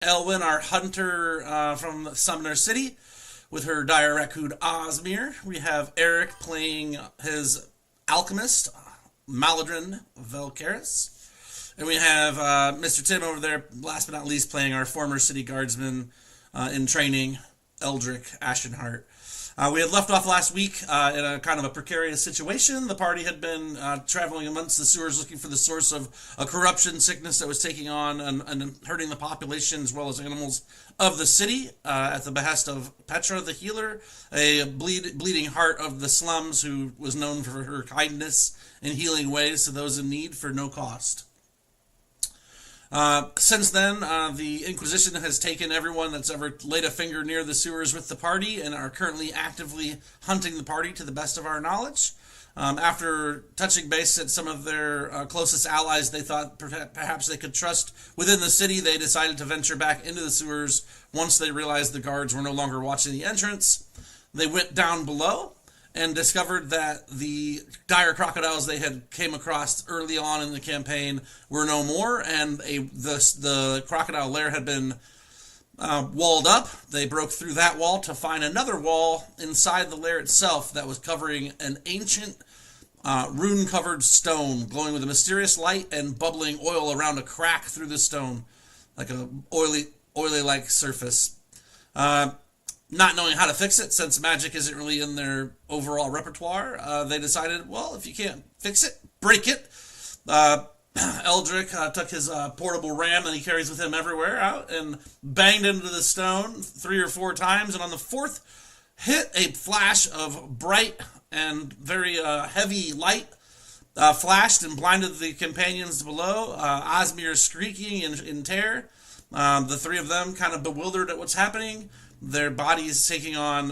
Elwyn, our hunter from Sumnyr City, with her dire raccoon Osmir. We have Eric playing his alchemist, Maladrin Velcaris. And we have Mr. Tim over there, last but not least, playing our former city guardsman in training, Eldrick Ashenheart. We had left off last week in a kind of a precarious situation. The party had been traveling amongst the sewers looking for the source of a corruption sickness that was taking on and hurting the population as well as animals of the city at the behest of Petra the healer, a bleeding heart of the slums who was known for her kindness and healing ways to those in need for no cost. Since then, the Inquisition has taken everyone that's ever laid a finger near the sewers with the party and are currently actively hunting the party to the best of our knowledge. After touching base at some of their closest allies they thought perhaps they could trust within the city, they decided to venture back into the sewers once they realized the guards were no longer watching the entrance. They went down below and discovered that the dire crocodiles they had came across early on in the campaign were no more, and the crocodile lair had been walled up. They broke through that wall to find another wall inside the lair itself that was covering an ancient rune-covered stone, glowing with a mysterious light and bubbling oil around a crack through the stone, like a oily-like surface. Not knowing how to fix it, since magic isn't really in their overall repertoire, they decided, well, if you can't fix it, break it. Eldrick took his portable ram that he carries with him everywhere out and banged into the stone 3 or 4 times, and on the 4th hit, a flash of bright and very heavy light flashed and blinded the companions below. Osmir shrieking in terror. The 3 of them kind of bewildered at what's happening. Their bodies taking on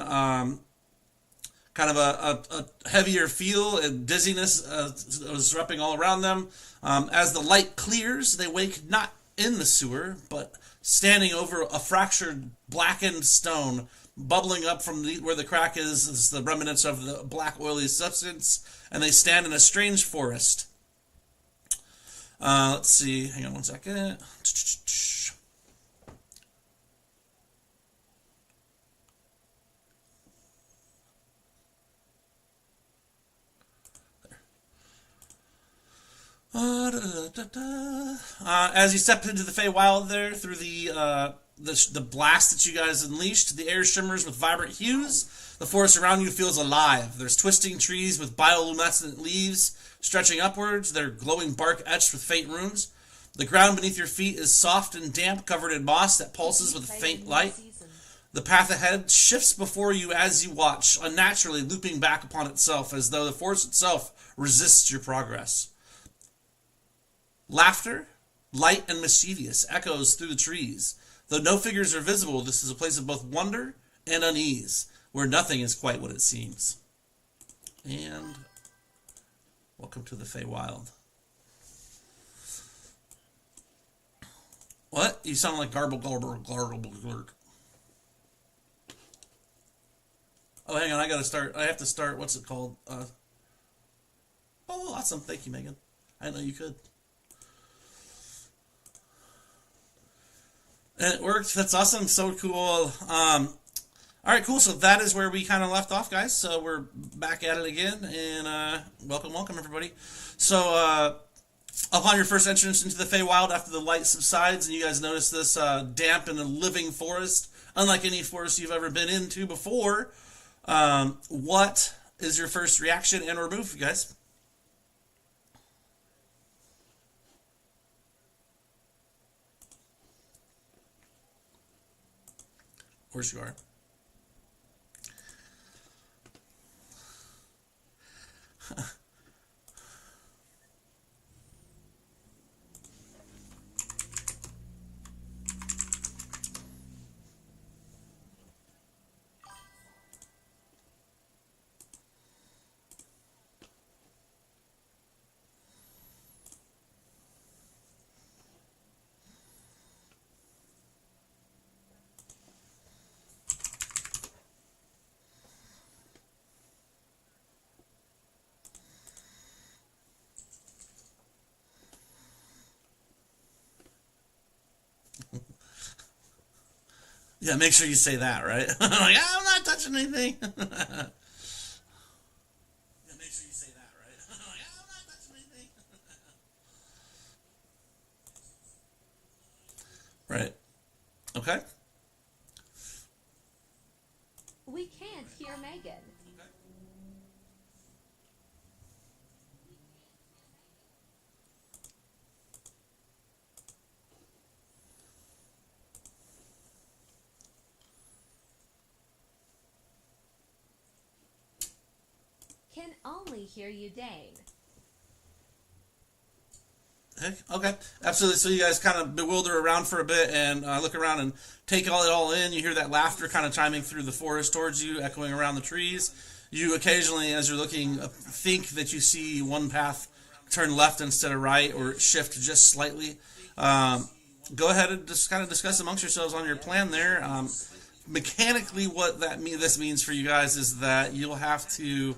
kind of a heavier feel, and dizziness was erupting all around them. As the light clears, they wake not in the sewer, but standing over a fractured, blackened stone, bubbling up from where the crack is the remnants of the black, oily substance, and they stand in a strange forest. Let's see, hang on one second. As you step into the Feywild there, through the blast that you guys unleashed, the air shimmers with vibrant hues. The forest around you feels alive. There's twisting trees with bioluminescent leaves stretching upwards, their glowing bark etched with faint runes. The ground beneath your feet is soft and damp, covered in moss that pulses with a faint light. The path ahead shifts before you as you watch, unnaturally looping back upon itself, as though the forest itself resists your progress. Laughter, light and mischievous, echoes through the trees. Though no figures are visible, this is a place of both wonder and unease, where nothing is quite what it seems. And welcome to the Feywild. What? You sound like garble, garble, garble, glurk. Oh, hang on, I have to start, what's it called? Oh, awesome, thank you, Megan. I didn't know you could. And it worked. That's awesome. So cool. All right, cool. So that is where we kind of left off, guys. So we're back at it again, and welcome, everybody. So upon your first entrance into the Feywild, after the light subsides, and you guys notice this damp and living forest, unlike any forest you've ever been into before, what is your first reaction and or move, you guys? Of course you are. Yeah, make sure you say that, right? Like, I'm not touching anything. Yeah, make sure you say that, right? Like, I'm not touching anything. Right. Okay. We can't hear Megan. Can only hear you, Dane. Okay, absolutely. So you guys kind of bewilder around for a bit and look around and take it all in. You hear that laughter kind of chiming through the forest towards you, echoing around the trees. You occasionally, as you're looking, think that you see one path turn left instead of right, or shift just slightly. Go ahead and just kind of discuss amongst yourselves on your plan there. Mechanically, what this means for you guys is that you'll have to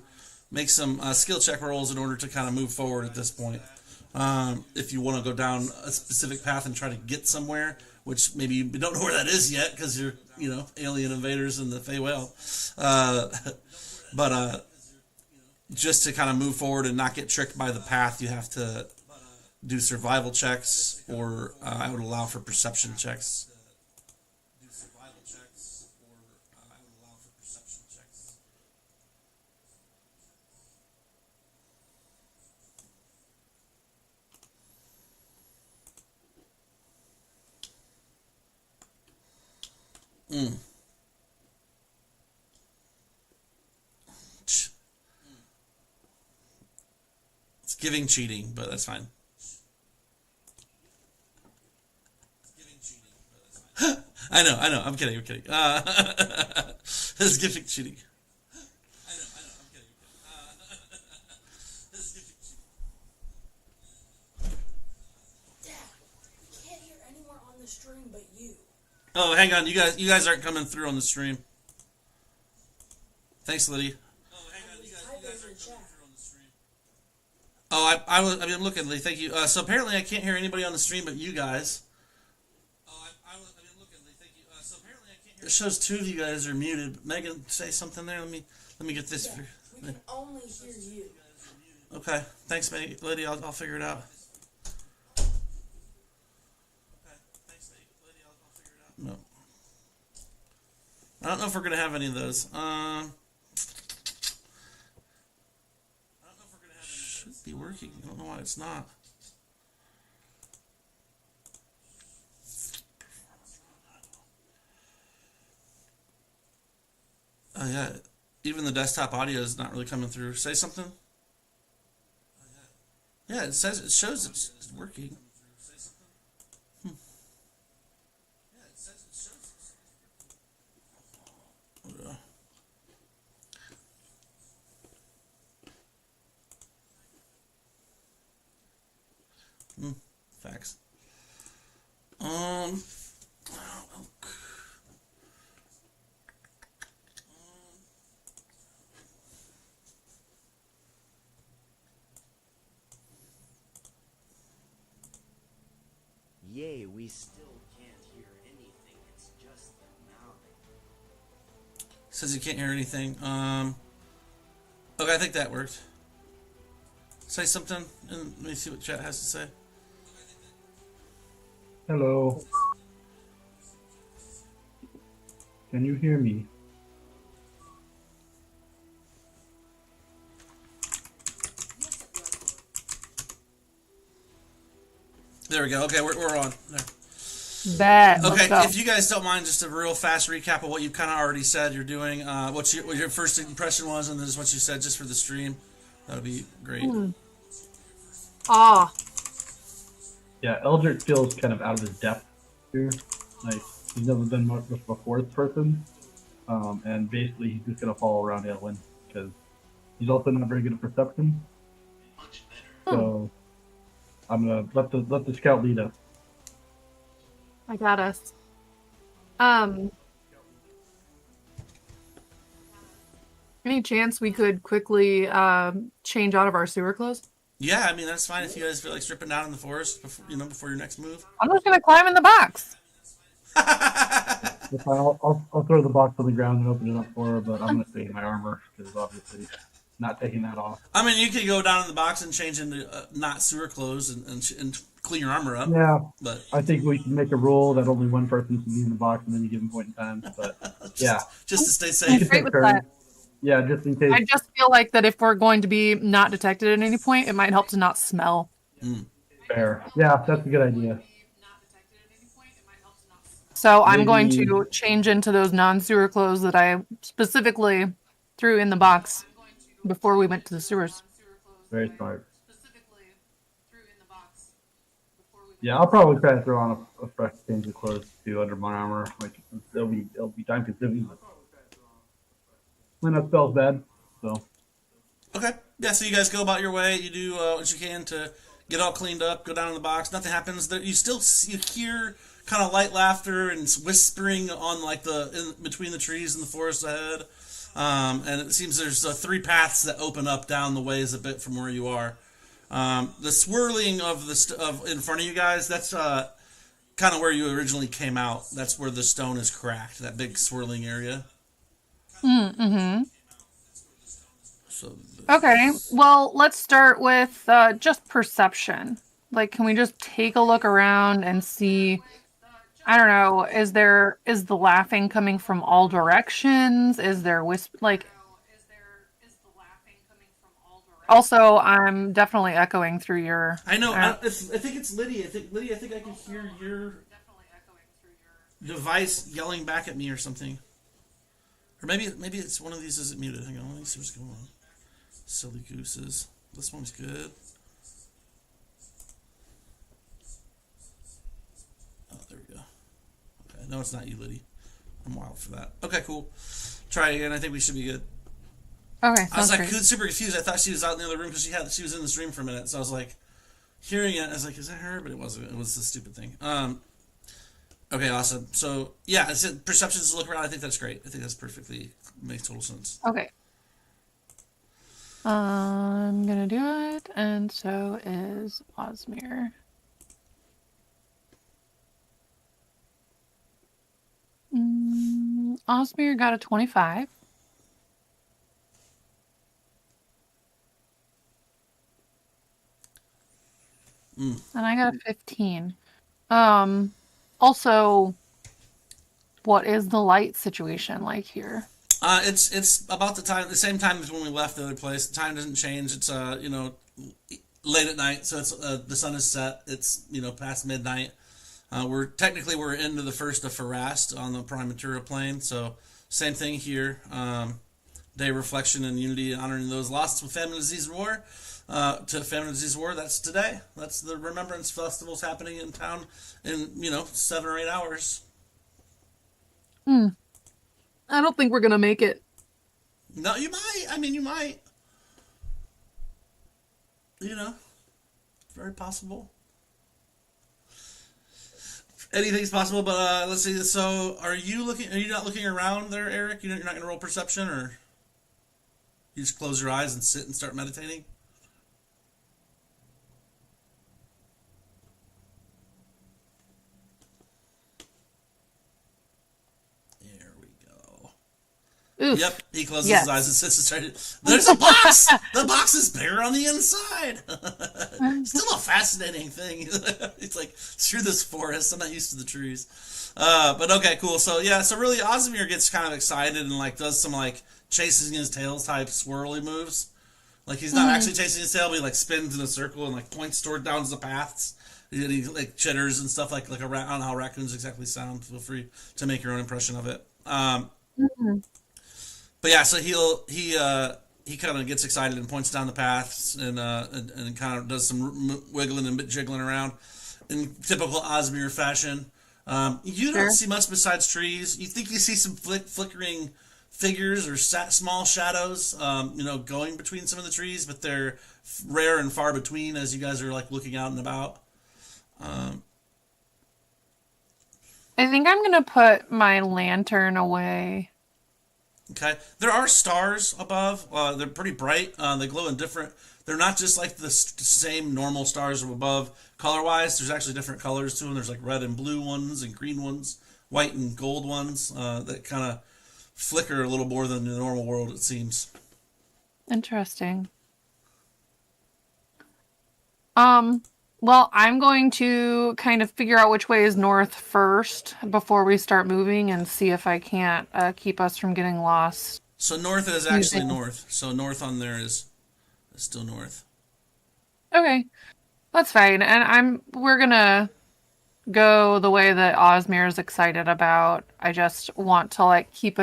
make some skill check rolls in order to kind of move forward at this point. If you want to go down a specific path and try to get somewhere, which maybe you don't know where that is yet because you're, alien invaders in the Feywild. But just to kind of move forward and not get tricked by the path, you have to do survival checks, or I would allow for perception checks. Mm. It's giving cheating, but that's fine. I know. I'm kidding. It's giving cheating. Dad, we can't hear anyone on the stream but you. Oh, hang on. You guys aren't coming through on the stream. Thanks, Liddy. Oh, I'm looking, Lee. Thank you. So apparently I can't hear anybody on the stream but you guys. It shows two of you guys are muted. Megan, say something there. Let me get this. Yeah, we can only hear you. Okay. Thanks, Liddy. I'll figure it out. No. I don't know if we're gonna have any of those. Should be working. I don't know why it's not. Oh yeah, even the desktop audio is not really coming through. Say something. Yeah, it shows it's working. Facts. Yay, we still can't hear anything. It's just the mouthing. Says you can't hear anything. Okay, I think that worked. Say something, and let me see what chat has to say. Hello. Can you hear me? There we go. Okay, we're on. There. Bet. Okay, if you guys don't mind, just a real fast recap of what you kind of already said you're doing, what your first impression was, and then just what you said just for the stream. That would be great. Yeah, Eldritch feels kind of out of his depth here. Like, he's never been much of a fourth person. And basically, he's just going to follow around Eowyn, because he's also not very good at perception. So, I'm going to let the scout lead us. I got us. Any chance we could quickly change out of our sewer clothes? Yeah, I mean, that's fine if you guys feel like stripping down in the forest before your next move. I'm just gonna climb in the box. If I'll throw the box on the ground and open it up for her, but I'm gonna stay in my armor because obviously not taking that off. I mean, you could go down in the box and change into not sewer clothes and clean your armor up. Yeah, But I think we can make a rule that only one person can be in the box at any given point in time. But yeah, just to stay I'm safe. great with that. Yeah, just in case. I just feel like that if we're going to be not detected at any point, it might help to not smell. Fair. Yeah, that's a good idea. So I'm going Maybe- to change into those non-sewer clothes that I specifically threw in the box before we went to the sewers. Very smart. Yeah, I'll probably try to throw on a fresh change of clothes too under my armor. Like it'll be time consuming. But when that spell's bad, so Okay. Yeah, so you guys go about your way. You do what you can to get all cleaned up, go down in the box. Nothing happens. You still you hear kind of light laughter and whispering on like in between the trees in the forest ahead. And it seems there's 3 paths that open up down the ways a bit from where you are. The swirling of in front of you guys, that's kind of where you originally came out. That's where the stone is cracked, that big swirling area. Mm-hmm. So Okay, well, let's start with just perception. Like, can we just take a look around and see? I don't know. Is the laughing coming from all directions? Is there like? Also, I'm definitely echoing through your. I know. I think it's Lydia. I think I can hear your device yelling back at me or something. Or maybe it's one of these isn't muted. Hang on, let me see what's going on. Silly gooses. This one's good. Oh, there we go. Okay, no, it's not you, Liddy. I'm wild for that. Okay, cool. Try again. I think we should be good. Okay, I was sounds like great. super confused. I thought she was out in the other room because she was in the stream for a minute. So I was like hearing it. I was like, is that her? But it wasn't. It was the stupid thing. Okay, awesome. So yeah, I said perceptions to look around. I think that's great. I think that's perfectly makes total sense. Okay. I'm gonna do it, and so is Osmir. Osmir got a 25. And I got a 15. Also, what is the light situation like here? It's about the same time as when we left the other place. The time doesn't change. It's late at night, so it's the sun is set. It's past midnight. We're into the first of Farast on the prime material plane. So same thing here. Day reflection and unity, honoring those lost with famine, disease, and war. To famine, disease, war. That's today. That's the Remembrance Festival's happening in town in 7 or 8 hours. I don't think we're gonna make it. No, you might. I mean, you might. Very possible. Anything's possible, but let's see. So, are you not looking around there, Eric? You're not going to roll perception, or you just close your eyes and sit and start meditating? There we go. Oof. Yep, he closes Yes. his eyes and sits and starts. There's a box. The box is bare on the inside. Still a fascinating thing. It's like through this forest. I'm not used to the trees, but okay, cool. So yeah, so really, Osmir gets kind of excited and like does some like chasing his tail type swirly moves. Like he's not actually chasing his tail, but he like spins in a circle and like points toward down the paths. He like chitters and stuff like a rat. I don't know how raccoons exactly sound. Feel free to make your own impression of it. But yeah, so he kind of gets excited and points down the paths and kind of does some wiggling and jiggling around in typical Osmir fashion. You don't see much besides trees. You think you see some flickering figures or small shadows, going between some of the trees, but they're rare and far between as you guys are like looking out and about. I think I'm gonna put my lantern away. Okay, there are stars above. They're pretty bright. They glow in different. They're not just like the same normal stars from above. Color-wise, there's actually different colors to them. There's like red and blue ones and green ones white and gold ones that kind of flicker a little more than the normal world, it seems. Interesting. Well, I'm going to kind of figure out which way is north first before we start moving and see if I can't keep us from getting lost. So north is actually north. So north on there is still north. Okay. That's fine. And we're gonna go the way that Osmir is excited about. I just want to like keep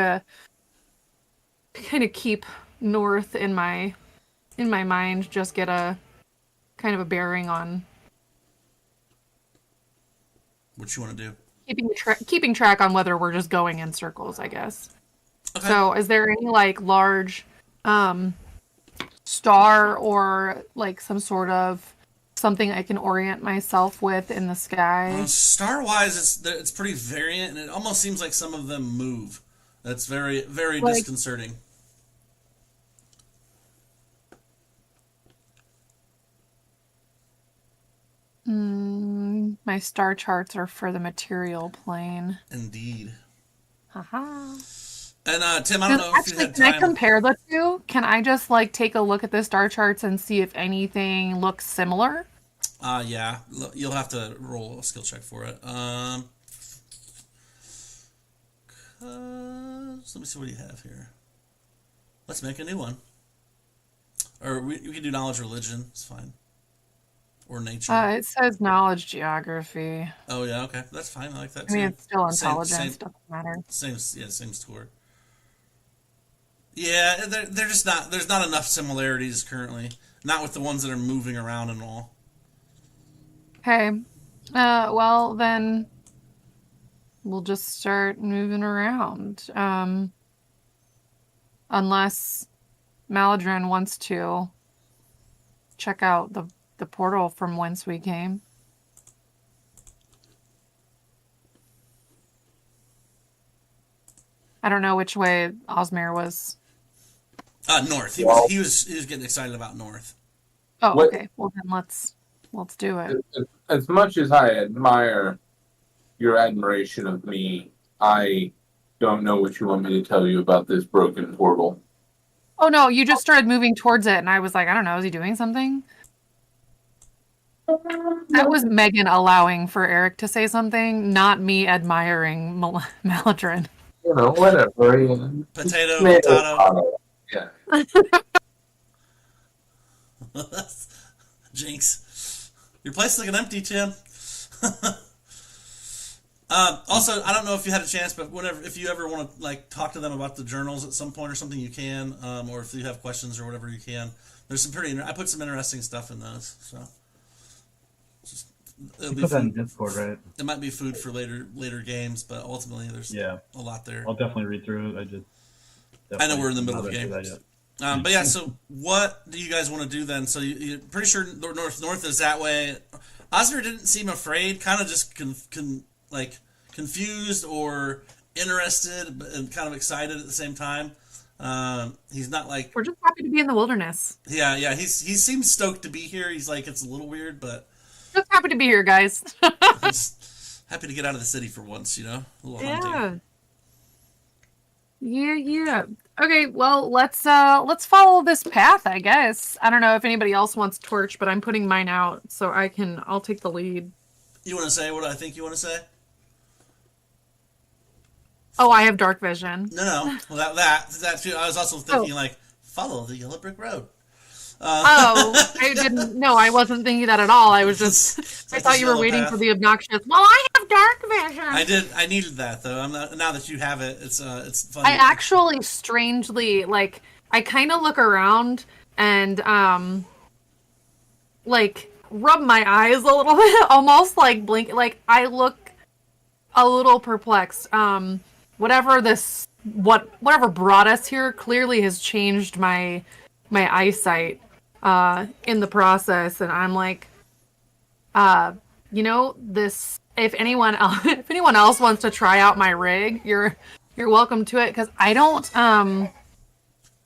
north in my mind, just get a kind of a bearing on What you want to do? keeping track on whether we're just going in circles, I guess. Okay. So, is there any like large star or like some sort of something I can orient myself with in the sky? Star-wise, it's pretty variant, and it almost seems like some of them move. That's very, very Like- disconcerting. My star charts are for the material plane. Indeed. Haha. And Tim, I don't know if you Actually, had can I time. compare the two? Can I just like take a look at the star charts and see if anything looks similar? Yeah, you'll have to roll a skill check for it. Let me see what you have here. Let's make a new one. Or we can do knowledge religion. It's fine. Or nature. It says knowledge geography. Oh yeah, okay, that's fine. I like that I too. mean, it's still Same- intelligence. Doesn't matter. Same score. Yeah, they're just not. There's not enough similarities currently. Not with the ones that are moving around and all. Okay. Well then, we'll just start moving around. Unless Maladrin wants to check out the portal from whence we came. I don't know which way Osmir was. North. He was getting excited about north. Oh, What- okay. Well then let's do it. As much as I admire your admiration of me, I don't know what you want me to tell you about this broken portal. Oh no, you just started moving towards it and I was like, I don't know, is he doing something? That was Megan allowing for Eric to say something, not me admiring Maladrin. You know, whatever. You know. Potato, Tomato, potato. Yeah. Jinx. Your place looking empty, Tim. Also, I don't know if you had a chance, but if you ever want to like talk to them about the journals at some point or something, you can. Or if you have questions or whatever, you can. There's some I put some interesting stuff in those, so it'll You be put that in food. Discord, right? It might be food for later games, but ultimately there's Yeah. a lot there. I'll definitely read through it. I know we're in the middle of the not game. into that yet. But yeah, so what do you guys want to do then? So you're pretty sure north is that way. Osmir didn't seem afraid, kind of just confused or interested, and kind of excited at the same time. He's not like We're just happy to be in the wilderness. yeah. He seems stoked to be here. He's like it's a little weird, but Just happy to be here, guys. he's happy to get out of the city for once. A little hunting. Yeah. Okay, well, let's follow this path, I guess. I don't know if anybody else wants torch, but I'm putting mine out so I'll take the lead. You want to say what I think you want to say? Oh, I have dark vision. No. Well, that too. I was also thinking follow the yellow brick road. Oh, I didn't. No, I wasn't thinking that at all. I was just. I thought you were waiting for the obnoxious. Well, I have dark vision. I needed that though. I'm not. Now that you have it, it's fun. I actually strangely I kind of look around and rub my eyes a little bit, almost like blink. Like I look a little perplexed. Whatever brought us here clearly has changed my eyesight in the process, and I'm like, this. If anyone else wants to try out my rig, you're welcome to it, because I don't.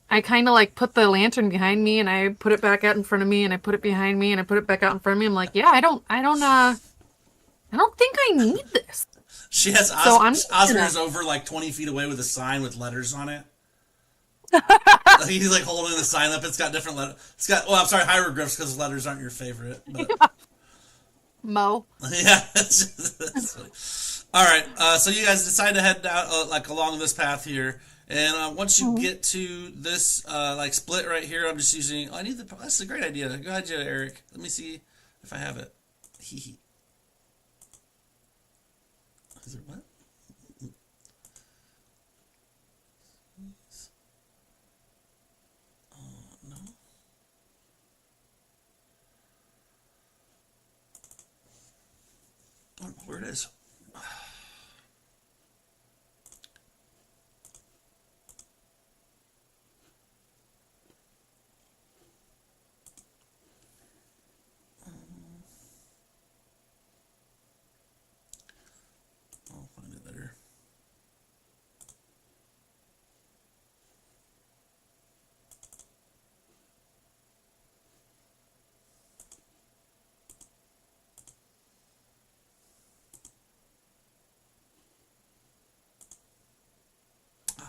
I kind of put the lantern behind me, and I put it back out in front of me, and I put it behind me, and I put it back out in front of me. I'm like, yeah, I don't think I need this. She has So I'm Osmir's over like 20 feet away with a sign with letters on it. He's like holding the sign up. It's got different letters. It's got, well, I'm sorry, hieroglyphs because letters aren't your favorite. But Mo. yeah. That's funny. All right. So you guys decide to head out like along this path here. And once you get to this like split right here, I'm just using. Oh, I need the. That's a great idea. Go ahead, Eric. Let me see if I have it. Hee. Is it what? No. I don't know where it is. I'll find it later.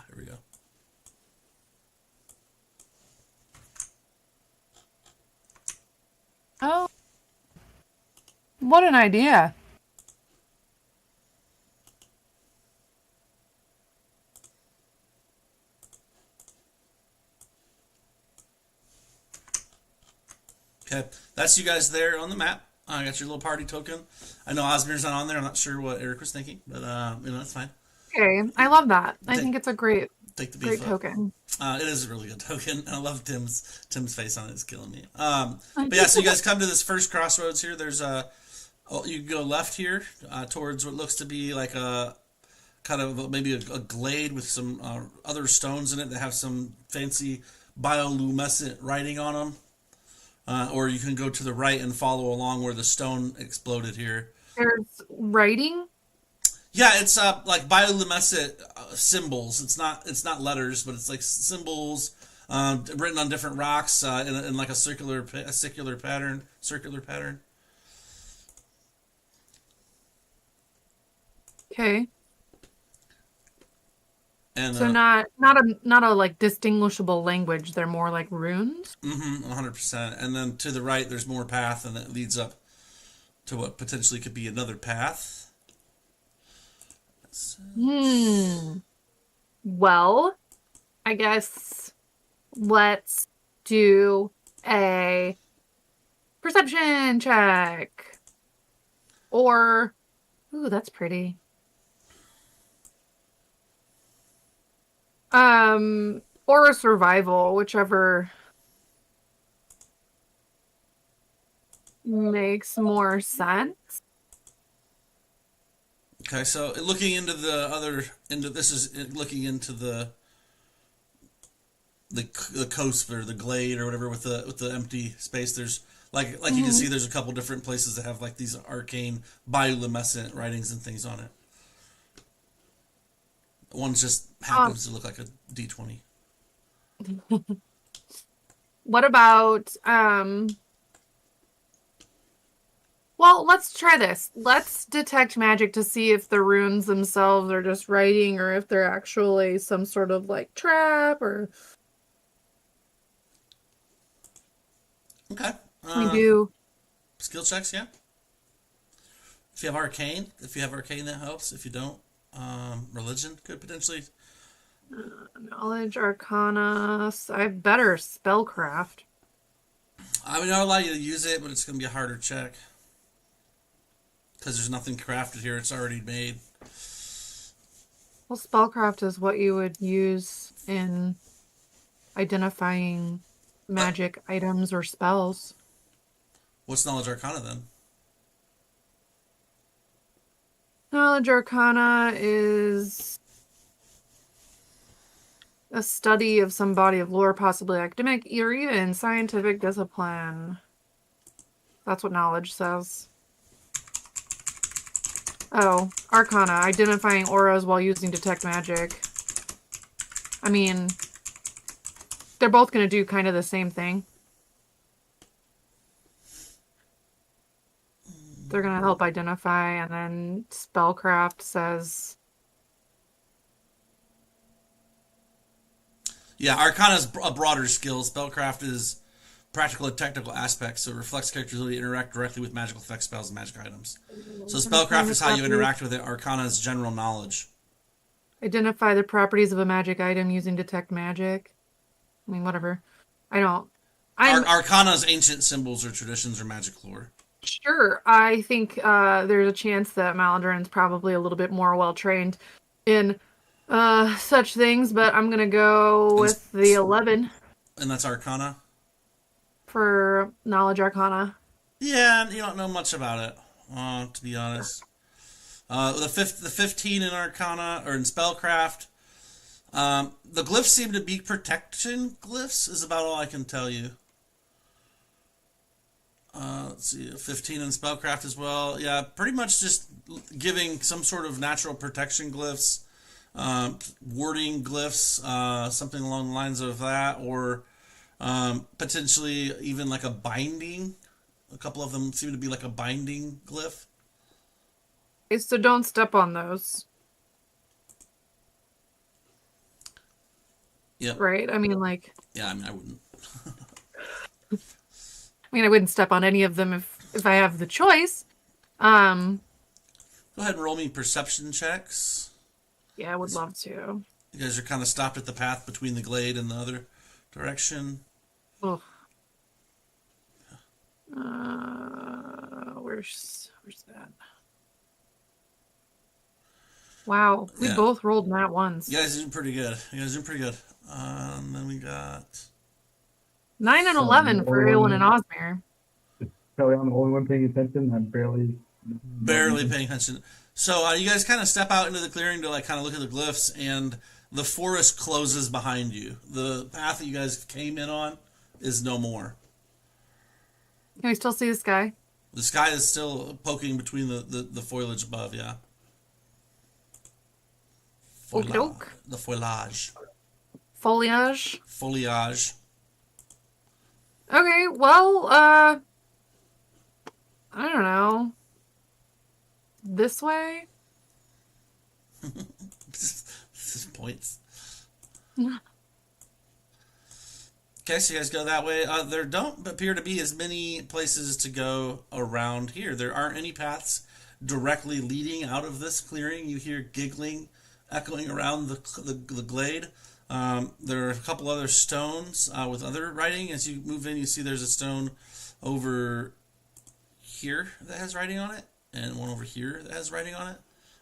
Here we go. Oh. What an idea. Okay, that's you guys there on the map. I got your little party token. I know Osmir's not on there. I'm not sure what Eric was thinking, but that's fine. Okay, I love that. I think it's a great Take the great beef up. token. It is a really good token. I love Tim's face on it. It's killing me. But yeah, so you guys come to this first crossroads here. There's you can go left here towards what looks to be like a kind of maybe a glade with some other stones in it that have some fancy bioluminescent writing on them. Or you can go to the right and follow along where the stone exploded here. There's writing. Yeah, it's like bioluminescent symbols. It's not letters, but it's like symbols written on different rocks in like a circular pattern. Okay. And So not a like distinguishable language. They're more like runes. 100%. And then to the right, there's more path, and it leads up to what potentially could be another path. Well, I guess let's do a perception check. Or, ooh, that's pretty. Or a survival, whichever makes more sense. Okay, so looking into looking into the coast or the glade or whatever with the empty space. There's like you can see there's a couple different places that have like these arcane bioluminescent writings and things on it. One just happens to look like a D20. What about well, let's try this. Let's detect magic to see if the runes themselves are just writing or if they're actually some sort of like trap or Okay. we do. Skill checks, yeah. If you have arcane that helps. If you don't, religion could potentially. Knowledge, Arcana. I have better spellcraft. I mean, I'll allow you to use it, but it's going to be a harder check because there's nothing crafted here; it's already made. Well, spellcraft is what you would use in identifying magic items or spells. What's knowledge arcana then? Knowledge Arcana is a study of some body of lore, possibly academic or even scientific discipline. That's what knowledge says. Oh, Arcana, identifying auras while using detect magic. I mean, they're both going to do kind of the same thing. they're gonna help identify, and then spellcraft says Yeah, Arcana is a broader skill. Spellcraft is practical and technical aspects, so it reflects characters' ability to interact directly with magical effects, spells, and magic items. So spellcraft is how you interact with it. Arcana is general knowledge. identify the properties of a magic item using detect magic. I mean, whatever. Arcana is ancient symbols or traditions or magic lore. Sure. I think there's a chance that Maladrin's probably a little bit more well trained in such things, but I'm gonna go with the 11 And that's Arcana? for knowledge arcana. Yeah, you don't know much about it, to be honest. The 15 in Arcana, or in Spellcraft, the glyphs seem to be protection glyphs, is about all I can tell you. Let's see, 15 in Spellcraft as well. Yeah, pretty much just giving some sort of natural protection glyphs, warding glyphs, something along the lines of that, or potentially even like a binding. A couple of them seem to be like a binding glyph. Okay, so don't step on those. Yep. Right? I mean, like, Yeah, I mean, I wouldn't. I wouldn't step on any of them if I have the choice. Go ahead and roll me perception checks. Yeah, I would love to. You guys are kind of stopped at the path between the glade and the other direction. Ugh. Where's that? Wow, we Yeah. both rolled nat ones. You guys are doing pretty good. And then we got 9 and 11 for Eowyn and Osmir. Probably I'm the only one paying attention. I'm barely paying attention. So you guys kind of step out into the clearing to like kind of look at the glyphs, and the forest closes behind you. The path that you guys came in on is no more. Can we still see the sky? The sky is still poking between the foliage above, yeah. Okey-doke. The foliage. Foliage. Okay, well, I don't know. This way? This is points. Okay, so you guys go that way. There don't appear to be as many places to go around here. There aren't any paths directly leading out of this clearing. You hear giggling echoing around the glade. There are a couple other stones with other writing. As you move in, you see there's a stone over here that has writing on it, and one over here that has writing on it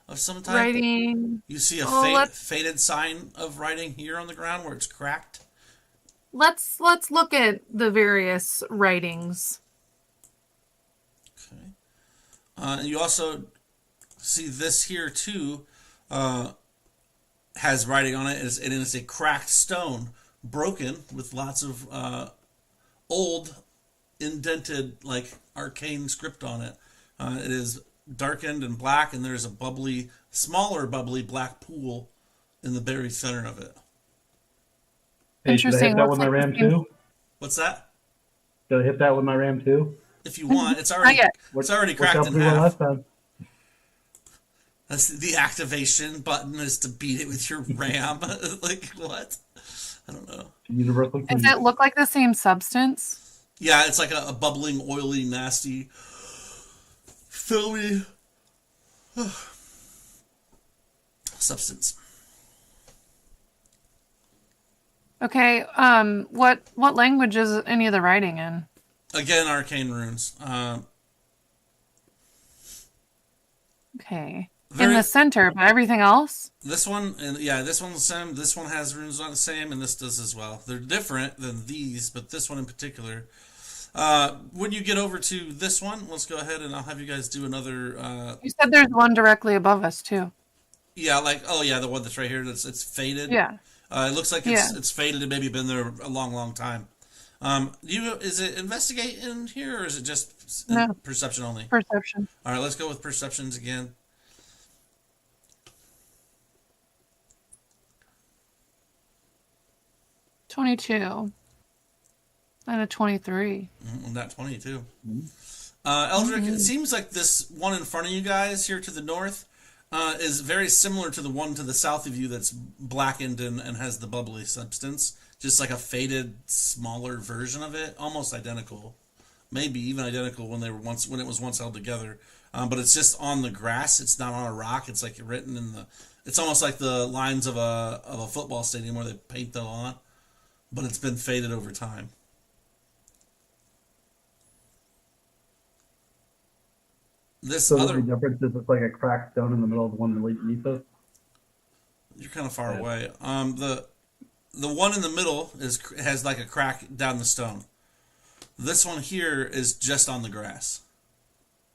of some type. Writing. You see a faded sign of writing here on the ground where it's cracked. Let's look at the various writings. Okay. And you also see this here too. Has writing on it, and it's a cracked stone, broken with lots of old, indented, like arcane script on it. It is darkened and black, and there's a smaller bubbly black pool in the very center of it. Hey, should I hit that with my ram too? What's that? Should I hit that with my ram too? If you want, it's already cracked in half. Last time. That's the activation button is to beat it with your ram. Like what? I don't know. Universal. Does it look like the same substance? Yeah, it's like a bubbling, oily, nasty, filmy substance. Okay, what language is any of the writing in? Again, arcane runes. Okay. In the center, but everything else? This one, this one's the same. This one has runes on the same, and this does as well. They're different than these, but this one in particular. When you get over to this one, let's go ahead and I'll have you guys do another. You said there's one directly above us too. Yeah, the one that's right here. It's faded. Yeah. It looks like it's faded and maybe been there a long, long time. Is it investigate in here, or is it just perception only? Perception. All right, let's go with perceptions again. 22. And a 23. Not 22. Eldrick, it seems like this one in front of you guys here to the north is very similar to the one to the south of you that's blackened and has the bubbly substance. Just like a faded, smaller version of it, almost identical, maybe even identical when it was once held together. But it's just on the grass. It's not on a rock. It's like written in the. It's almost like the lines of a football stadium where they paint them on, but it's been faded over time. This So other. the difference is it's like a cracked stone in the middle of the one beneath us. You're kind of far away. The one in the middle has like a crack down the stone. This one here is just on the grass.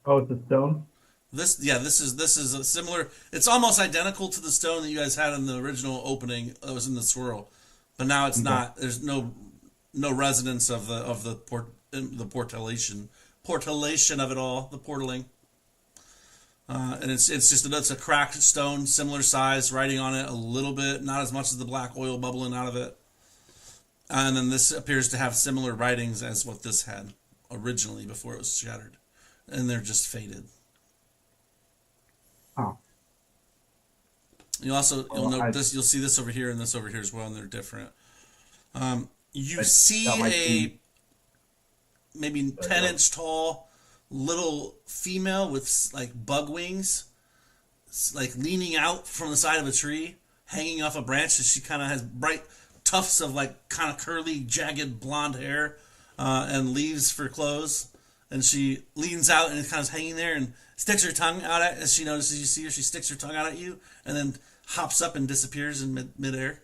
Oh, it's a stone? This is a similar. It's almost identical to the stone that you guys had in the original opening that was in the swirl, but now it's not. There's no resonance of the portalation of it all, the portaling. And it's a cracked stone, similar size, writing on it a little bit, not as much as the black oil bubbling out of it. And then this appears to have similar writings as what this had originally before it was shattered, and they're just faded. Oh. You'll see this over here and this over here as well, and they're different. You see maybe 10-inch tall little female with like bug wings, like leaning out from the side of a tree, hanging off a branch. And she kind of has bright tufts of like kind of curly, jagged blonde hair, and leaves for clothes. And she leans out and kind of hanging there and sticks her tongue out as she notices you see her. She sticks her tongue out at you and then hops up and disappears in midair.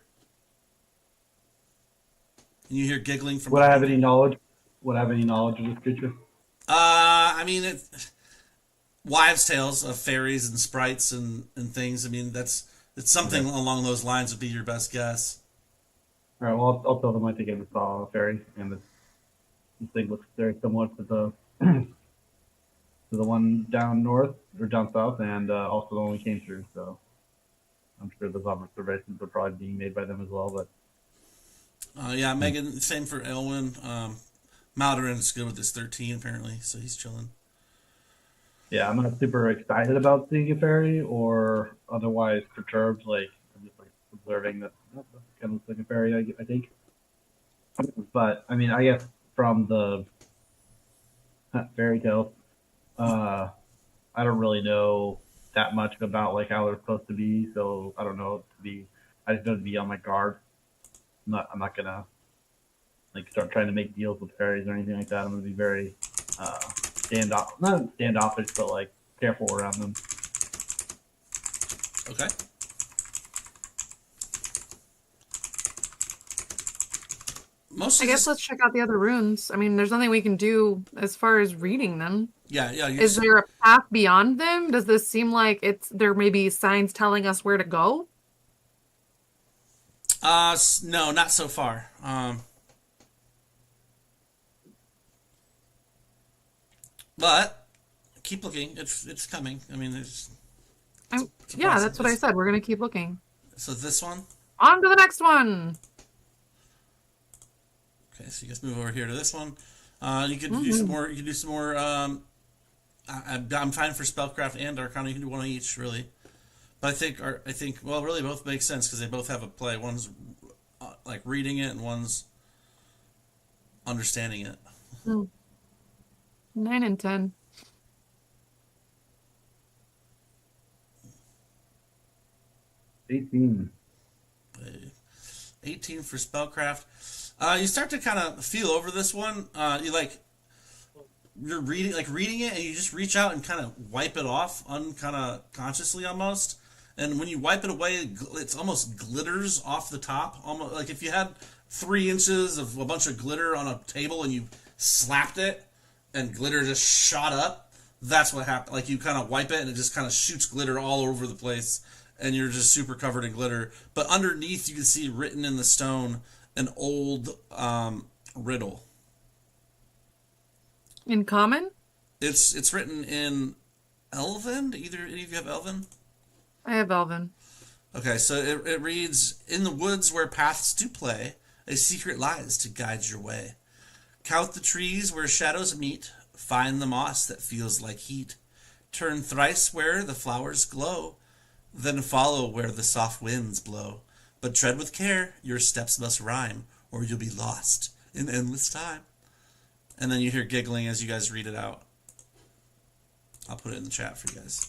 And you hear giggling from. Would I have any knowledge? Would I have any knowledge of this creature? I mean, wives' tales of fairies and sprites and things. I mean, it's something along those lines would be your best guess. All right. Well, I'll tell them I think I saw a fairy, and this thing looks very similar to the to the one down north or down south, and also the one we came through. So I'm sure those observations are probably being made by them as well. But yeah, Megan. Same for Elwyn. Maldorin is good with his 13 apparently, so he's chilling. yeah, I'm not super excited about seeing a fairy or otherwise perturbed. Like I'm just like observing that that kind of looks like a fairy. I think. But I mean, I guess from the fairy tales, I don't really know that much about like how they're supposed to be. So I don't know to be. I just know to be on my guard. I'm not gonna like start trying to make deals with fairies or anything like that. I'm gonna be very not standoffish, but like careful around them. Okay. I guess let's check out the other runes. I mean, there's nothing we can do as far as reading them. Yeah. Is there a path beyond them? Does this seem like there may be signs telling us where to go? No, not so far. But keep looking. It's coming. I mean, it's yeah, that's what I said. We're gonna keep looking. So this one. On to the next one. Okay, so you guys move over here to this one. You could do some more. You can do some more. I'm fine for spellcraft and arcana. You can do one of each, really. But I think well, really both make sense because they both have a play. One's like reading it, and one's understanding it. 9 and 10. $18. 18 for spellcraft. You start to kind of feel over this one. You're reading it, and you just reach out and kind of wipe it off, kind of consciously almost. And when you wipe it away, it's almost glitters off the top. Almost like if you had 3 inches of a bunch of glitter on a table and you slapped it, and glitter just shot up. That's what happened. Like you kind of wipe it, and it just kind of shoots glitter all over the place, and you're just super covered in glitter. But underneath, you can see written in the stone an old riddle. In common? It's written in Elven. Any of you have Elven? I have Elven. Okay, so it reads, "In the woods where paths do play, a secret lies to guide your way. Count the trees where shadows meet, find the moss that feels like heat. Turn thrice where the flowers glow, then follow where the soft winds blow. But tread with care, your steps must rhyme, or you'll be lost in endless time. And then you hear giggling as you guys read it out. I'll put it in the chat for you guys.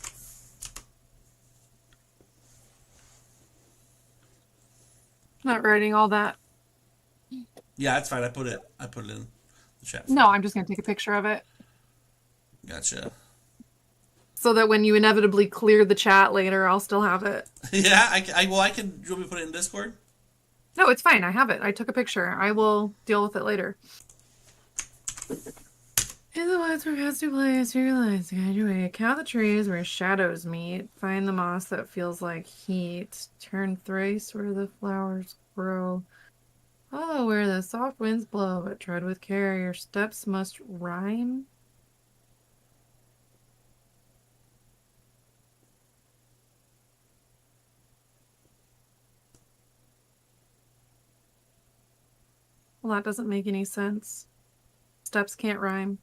Not writing all that. Yeah, that's fine. I put it in the chat. No, I'm just gonna take a picture of it Gotcha. so that when you inevitably clear the chat later, I'll still have it. Yeah, I can. Do you want me to put it in Discord? No, it's fine. I have it. I took a picture. I will deal with it later. In the woods where paths do blaze, realize to guide your way. Count the trees where shadows meet. Find the moss that feels like heat. Turn thrice where the flowers grow. Follow where the soft winds blow, but tread with care. Your steps must rhyme. Well, that doesn't make any sense. Steps can't rhyme.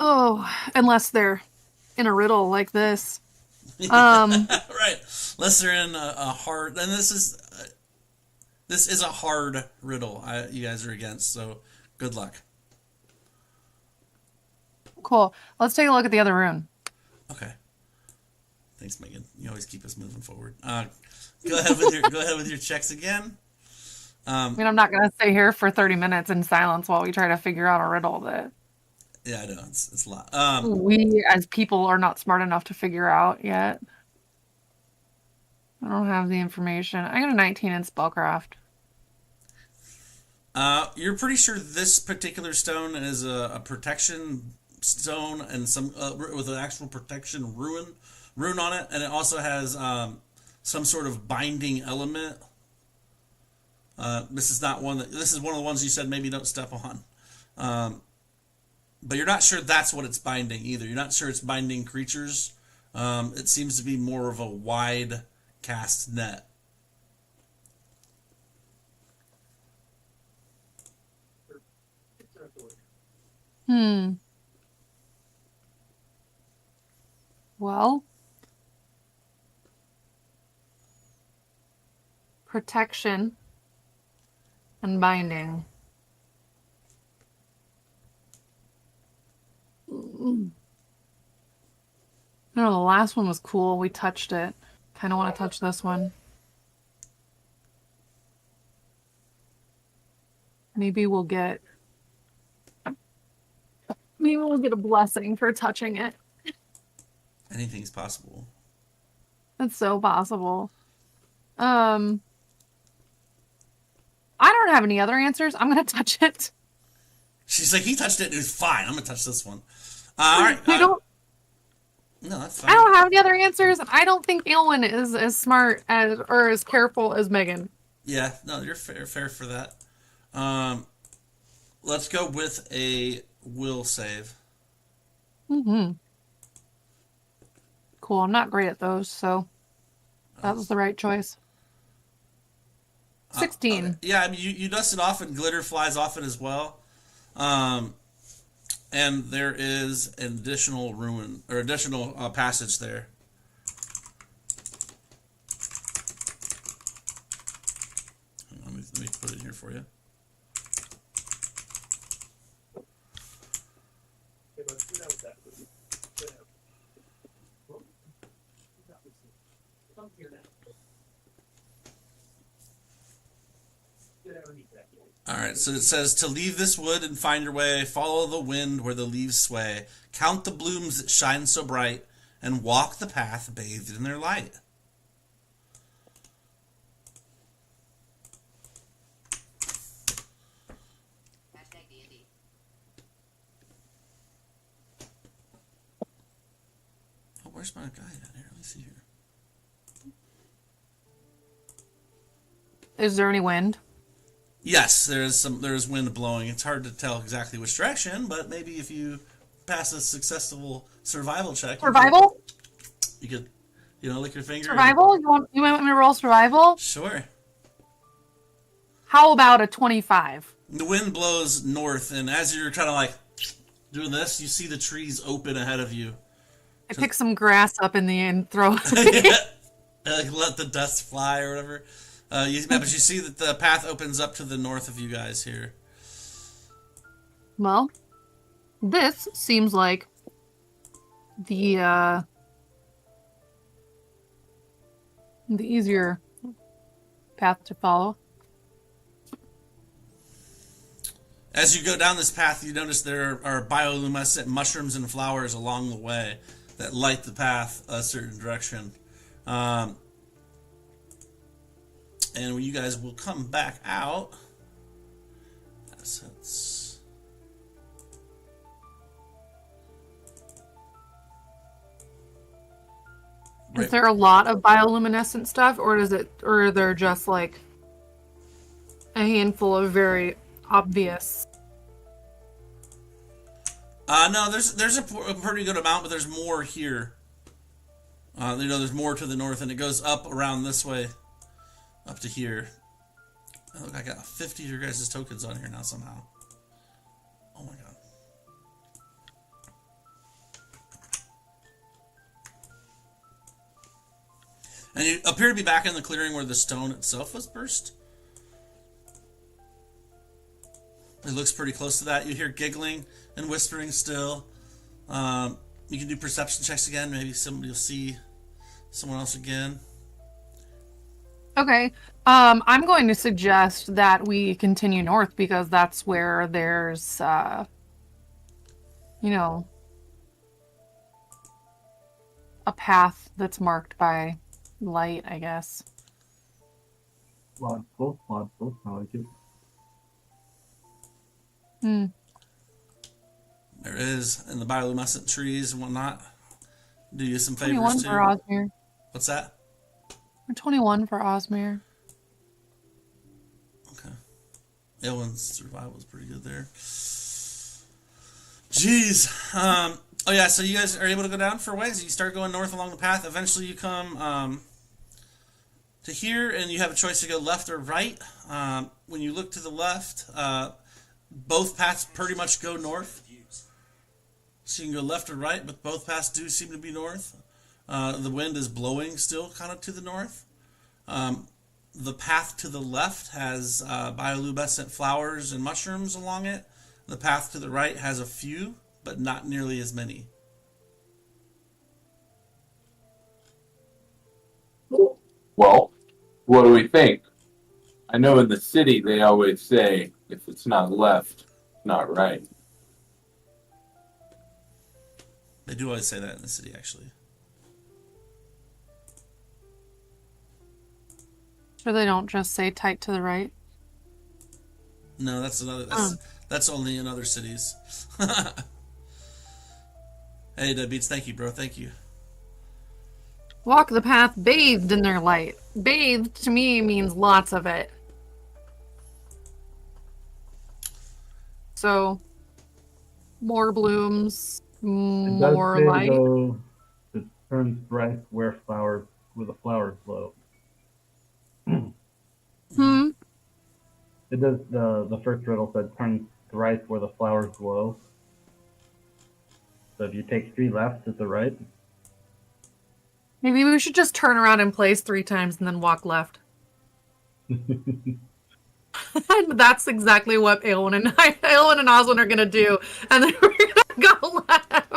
Oh, unless they're in a riddle like this. Right. Unless they're in a hard, and this is a hard riddle. You guys are against, so good luck. Cool. Let's take a look at the other rune. Okay. Thanks, Megan. You always keep us moving forward. Go ahead with your checks again. I mean, I'm not going to stay here for 30 minutes in silence while we try to figure out a riddle that Yeah, I know it's a lot. we as people are not smart enough to figure out yet. I don't have the information. I got a 19 in spellcraft. You're pretty sure this particular stone is a protection stone and some with an actual protection rune on it, and it also has some sort of binding element. This is not one that. This is one of the ones you said maybe don't step on. But you're not sure that's what it's binding either. You're not sure it's binding creatures. It seems to be more of a wide cast net. Well, protection and binding. No, the last one was cool. We touched it. Kind of want to touch this one. Maybe we'll get a blessing for touching it. Anything's possible. That's so possible. I don't have any other answers. I'm gonna touch it. She's like, he touched it and it was fine. I'm gonna touch this one. All right. I don't. No, that's fine. I don't have any other answers, and I don't think Aelwyn is as smart as or as careful as Megan. Yeah, no, you're fair for that. Let's go with a will save. Cool. I'm not great at those, so that was the right choice. 16. Okay. Yeah, I mean, you dust it off and glitter flies off it as well. And there is an additional ruin or additional passage there. Let me put it in here for you. Alright, so it says, to leave this wood and find your way, follow the wind where the leaves sway, count the blooms that shine so bright, and walk the path bathed in their light. Oh, where's my guy at here? Let me see here. Is there any wind? Yes, there's wind blowing. It's hard to tell exactly which direction, but maybe if you pass a successful survival check, Survival? you could lick your finger. Survival? You want me to roll survival? Sure. How about a 25? The wind blows north, and as you're kind of like doing this, you see the trees open ahead of you. I pick some grass up in the air and throw it. Like let the dust fly or whatever. But you see that the path opens up to the north of you guys here. Well, this seems like the easier path to follow. As you go down this path, you notice there are bioluminescent mushrooms and flowers along the way that light the path a certain direction. And you guys will come back out. Assets. Is there a lot of bioluminescent stuff, or are there just like a handful of very obvious? No, there's a pretty good amount, but there's more here. There's more to the north, and it goes up around this way, up to here. Oh, look, I got 50 of your guys' tokens on here now somehow. Oh my god. And you appear to be back in the clearing where the stone itself was burst. It looks pretty close to that. You hear giggling and whispering still. You can do perception checks again. Maybe somebody will see someone else again. Okay. I'm going to suggest that we continue north because that's where there's, a path that's marked by light, I guess. Logical. I like it. There is, in the bioluminescent trees and whatnot. Do you some favors 21 too. for Osmir. What's that? We're 21 for Osmir. Okay. Elwin's survival was pretty good there. Jeez. Oh yeah, so you guys are able to go down for a ways. You start going north along the path. Eventually you come to here, and you have a choice to go left or right. When you look to the left, both paths pretty much go north. So you can go left or right, but both paths do seem to be north. The wind is blowing still kind of to the north. The path to the left has bioluminescent flowers and mushrooms along it. The path to the right has a few, but not nearly as many. Well, what do we think? I know in the city they always say, if it's not left, it's not right. They do always say that in the city, actually. Sure they don't just say tight to the right? No, that's another. That's only in other cities. Hey, Deadbeats, thank you, bro. Thank you. Walk the path bathed in their light. Bathed to me means lots of it. So, more blooms, more light. Though, it turns bright where the flowers blow. It does. The first riddle said turns thrice where the flowers glow. So if you take 3 left to the right. Maybe we should just turn around in place 3 times and then walk left. That's exactly what Aelwyn and Oswin are gonna do, and then we're gonna go left.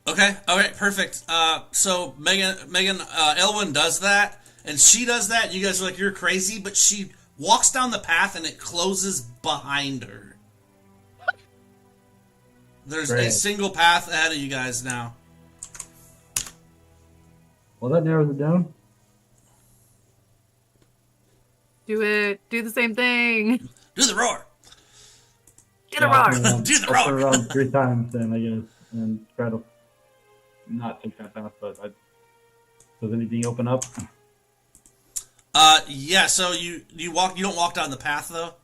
Okay. All right. Perfect. So Megan, Elwyn does that, and she does that. You guys are like, you're crazy, but she walks down the path and it closes behind her. There's a single path ahead of you guys now. Well, that narrows it down. Do it. Do the same thing. Do the roar. Get a roar. Do the roar. I'll turn around 3 times then, I guess, and try to not take that path. But does anything open up? Yeah. So you walk. You don't walk down the path though.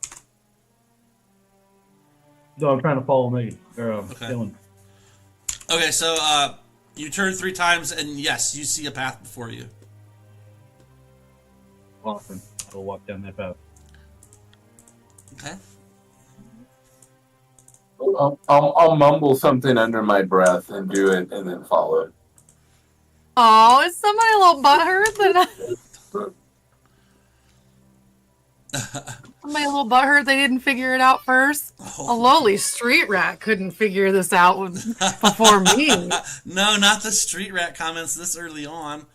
No, I'm trying to follow Megan. Okay. Dylan. Okay. So you turn 3 times, and yes, you see a path before you. Awesome. I'll walk down that path. Okay. I'll mumble something under my breath and do it, and then follow. Oh, is somebody a little butthurt? Somebody a little butthurt they didn't figure it out first? A lowly street rat couldn't figure this out before me. No, not the street rat comments this early on.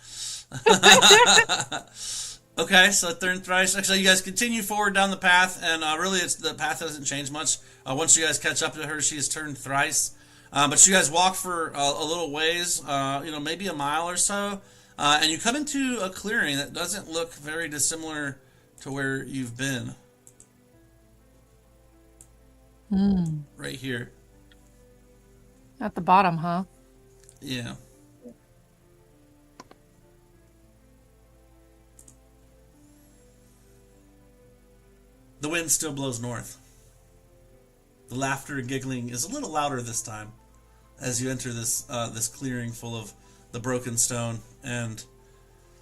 Okay, so third thrice. So you guys continue forward down the path, and really, the path doesn't change much. Once you guys catch up to her, she has turned thrice. But you guys walk for a little ways, maybe a mile or so, and you come into a clearing that doesn't look very dissimilar to where you've been. Right here. At the bottom, huh? Yeah. The wind still blows north. The laughter and giggling is a little louder this time as you enter this clearing full of the broken stone. And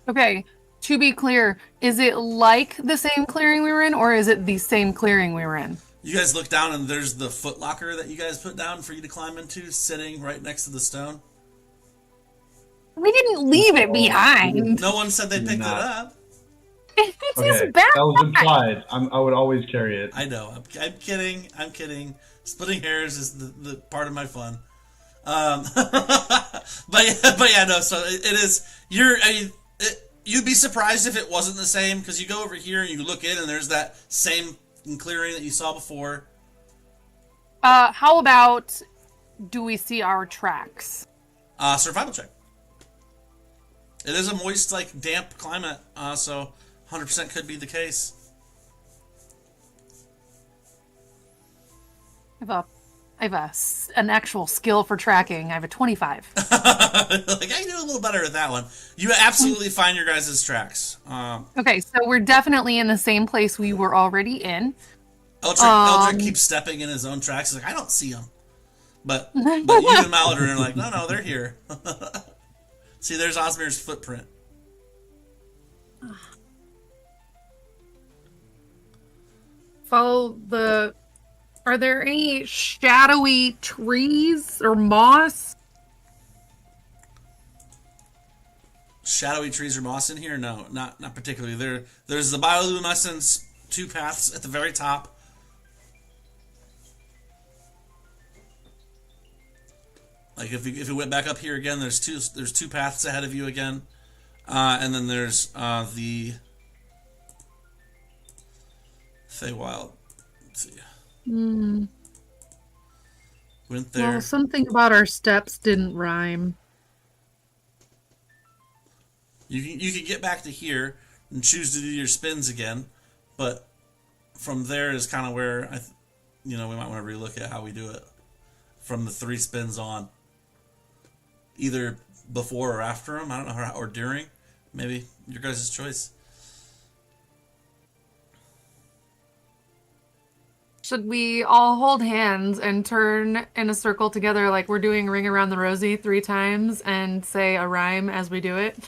okay, to be clear, is it like the same clearing we were in, or is it the same clearing we were in? you guys look down and there's the foot locker that you guys put down for you to climb into, sitting right next to the stone. We didn't leave it behind. No one said they picked it up. It's Okay, his that backpack. was implied. I would always carry it. I know. I'm kidding. I'm kidding. Splitting hairs is the part of my fun. But yeah, no. So it is. You'd be surprised if it wasn't the same, because you go over here and you look in and there's that same clearing that you saw before. How about, do we see our tracks? Survival check. It is a moist, damp climate, so 100% could be the case. I have an actual skill for tracking. I have a 25. I can do a little better at that one. You absolutely find your guys' tracks. Okay, so we're definitely in the same place we were already in. Eldrick keeps stepping in his own tracks. He's like, I don't see them. But you and Maladrin are like, no, they're here. See, there's Osmir's footprint. Follow the... Are there any shadowy trees or moss? Shadowy trees or moss in here? No, not particularly. There's the bioluminescence 2 paths at the very top. Like if you went back up here again, there's two paths ahead of you again, and then there's the Feywild. Let's see. Went there. Well, something about our steps didn't rhyme. You can get back to here and choose to do your spins again, but from there is kind of where we might want to relook at how we do it from the 3 spins on. Either before or after them, I don't know how, or during. Maybe your guys' choice. Should we all hold hands and turn in a circle together like we're doing Ring Around the Rosie 3 times and say a rhyme as we do it?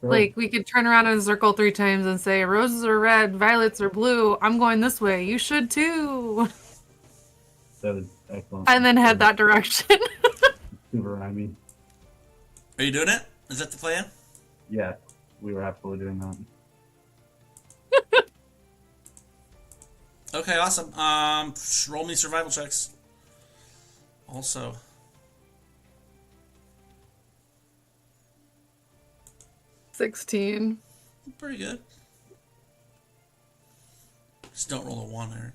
Sure. Like, we could turn around in a circle 3 times and say, roses are red, violets are blue, I'm going this way, you should too. That is excellent. And then head that direction. Super rhymey. Are you doing it? Is that the plan? Yes, we were absolutely doing that. Okay, awesome. Roll me survival checks. Also. $16. Pretty good. Just don't roll a 1, Eric.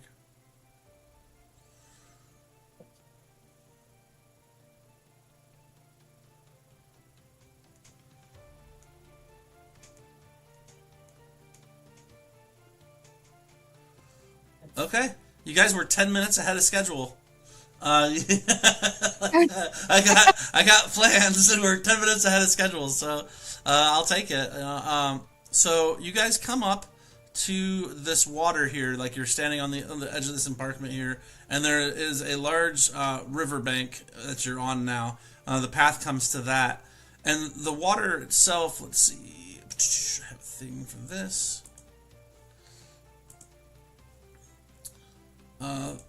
Okay, you guys were 10 minutes ahead of schedule. I got plans and we're 10 minutes ahead of schedule, so I'll take it. So you guys come up to this water here, like you're standing on the edge of this embankment here, and there is a large riverbank that you're on now. The path comes to that, and the water itself. Let's see, I have thing for this.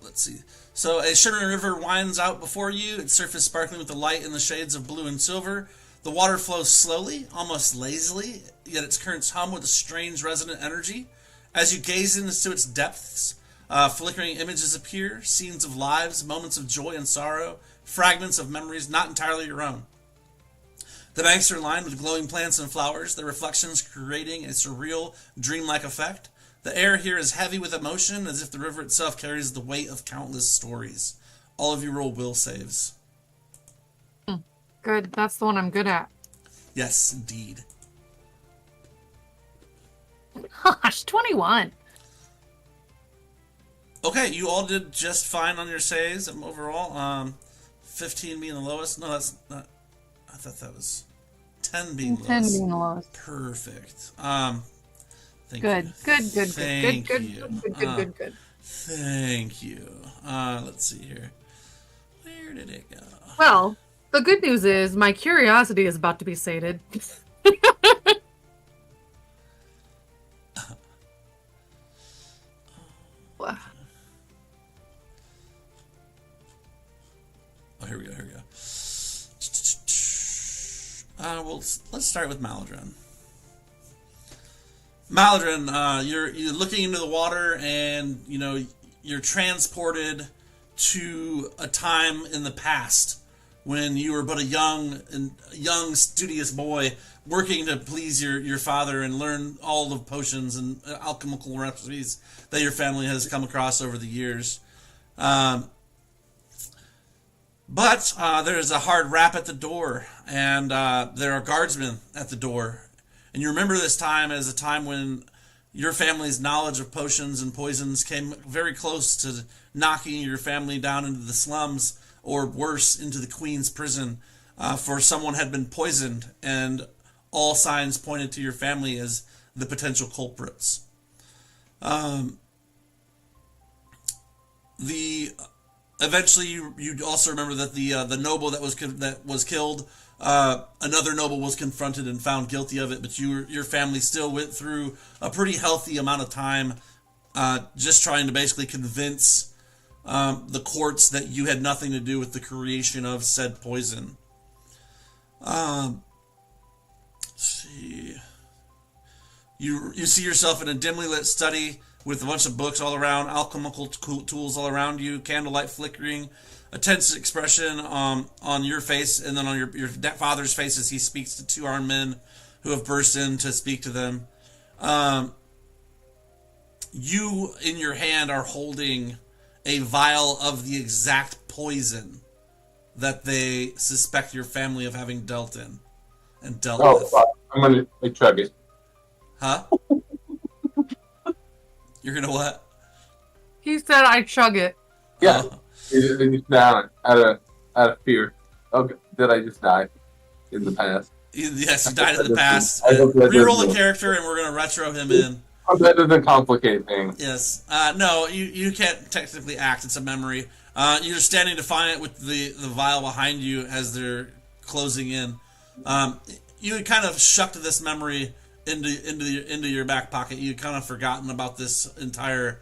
Let's see. So a shimmering river winds out before you, its surface sparkling with the light in the shades of blue and silver. The water flows slowly, almost lazily, yet its currents hum with a strange resonant energy. As you gaze into its depths, flickering images appear, scenes of lives, moments of joy and sorrow, fragments of memories not entirely your own. The banks are lined with glowing plants and flowers, their reflections creating a surreal, dreamlike effect. The air here is heavy with emotion, as if the river itself carries the weight of countless stories. All of you roll will saves. Good. That's the one I'm good at. Yes, indeed. Gosh, 21. Okay, you all did just fine on your saves overall. 15 being the lowest. No, that's not. I thought that was 10 being the 10 lowest. being the lowest. Perfect. Thank Good. you. Good. Thank Good. you. Good. Thank you. Let's see here. Where did it go? Well, the good news is my curiosity is about to be sated. Oh, here we go. Well, let's start with Maladrin. Maladrin, you're looking into the water, and you're transported to a time in the past when you were but a young studious boy working to please your father and learn all the potions and alchemical recipes that your family has come across over the years. But there's a hard rap at the door, and there are guardsmen at the door. And you remember this time as a time when your family's knowledge of potions and poisons came very close to knocking your family down into the slums, or worse, into the Queen's prison, for someone had been poisoned, and all signs pointed to your family as the potential culprits. Eventually, you also remember that the noble that was killed, another noble was confronted and found guilty of it. But your family still went through a pretty healthy amount of time, just trying to basically convince the courts that you had nothing to do with the creation of said poison. Let's see. You see yourself in a dimly lit study with a bunch of books all around, alchemical tools all around you, candlelight flickering, a tense expression on your face, and then on your father's face as he speaks to two armed men who have burst in to speak to them. You, in your hand, are holding a vial of the exact poison that they suspect your family of having dealt in and dealt with. I'm going to chug it. Huh? You're gonna what? He said I chug it. Yeah. He's down out of fear. Okay. Did I just die in the past? Yes, he died in the past. Reroll a character and we're gonna retro him in. Oh, that doesn't complicate things. Yes. No, you can't technically act. It's a memory. You're standing defiant with the vial behind you as they're closing in. You kind of shucked this memory into your back pocket. You'd kind of forgotten about this entire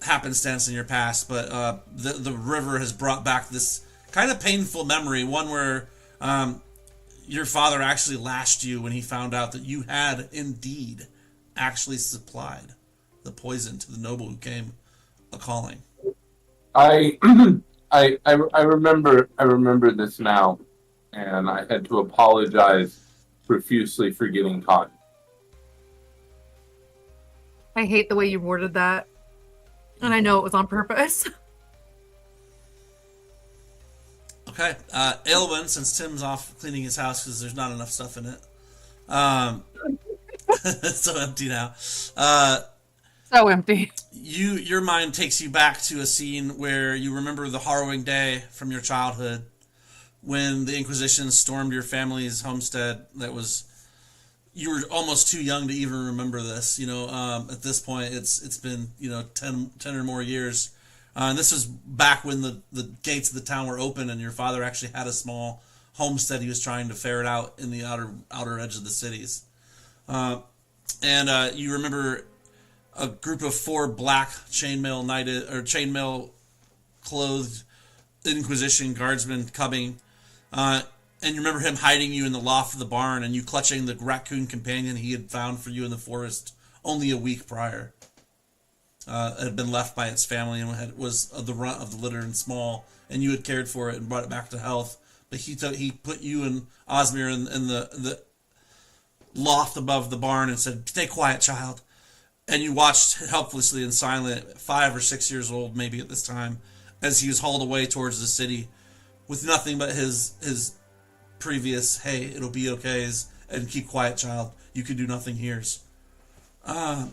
happenstance in your past, but the river has brought back this kind of painful memory, one where your father actually lashed you when he found out that you had indeed actually supplied the poison to the noble who came a-calling. I remember this now, and I had to apologize profusely for getting caught. I hate the way you worded that. And I know it was on purpose. Okay. Aylwin, since Tim's off cleaning his house because there's not enough stuff in it. It's so empty now. So empty. Your mind takes you back to a scene where you remember the harrowing day from your childhood when the Inquisition stormed your family's homestead. You were almost too young to even remember this. At this point, it's been 10 or more years. And this was back when the gates of the town were open, and your father actually had a small homestead he was trying to ferret out in the outer edge of the cities. And you remember a group of 4 black chainmail clothed Inquisition guardsmen coming. And you remember him hiding you in the loft of the barn and you clutching the raccoon companion he had found for you in the forest only a week prior. It had been left by its family and was the runt of the litter and small, and you had cared for it and brought it back to health. But he put you and Osmir in the loft above the barn and said, "Stay quiet, child." And you watched helplessly and silent, 5 or 6 years old maybe at this time, as he was hauled away towards the city with nothing but his previous, "Hey, it'll be okay," and "Keep quiet, child. You can do nothing here,"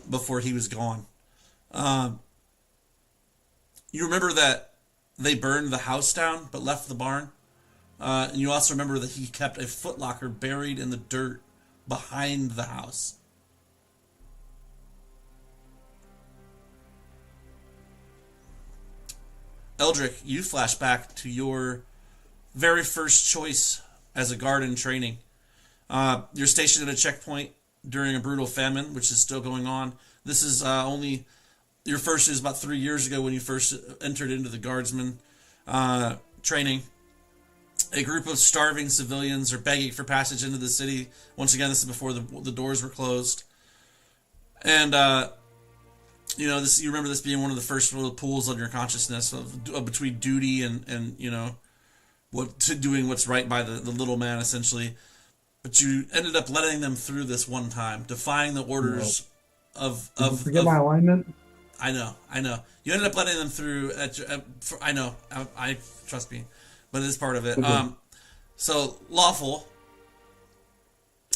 before he was gone. You remember that they burned the house down but left the barn. And you also remember that he kept a footlocker buried in the dirt behind the house. Eldrick, you flash back to your very first choice as a guard in training. You're stationed at a checkpoint during a brutal famine, which is still going on. This is only... Your first is about 3 years ago when you first entered into the guardsman training. A group of starving civilians are begging for passage into the city. Once again, this is before the doors were closed. And, you remember this being one of the first little pools on your consciousness of between duty and doing what's right by the little man, essentially. But you ended up letting them through this one time, defying the orders of forget my alignment? I know. You ended up letting them through. I know. I trust me, but it is part of it. Okay. So lawful,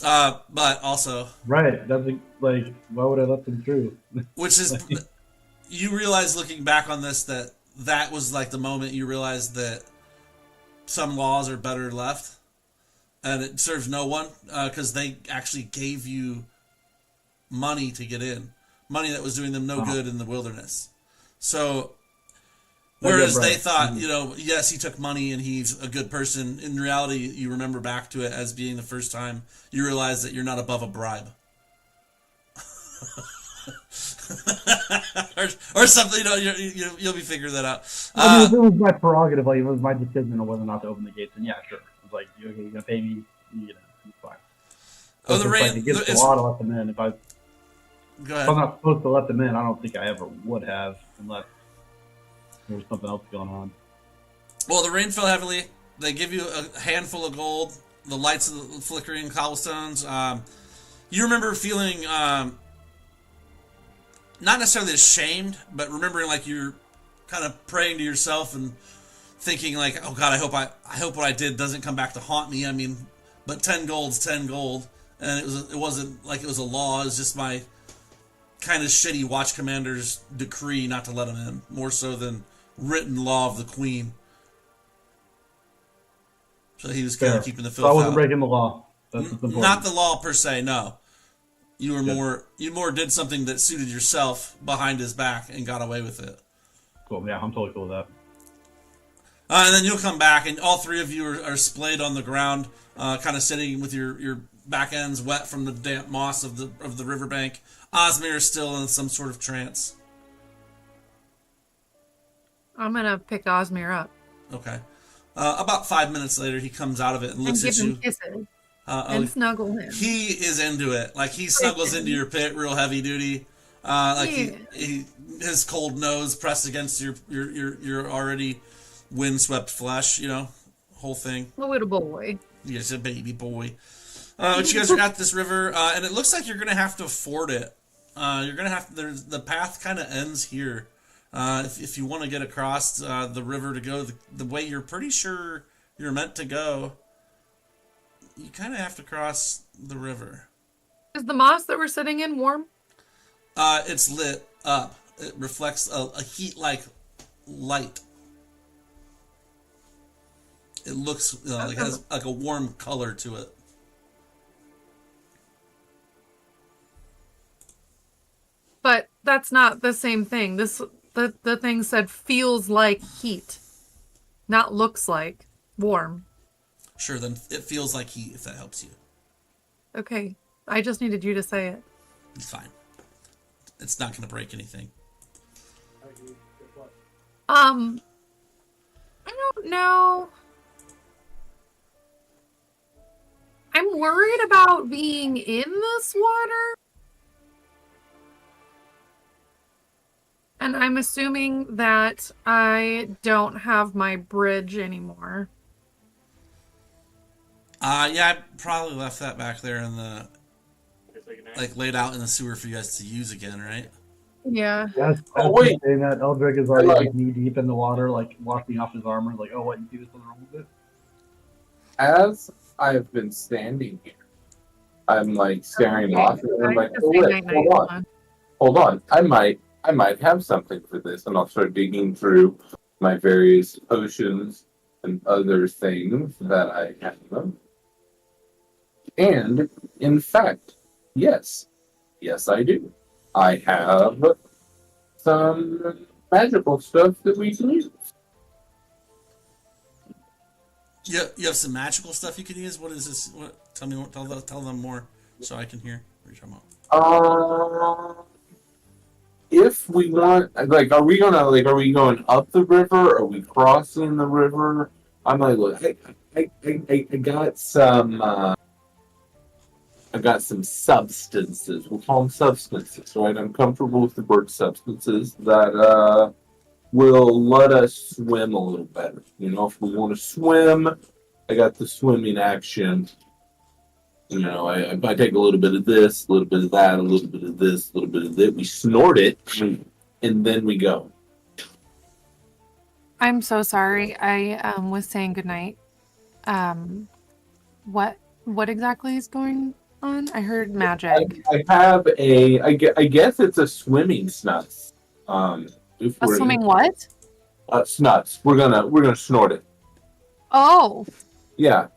but also right. That's why would I let them through? Which is, you realize looking back on this that was like the moment you realized that some laws are better left, and it serves no one because they actually gave you money to get in. Money that was doing them no good in the wilderness. So, whereas they thought, yes, he took money and he's a good person, in reality, you remember back to it as being the first time you realize that you're not above a bribe. or something, you'll be figuring that out. If it was my prerogative, like it was my decision on whether or not to open the gates, then yeah, sure. I was like, okay, you're gonna pay me, it's fine. Oh, the rain. Against the law to let them in. Go ahead. If I'm not supposed to let them in, I don't think I ever would have, unless there was something else going on. Well, the rain fell heavily. They give you a handful of gold, the lights of the flickering cobblestones. You remember feeling not necessarily ashamed, but remembering like you're kind of praying to yourself and thinking like, "Oh God, I hope what I did doesn't come back to haunt me." I mean, but 10 gold's 10 gold, and it wasn't like it was a law. It was just my kind of shitty watch commander's decree not to let him in, more so than written law of the queen. So he was kind of keeping the filth So I wasn't out. breaking the law. That's important. Not the law per se, no. You were more did something that suited yourself behind his back and got away with it. Cool. Yeah, I'm totally cool with that. And then you'll come back, and all 3 of you are splayed on the ground, kind of sitting with your back ends wet from the damp moss of the riverbank. Osmir is still in some sort of trance. I'm gonna pick Osmir up Okay. About 5 minutes later, he comes out of it and looks and at give him you. kisses and snuggle him. He is into it. Like, he snuggles into your pit real heavy duty. His cold nose pressed against your already windswept flesh, whole thing. A little boy. Yes, a baby boy. But you guys are at this river, and it looks like you're going to have to ford it. You're going to have to, the path kind of ends here. If you want to get across the river to go the way you're pretty sure you're meant to go, you kind of have to cross the river. Is the moss that we're sitting in warm? It's lit up. It reflects a heat-like light. It looks like it has like a warm color to it. But that's not the same thing. The thing said feels like heat, not looks like warm. Sure, then it feels like heat, if that helps you. Okay, I just needed you to say it. It's fine. It's not going to break anything. I don't know. I'm worried about being in this water. And I'm assuming that I don't have my bridge anymore. Yeah, I probably left that back there in the, like, laid out in the sewer for you guys to use again, right? Yeah. Yes, Oh, wait. saying that Eldrick is already like knee deep in the water, like washing off his armor. Like, oh, what? You see something wrong with it? As I've been standing here, I'm like staring off, and I'm like, Just oh, say wait, night-night. hold on. I might have something for this, and I'll start digging through my various potions and other things that I have. And in fact, yes, I do. I have some magical stuff that we can use. You have some magical stuff you can use. What is this? What? Tell me. Tell them more so I can hear what you're talking about. If we want, like, are we going up the river? Are we crossing the river? I'm like, look, I got some substances. We'll call them substances, right? I'm comfortable with the word substances that will let us swim a little better. You know, if we want to swim, I got the swimming action. You know, I take a little bit of this, a little bit of that, a little bit of this, a little bit of that. We snort it, and then we go. I'm so sorry. I was saying goodnight. What exactly is going on? I heard magic. I have I guess it's a swimming snuts. If A we're swimming what? snuts. We're gonna snort it. Oh, Yeah,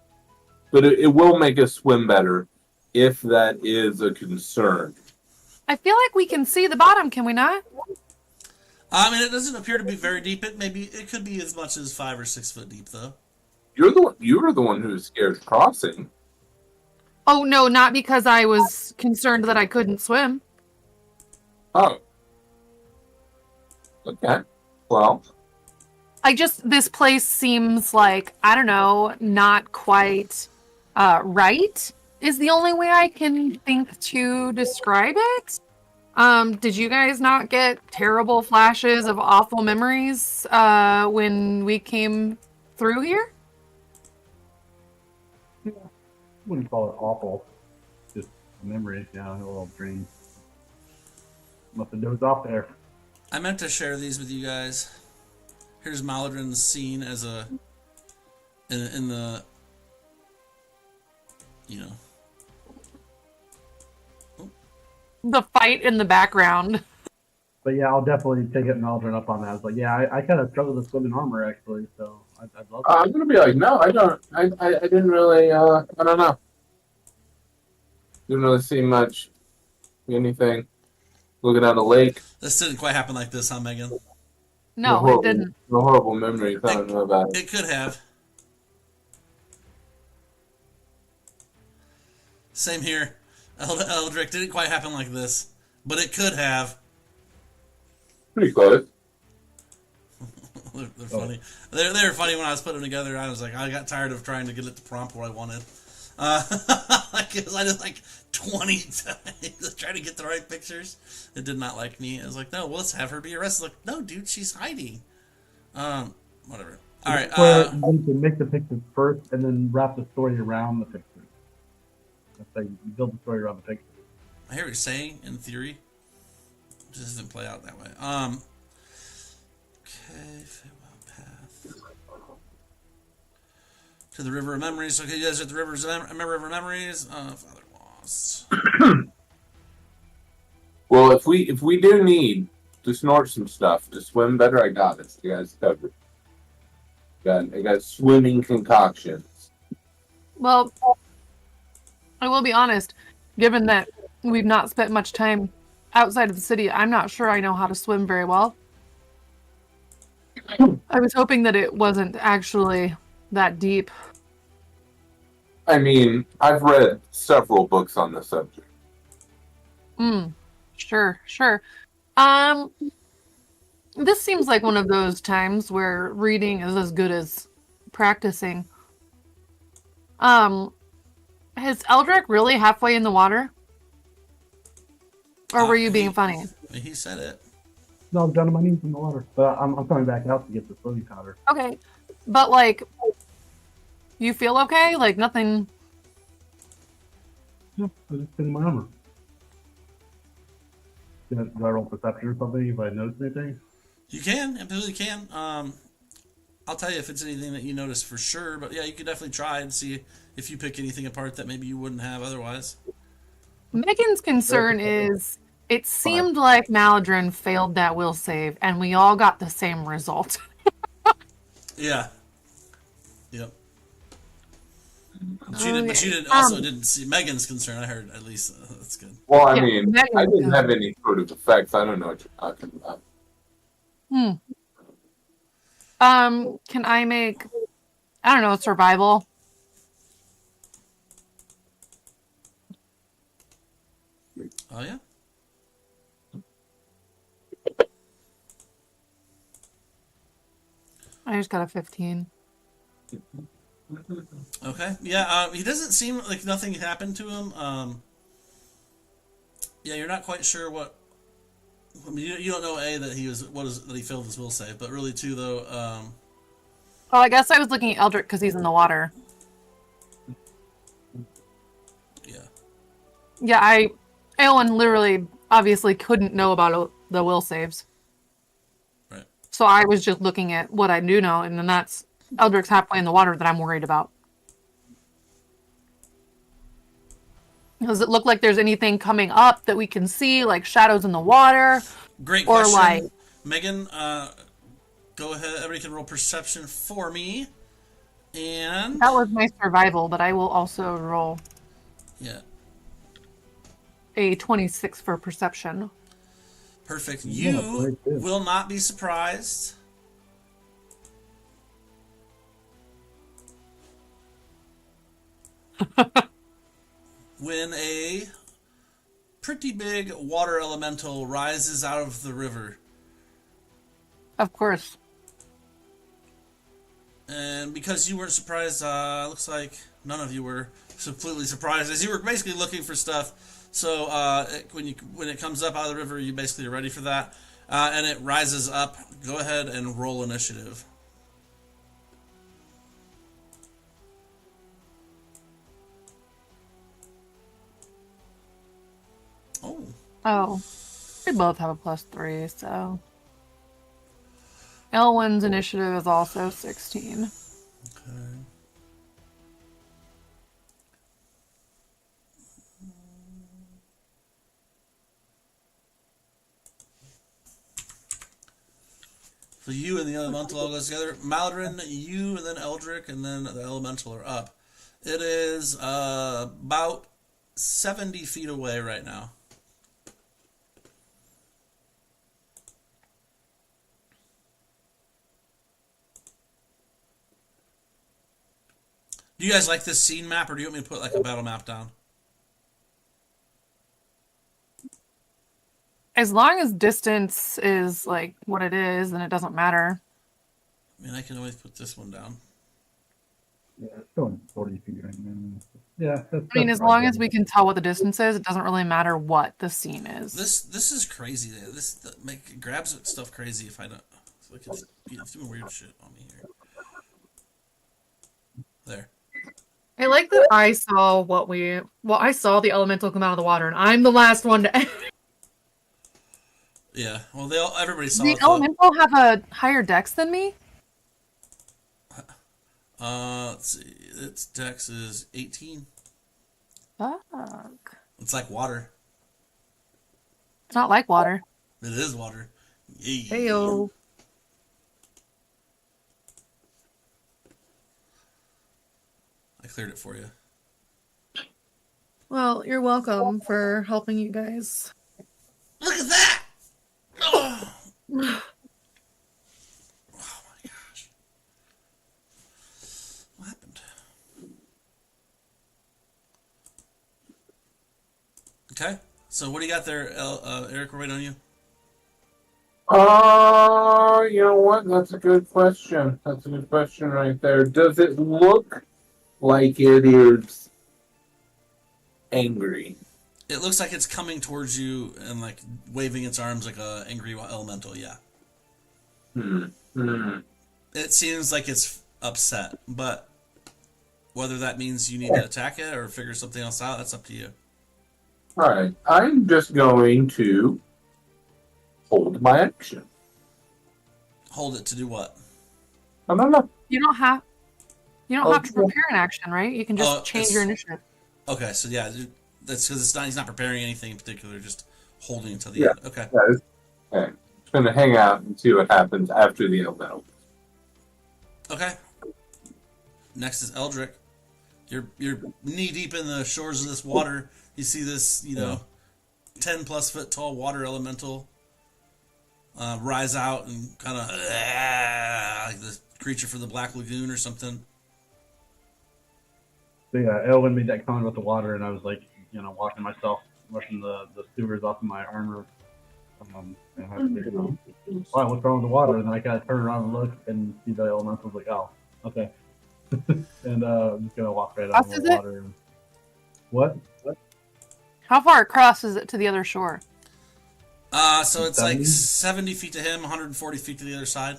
but it will make us swim better if that is a concern. I feel like we can see the bottom. Can we not? I mean, it doesn't appear to be very deep. It could be as much as 5 or 6 foot deep, though. You were the one who was scared of crossing. Oh no, not because I was concerned that I couldn't swim. Oh. Okay. Well, This place seems like, I don't know, not quite right is the only way I can think to describe it. Did you guys not get terrible flashes of awful memories when we came through here? Wouldn't call it awful. Just memories, a little dream. Must have dozed off there. I meant to share these with you guys. Here's Maladrin's scene as in the, you know. The fight in the background. But yeah, I'll definitely take it and Aldrin up on that. I was like, yeah, I kind of struggle with swimming armor actually, so I'd love to. I'm gonna be like, no, I don't. I didn't really. I don't know. Didn't really see much. Anything. Looking at a lake. This didn't quite happen like this, huh, Megan? No, it didn't. No horrible memories. I don't know about it. It could have. Same here. Eldrick didn't quite happen like this, but it could have. Pretty close. They're funny. They were funny when I was putting them together. I was like, I got tired of trying to get it to prompt what I wanted. Because I did like 20 times trying to get the right pictures. It did not like me. I was like, no, well, let's have her be arrested. Like, no, dude, she's hiding. Whatever. All right. You can make the pictures first and then wrap the story around the pictures. That's how you build the story around the pictures. I hear what you're saying in theory. It just doesn't play out that way. Okay, Feywild Path. To the River of Memories. Okay, you guys are at the River of Memories. Father Lost. Well, if we do need to snort some stuff to swim better, I got this. You guys covered. I got swimming concoctions. Well, I will be honest, given that we've not spent much time outside of the city, I'm not sure I know how to swim very well. I was hoping that it wasn't actually that deep. I mean, I've read several books on the subject. Sure, sure. Um, this seems like one of those times where reading is as good as practicing. Um, is Eldrick really halfway in the water? Or were you being funny? He said it. No, I'm down on my knees in the water. But I'm coming back out to get the slowly powder. Okay. But like, you feel okay? Like nothing. Yeah, I just been in my armor. Do I roll perception or something if I notice anything? You can, absolutely can. I'll tell you if it's anything that you notice for sure. But yeah, you could definitely try and see if you pick anything apart that maybe you wouldn't have otherwise. Megan's concern is it seemed like Maladrin failed that will save, and we all got the same result. Yeah. Yep. But you didn't didn't see Megan's concern. I heard at least that's good. Well, I Yeah, mean, Megan I didn't does. have any sort of effects. I don't know what you're talking about. Can I make, I don't know, survival? Oh yeah. I just got a 15. Okay. Yeah. He doesn't seem like nothing happened to him. Yeah, you're not quite sure what. I mean, you don't know that he failed his will save, but really too though. Well, I guess I was looking at Eldrick because he's in the water. Yeah. Yeah, Aowen literally, obviously couldn't know about the will saves. Right. So I was just looking at what I do know, and then that's Eldrick's halfway in the water that I'm worried about. Does it look like there's anything coming up that we can see, like shadows in the water? Great Or question, like, Megan. Go ahead. Everybody can roll perception for me, and that was my survival, but I will also roll yeah, a 26 for perception. perfect. Yeah, You very good. will not be surprised when a pretty big water elemental rises out of the river. Of course. And because you weren't surprised, looks like none of you were completely surprised, as you were basically looking for stuff. So when it comes up out of the river, you basically are ready for that, and it rises up. Go ahead and roll initiative. Oh, Oh, we both have a +3, so. Elwyn's initiative is also 16. okay. So you and the elemental all go together. Maladrin, you, and then Eldrick, and then the elemental are up. It is about 70 feet away right now. Do you guys like this scene map, or do you want me to put like a battle map down? As long as distance is like what it is, then it doesn't matter. I mean, I can always put this one down. Yeah, it's going 40 feet right now. Yeah, I mean, as long as we can tell what the distance is, it doesn't really matter what the scene is. This is crazy. It grabs stuff crazy if I don't. It's doing weird shit on me here. There. I like that I saw I saw the elemental come out of the water, and I'm the last one to. Yeah. Well, everybody saw The it. elemental have a higher dex than me? Let's see. Its dex is 18. Fuck. It's like water. It's not like water. It is water. Yeah. Heyo. I cleared it for you. Well, you're welcome for helping you guys. Look at that! Oh, oh my gosh. What happened? Okay. So what do you got there, Eric? We're waiting on you. You know what? That's a good question. That's a good question right there. Does it look like it is angry? It looks like it's coming towards you and like waving its arms like a angry elemental. Yeah. It seems like it's upset, but whether that means you need to attack it or figure something else out, that's up to you. Alright, I'm just going to hold my action. Hold it to do what? I don't know. You don't have to Okay. prepare an action, right? You can just change it's- your initiative. Okay, so yeah, that's because he's not preparing anything in particular, just holding until the end. Okay. Yeah, okay. Just going to hang out and see what happens after the elemental. Okay. Next is Eldrick. You're knee deep in the shores of this water. You see this, 10+ foot tall water elemental rise out and kind of like the creature from the Black Lagoon or something. So yeah, Elwyn made that comment about the water, and I was like, watching myself, washing the sewers off of my armor. And I had to figure out, wow, what's wrong with the water? And then I kind of turn around and look and see the elementals, like, oh, okay. And I'm just gonna walk right out of the water. What? How far across is it to the other shore? So it's like 70 feet to him, 140 feet to the other side.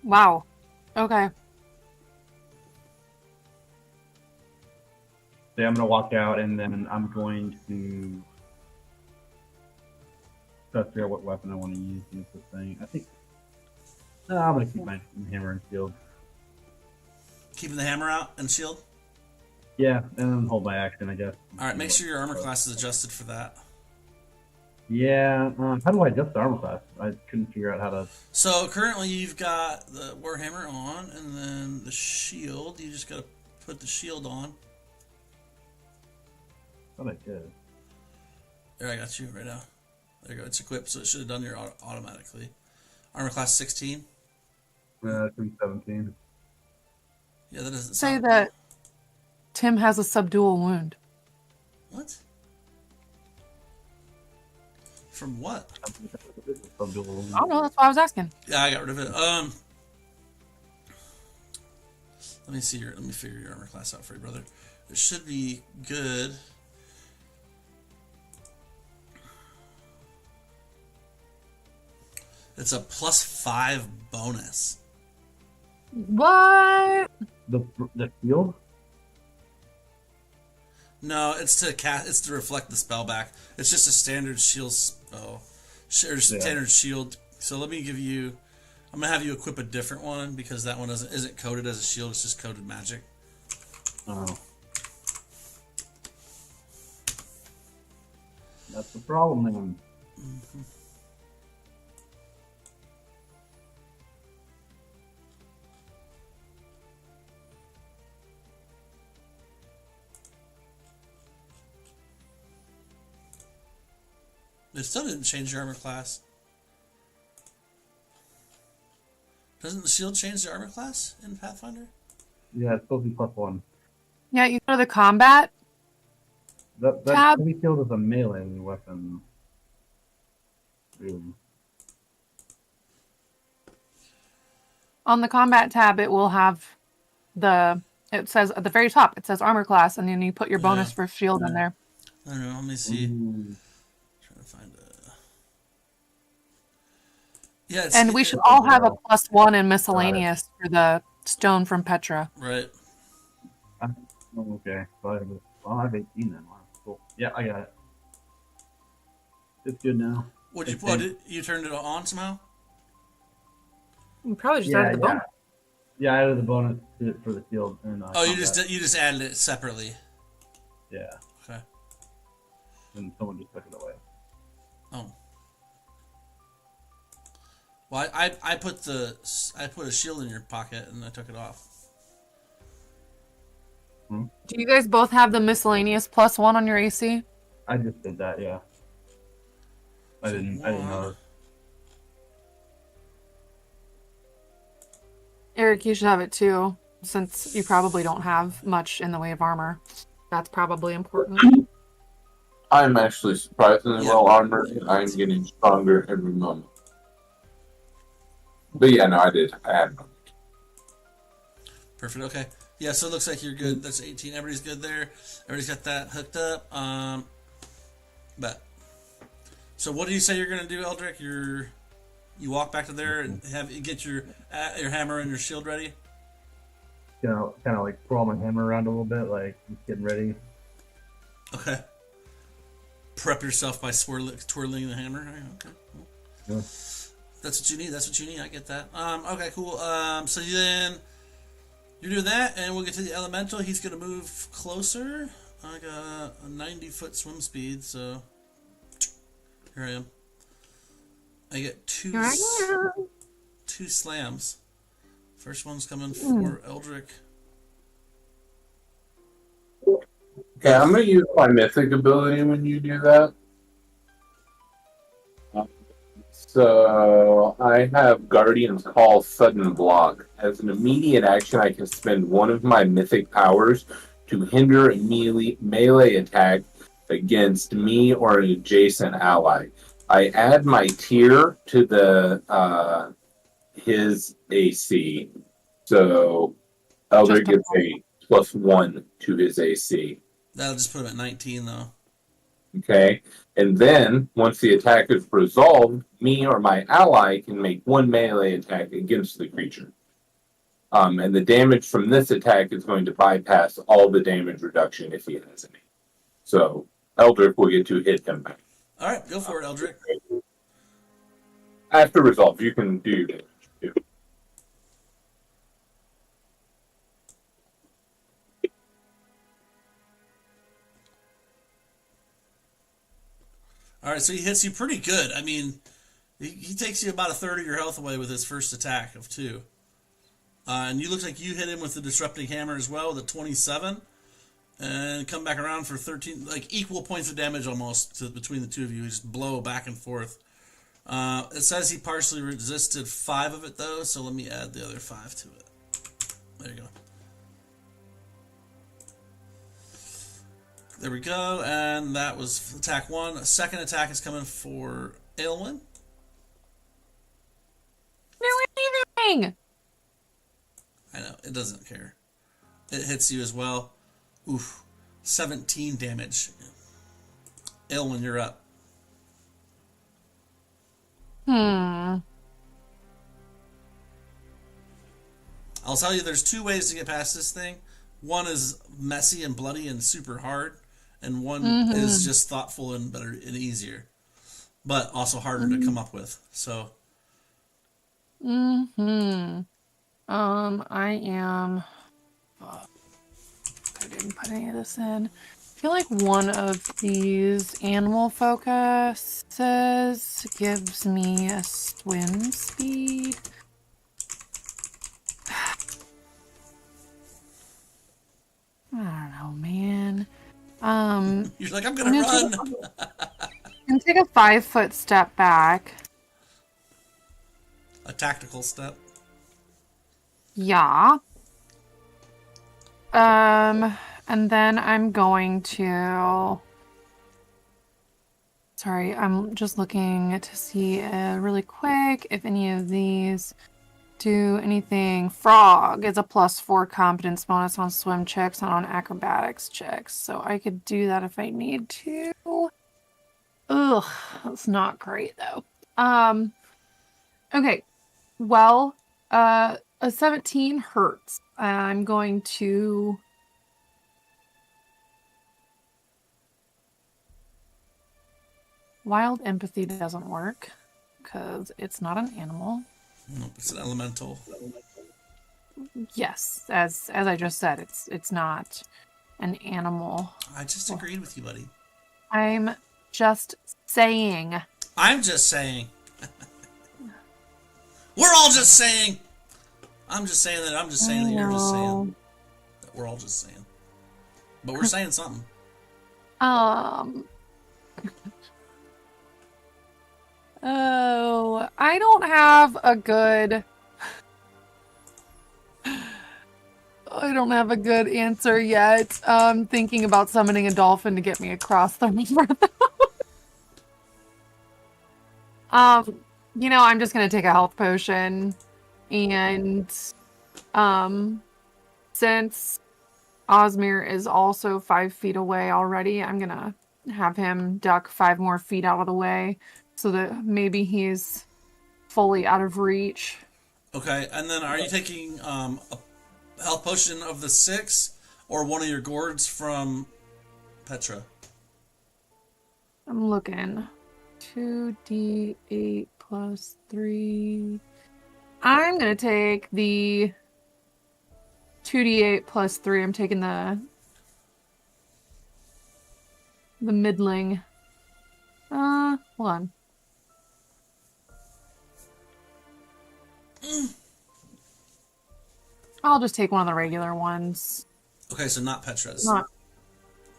Wow. Okay. So I'm gonna walk out, and then I'm going to try to figure out what weapon I want to use against this thing. I think I'm gonna keep my hammer and shield. Keeping the hammer out and shield. Yeah, and then hold my action, I guess. All right, make sure your armor class is adjusted for that. Yeah, how do I adjust the armor class? I couldn't figure out how to. So currently you've got the warhammer on, and then the shield. You just got to put the shield on. I thought I did. There, I got you right now. There you go. It's equipped, so it should have done your automatically. Armor class 16. It's been 17. Yeah, that doesn't Say sound... that Tim has a subdual wound. What? From what? I don't know. That's why I was asking. Yeah, I got rid of it. Let me see let me figure your armor class out for you, brother. It should be good. It's a +5 bonus. What? The shield? No, it's to cast. It's to reflect the spell back. It's just a standard shield spell, standard shield. So let me give you. I'm gonna have you equip a different one because that one isn't coded as a shield. It's just coded magic. Oh. That's the problem, then. Mm-hmm. It still didn't change your armor class. Doesn't the shield change the armor class in Pathfinder? Yeah, it's supposed to be +1. Yeah, you go to the combat. That Tab. heavy shield is a melee weapon. Ooh. On the combat tab, it will have it says at the very top, it says armor class, and then you put your bonus for shield in there. I don't know. Let me see. Ooh. Trying to find a. Yeah, And we should all have a +1 in miscellaneous for the stone from Petra. Right. Oh, okay. So I have 18 then. Wow, cool. Yeah, I got it. It's good now. What'd you put? You turned it on somehow? You probably just added the bonus. Yeah, I added the bonus for the shield. And, Oh, you combat. just added it separately. Yeah. Okay. And someone just took it away. Oh. Well, I put a shield in your pocket and I took it off. Do you guys both have the miscellaneous +1 on your AC? I just did that, yeah. I didn't know. Eric, you should have it too, since you probably don't have much in the way of armor. That's probably important. I'm actually surprisingly Yeah. well armored. I'm getting stronger every moment. But yeah, no, I did. I had one. Perfect. Okay. Yeah. So it looks like you're good. That's 18. Everybody's good there. Everybody's got that hooked up. But so what do you say you're gonna do, Eldrick? You walk back to there and get your hammer and your shield ready. You know, kind of like twirl my hammer around a little bit, like just getting ready. Okay. Prep yourself by twirling the hammer. Okay. Cool. Yeah. That's what you need. That's what you need. I get that. Okay. Cool. So then you do that, and we'll get to the elemental. He's gonna move closer. I got a 90-foot swim speed, so here I am. I get two slams. First one's coming for Eldrick. Okay, I'm gonna use my mythic ability when you do that. So I have Guardian's Call Sudden Block. As an immediate action, I can spend one of my mythic powers to hinder a melee attack against me or an adjacent ally. I add my tier to the his AC, so Eldrick gets a +1 to his AC. That'll just put him at 19, though. Okay, and then once the attack is resolved, me or my ally can make one melee attack against the creature. And the damage from this attack is going to bypass all the damage reduction if he has any. So Eldrick will get to hit him back. All right, go for it, Eldrick. After resolve, you can do damage too. All right, so he hits you pretty good. I mean, he takes you about a third of your health away with his first attack of 2. And you look like you hit him with the disrupting hammer as well, with a 27, and come back around for 13, like equal points of damage almost between the two of you. You just blow back and forth. It says he partially resisted 5 of it though, so let me add the other 5 to it. There you go. There we go, and that was attack 1. Second attack is coming for Aylwin. No anything. I know, it doesn't care. It hits you as well. Oof. 17 damage. Aylwin, you're up. I'll tell you, there's 2 ways to get past this thing. One is messy and bloody and super hard, and one is just thoughtful and better and easier, but also harder to come up with. So. I am. I didn't put any of this in. I feel like one of these animal focuses gives me a swim speed. I don't know, man. You're like, I'm gonna run. I'm gonna take a 5-foot step back. A tactical step. Yeah. And then I'm going to... Sorry, I'm just looking to see really quick if any of these do anything. Frog is a +4 competence bonus on swim checks and on acrobatics checks. So I could do that if I need to. Ugh, that's not great though. Okay. Well, a 17 hurts. I'm going to... Wild empathy doesn't work because it's not an animal. Nope, it's an elemental. Yes, as I just said, it's not an animal. I just agreed with you, buddy. I'm just saying. I'm just saying. We're all just saying. I'm just saying that I'm just saying that you're just saying. That we're all just saying. But we're saying something. Oh, I don't have a good... I don't have a good answer yet. Thinking about summoning a dolphin to get me across the river. I'm just gonna take a health potion, and since Osmir is also 5 feet away already, I'm gonna have him duck 5 more feet out of the way so that maybe he's fully out of reach. Okay, and then are you taking a health potion of the 6 or one of your gourds from Petra? I'm looking. 2d8 plus 3. I'm gonna take the 2d8 plus 3. I'm taking the middling. Hold on. I'll just take one of the regular ones. Okay, so not Petra's.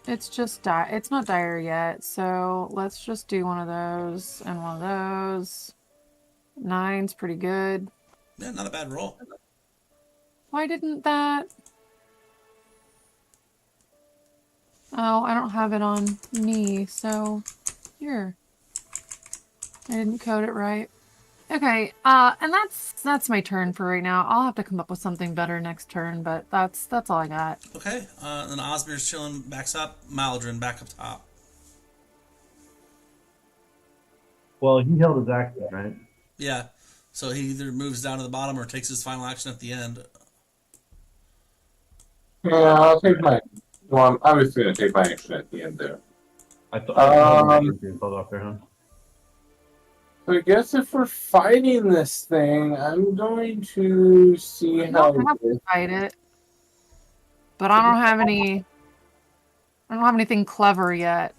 It's just it's not dire yet, so let's just do one of those and one of those. 9's pretty good. Yeah, not a bad roll. Why didn't that? Oh, I don't have it on me, so here. I didn't code it right. Okay, and that's my turn for right now. I'll have to come up with something better next turn, but that's all I got. Okay, then Osmir's chilling, backs up. Maladrin back up top. Well, he held his action, right? Yeah, so he either moves down to the bottom or takes his final action at the end. Yeah, I'll take my. Well, I'm obviously going to take my action at the end there. I thought he was off there, huh? So I guess if we're fighting this thing, I'm going to see I how. don't have to fight it, but I don't have anything clever yet.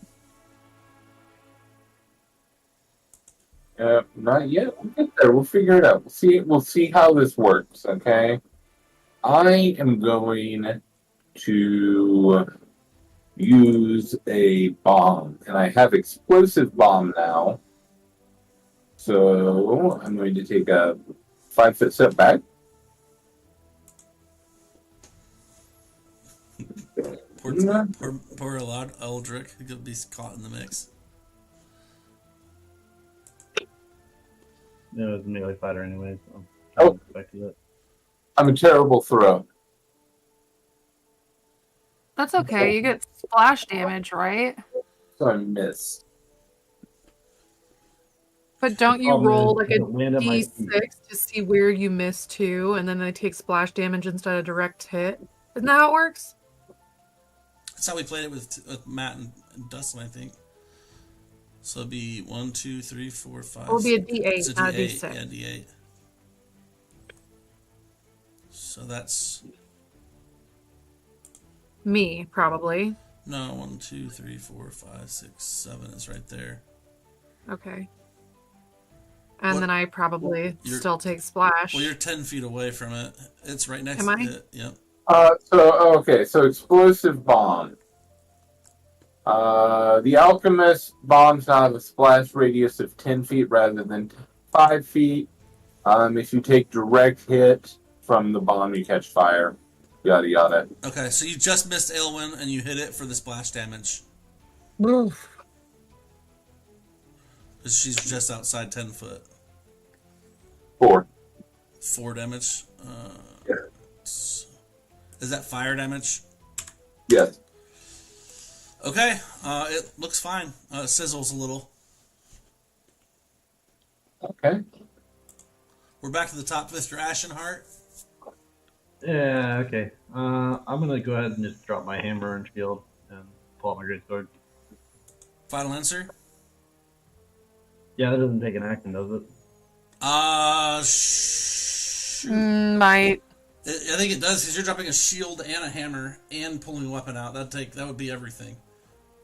Not yet. We'll get there. We'll figure it out. We'll see how this works. Okay. I am going to use a bomb, and I have explosive bomb now. So I'm going to take a 5-foot step back. Poor Eldrick, he could be caught in the mix. It was a melee fighter anyway, so Oh. I expected it. I'm a terrible throw. That's okay. You get splash damage, right? So I miss. But don't you problem roll is like a it land at my feet. d6 to see where you miss to, and then they take splash damage instead of direct hit? Isn't that how it works? That's how we played it with Matt and Dustin, I think. So it'd be 1, 2, 3, 4, 5. It would be a d8, It's a not a D8. d6. Yeah, D8. So that's Me, probably. no 1, 2, 3, 4, 5, 6, 7 is right there. Okay. And What- then I probably You're- still take splash. Well, you're 10 feet away from it. It's right next Am to I? it. Yep. So explosive bomb. The alchemist bombs now have a splash radius of 10 feet rather than 5 feet. If you take direct hit from the bomb, you catch fire. Yada yada. Okay, so you just missed Aelwyn and you hit it for the splash damage. Oof. Because she's just outside 10 foot. 4. 4 damage. Yeah. Is that fire damage? Yes. Okay, it looks fine. It sizzles a little. Okay. We're back to the top, Mr. Ashenheart. Yeah, okay. I'm gonna go ahead and just drop my hammer and shield and pull out my greatsword. Final answer? Yeah, that doesn't take an action, does it? Shoot. Might. I think it does because you're dropping a shield and a hammer and pulling a weapon out. That would be everything.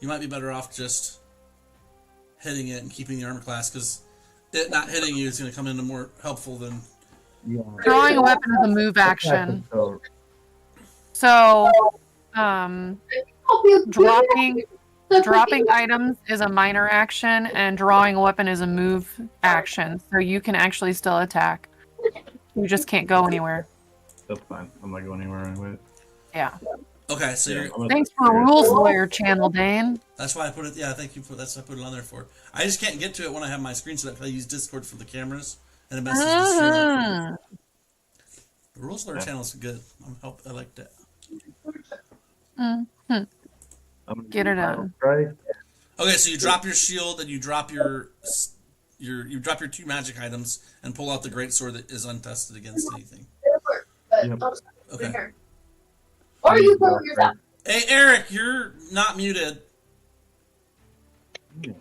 You might be better off just hitting it and keeping the armor class because it not hitting you is going to come into more helpful than. Yeah. Drawing a weapon is a move action. So, dropping items is a minor action, and drawing a weapon is a move action. So you can actually still attack. You just can't go anywhere. That's fine. I'm not going anywhere anyway. Yeah. Okay, so Yeah, you're. I'm gonna- Thanks for rules lawyer channel, Dane. That's why I put it. Yeah, thank you for. That's why I put it on there for. I just can't get to it when I have my screen set up. I use Discord for the cameras, and it messes the stream up. The rules lawyer channel is good. I like that. I'm gonna Get do it Final on. Strike. Okay, so you drop your shield and you drop your you drop your 2 magic items and pull out the great sword that is untested against anything. Yep. Okay. Or you go yourself. Hey Eric, you're not muted. Yeah.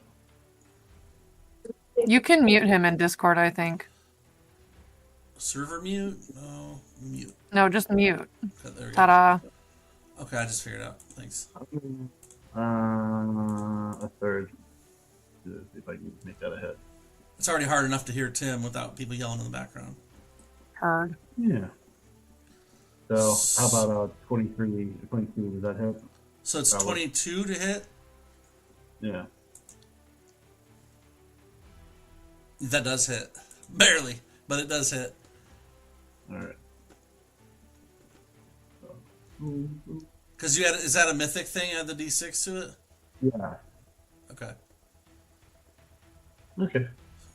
You can mute him in Discord, I think. Server mute? No, mute. No, just mute. Okay, there we go. Ta-da. Okay, I just figured it out. Thanks. A third. See if I can make that a hit. It's already hard enough to hear Tim without people yelling in the background. Heard. Yeah. So how about 23? 22, does that hit? So it's Probably. 22 to hit. Yeah. That does hit. Barely, but it does hit. All right. Because you had, is that a mythic thing? You had the D6 to it? Yeah. Okay. Okay.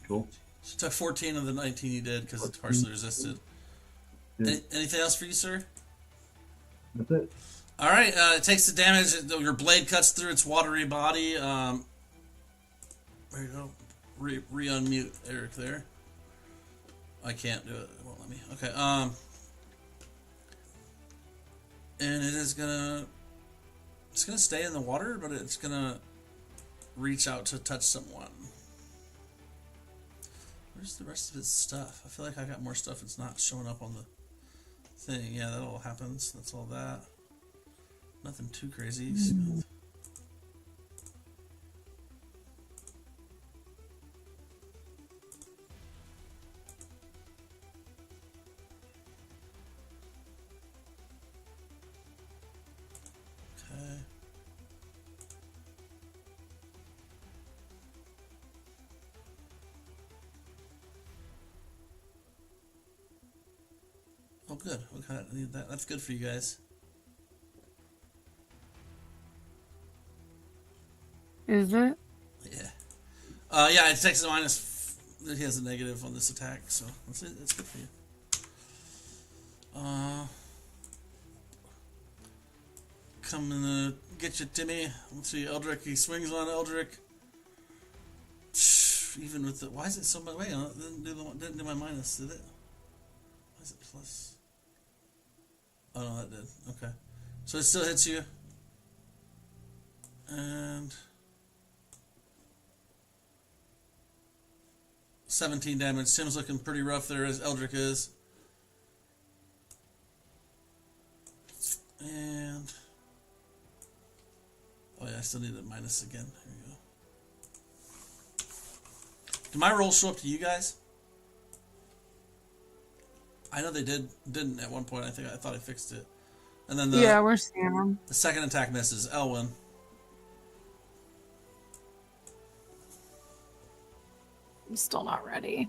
Cool. So it took 14 of the 19 you did because it's partially resisted. Yeah. Anything else for you, sir? That's it. All right. It takes the damage. Your blade cuts through its watery body. There you go. Re-unmute Eric there. I can't do it. It won't let me. Okay. And it is gonna. It's gonna stay in the water, but it's gonna reach out to touch someone. Where's the rest of its stuff? I feel like I got more stuff that's not showing up on the thing. Yeah, that all happens. That's all that. Nothing too crazy. Okay. Oh, good. Okay, I need that. That's good for you guys. Is it? Yeah. Yeah, it takes a minus. He has a negative on this attack, so that's it. That's good for you. Coming to get you, Timmy. Let's see, Eldrick. He swings on Eldrick. Even with the, why is it so much? Wait, didn't do my minus, did it? Why is it plus? Oh no, that did. Okay, so it still hits you. And 17 damage. Tim's looking pretty rough there, as Eldrick is. And oh yeah, I still need a minus again. Here we go. Do my rolls show up to you guys? I know they didn't at one point. I thought I fixed it. And then Yeah, we're seeing them. the second attack misses. Elwyn. I'm still not ready.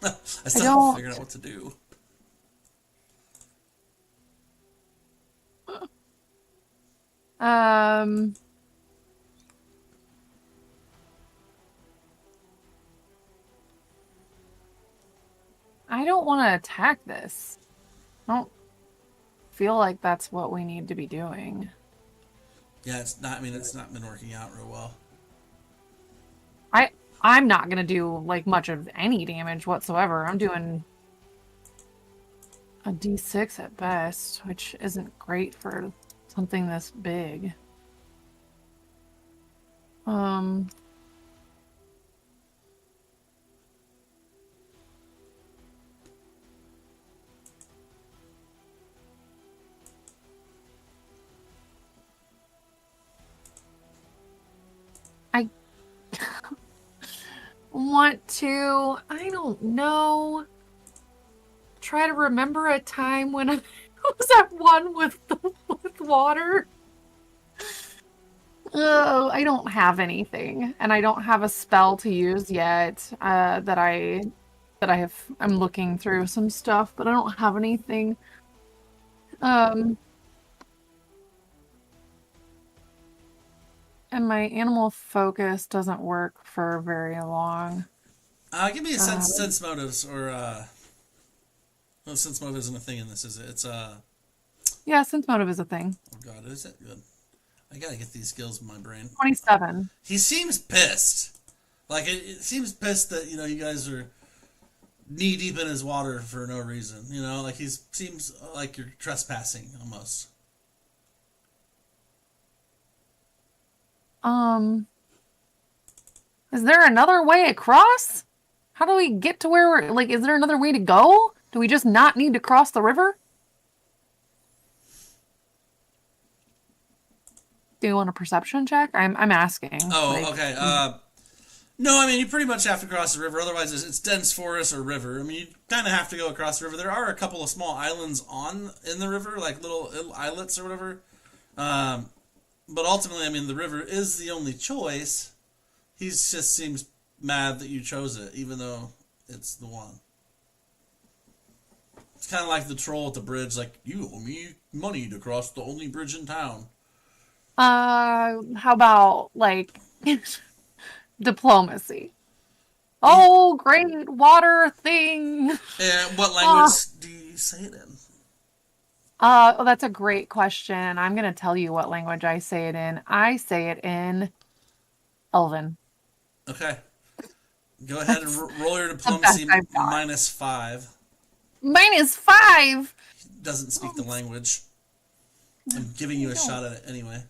I still don't- haven't figured out what to do. I don't want to attack this. I don't feel like that's what we need to be doing. Yeah, it's not. I mean, it's not been working out real well. I'm not gonna do like much of any damage whatsoever. I'm doing a D6 at best, which isn't great for something this big. I want to, I don't know, try to remember a time when I was at one with water. Oh, I don't have anything, and I don't have a spell to use yet. I'm looking through some stuff, but I don't have anything. And my animal focus doesn't work for very long. Give me a sense motives or no, sense motive isn't a thing in this, is it? It's Yeah, sense motive is a thing. oh god, is it? Good. I gotta get these skills in my brain. 27. He seems pissed. Like it seems pissed that you guys are knee deep in his water for no reason. Like he seems like you're trespassing almost. Is there another way across? How do we get to where we're, like, is there another way to go? Do we just not need to cross the river? Do you want a perception check? I'm asking. Oh, like, okay. No, I mean you pretty much have to cross the river. Otherwise, it's dense forest or river. I mean you kind of have to go across the river. There are a couple of small islands in the river, like little islets or whatever. But ultimately, I mean the river is the only choice. He just seems mad that you chose it, even though it's the one. It's kind of like the troll at the bridge, like, you owe me money to cross the only bridge in town. How about, like, diplomacy? Oh, great water thing. And what language do you say it in? Oh, that's a great question. I'm going to tell you what language I say it in. I say it in Elven. Okay. Go ahead and roll your diplomacy I've got. -5. -5? He doesn't speak the language. I'm giving you a shot at it anyway.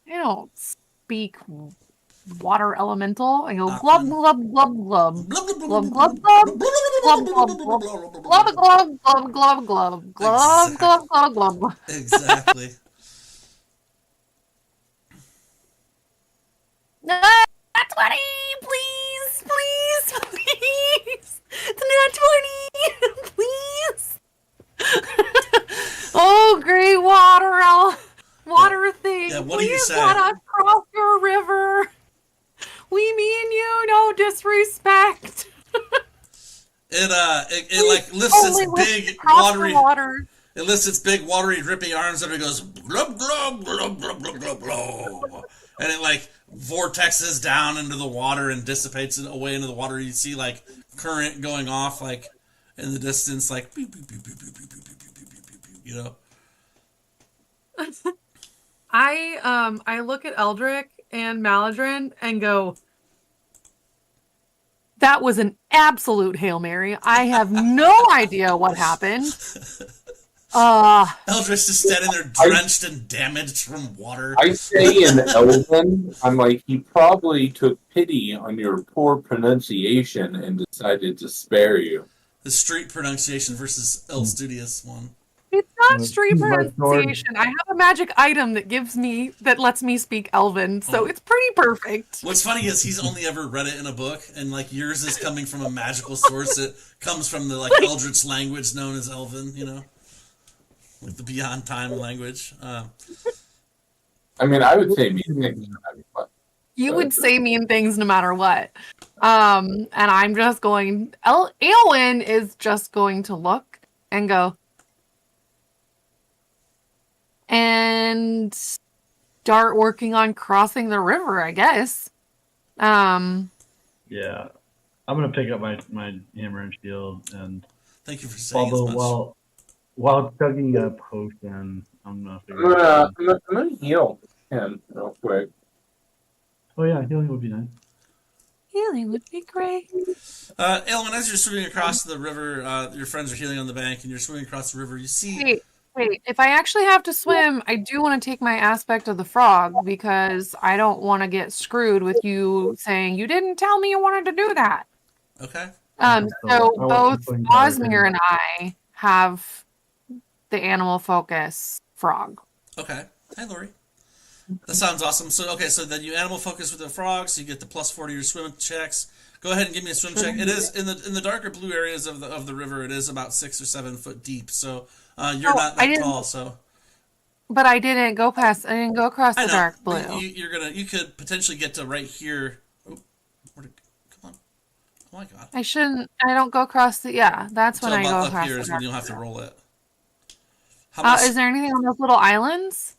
I don't speak water elemental. I go glub, glub, glub, glub. Glub, glub, glub. Glub, glub, glub. Glub, glub, glub, glub, glub. Glub, glub, glub, glub. Exactly. Not 20, please, please, please. It's not 20, please. Oh, great water thing. Yeah, what do you Please say? let us cross your river. We mean you no disrespect. It like lifts its Only with big across the watery. water. It lifts its big watery dripping arms and it goes glub glub glub glub glub glub glub, and it like vortexes down into the water and dissipates it away into the water. You see like current going off like in the distance, like beep, beep, beep, beep, beep, beep, beep, beep, beep, beep, beep, I look at Eldrick and Maladrin and go, that was an absolute Hail Mary. I have no idea what happened. Eldritch is standing there drenched and damaged from water. I say in Elven, I'm like, he probably took pity on your poor pronunciation and decided to spare you. The street pronunciation versus El Studious one. It's not street pronunciation. I have a magic item that lets me speak Elven, so it's pretty perfect. What's funny is he's only ever read it in a book, and like yours is coming from a magical source. It comes from the like Eldritch language known as Elven, like the beyond time language. I mean, I would say mean things. You would say mean things no matter what. And I'm just going, Aelwyn is just going to look and go, and start working on crossing the river, I guess. Yeah, I'm gonna pick up my hammer and shield and Thank you for saying as much. while chugging a potion, I'm gonna heal him real quick. Oh yeah, healing would be nice. Healing would be great. Aelwyn, as you're swimming across the river, your friends are healing on the bank, and you're swimming across the river. You see. Wait, if I actually have to swim, I do want to take my aspect of the frog because I don't want to get screwed with you saying you didn't tell me you wanted to do that. Okay. So both Osmir and I have the animal focus frog. Okay. Hi, Lori. That sounds awesome. So then you animal focus with the frog, so you get the +4 to your swim checks. Go ahead and give me a swim check. It is in the darker blue areas of the river. It is about 6 or 7 foot deep. So you're not that tall. So. But I didn't go across the dark blue. You could potentially get to right here. Oh, come on! Oh my god! I don't go across the. Yeah, that's when I go across. Up here is when you'll have to roll it. Is there anything on those little islands?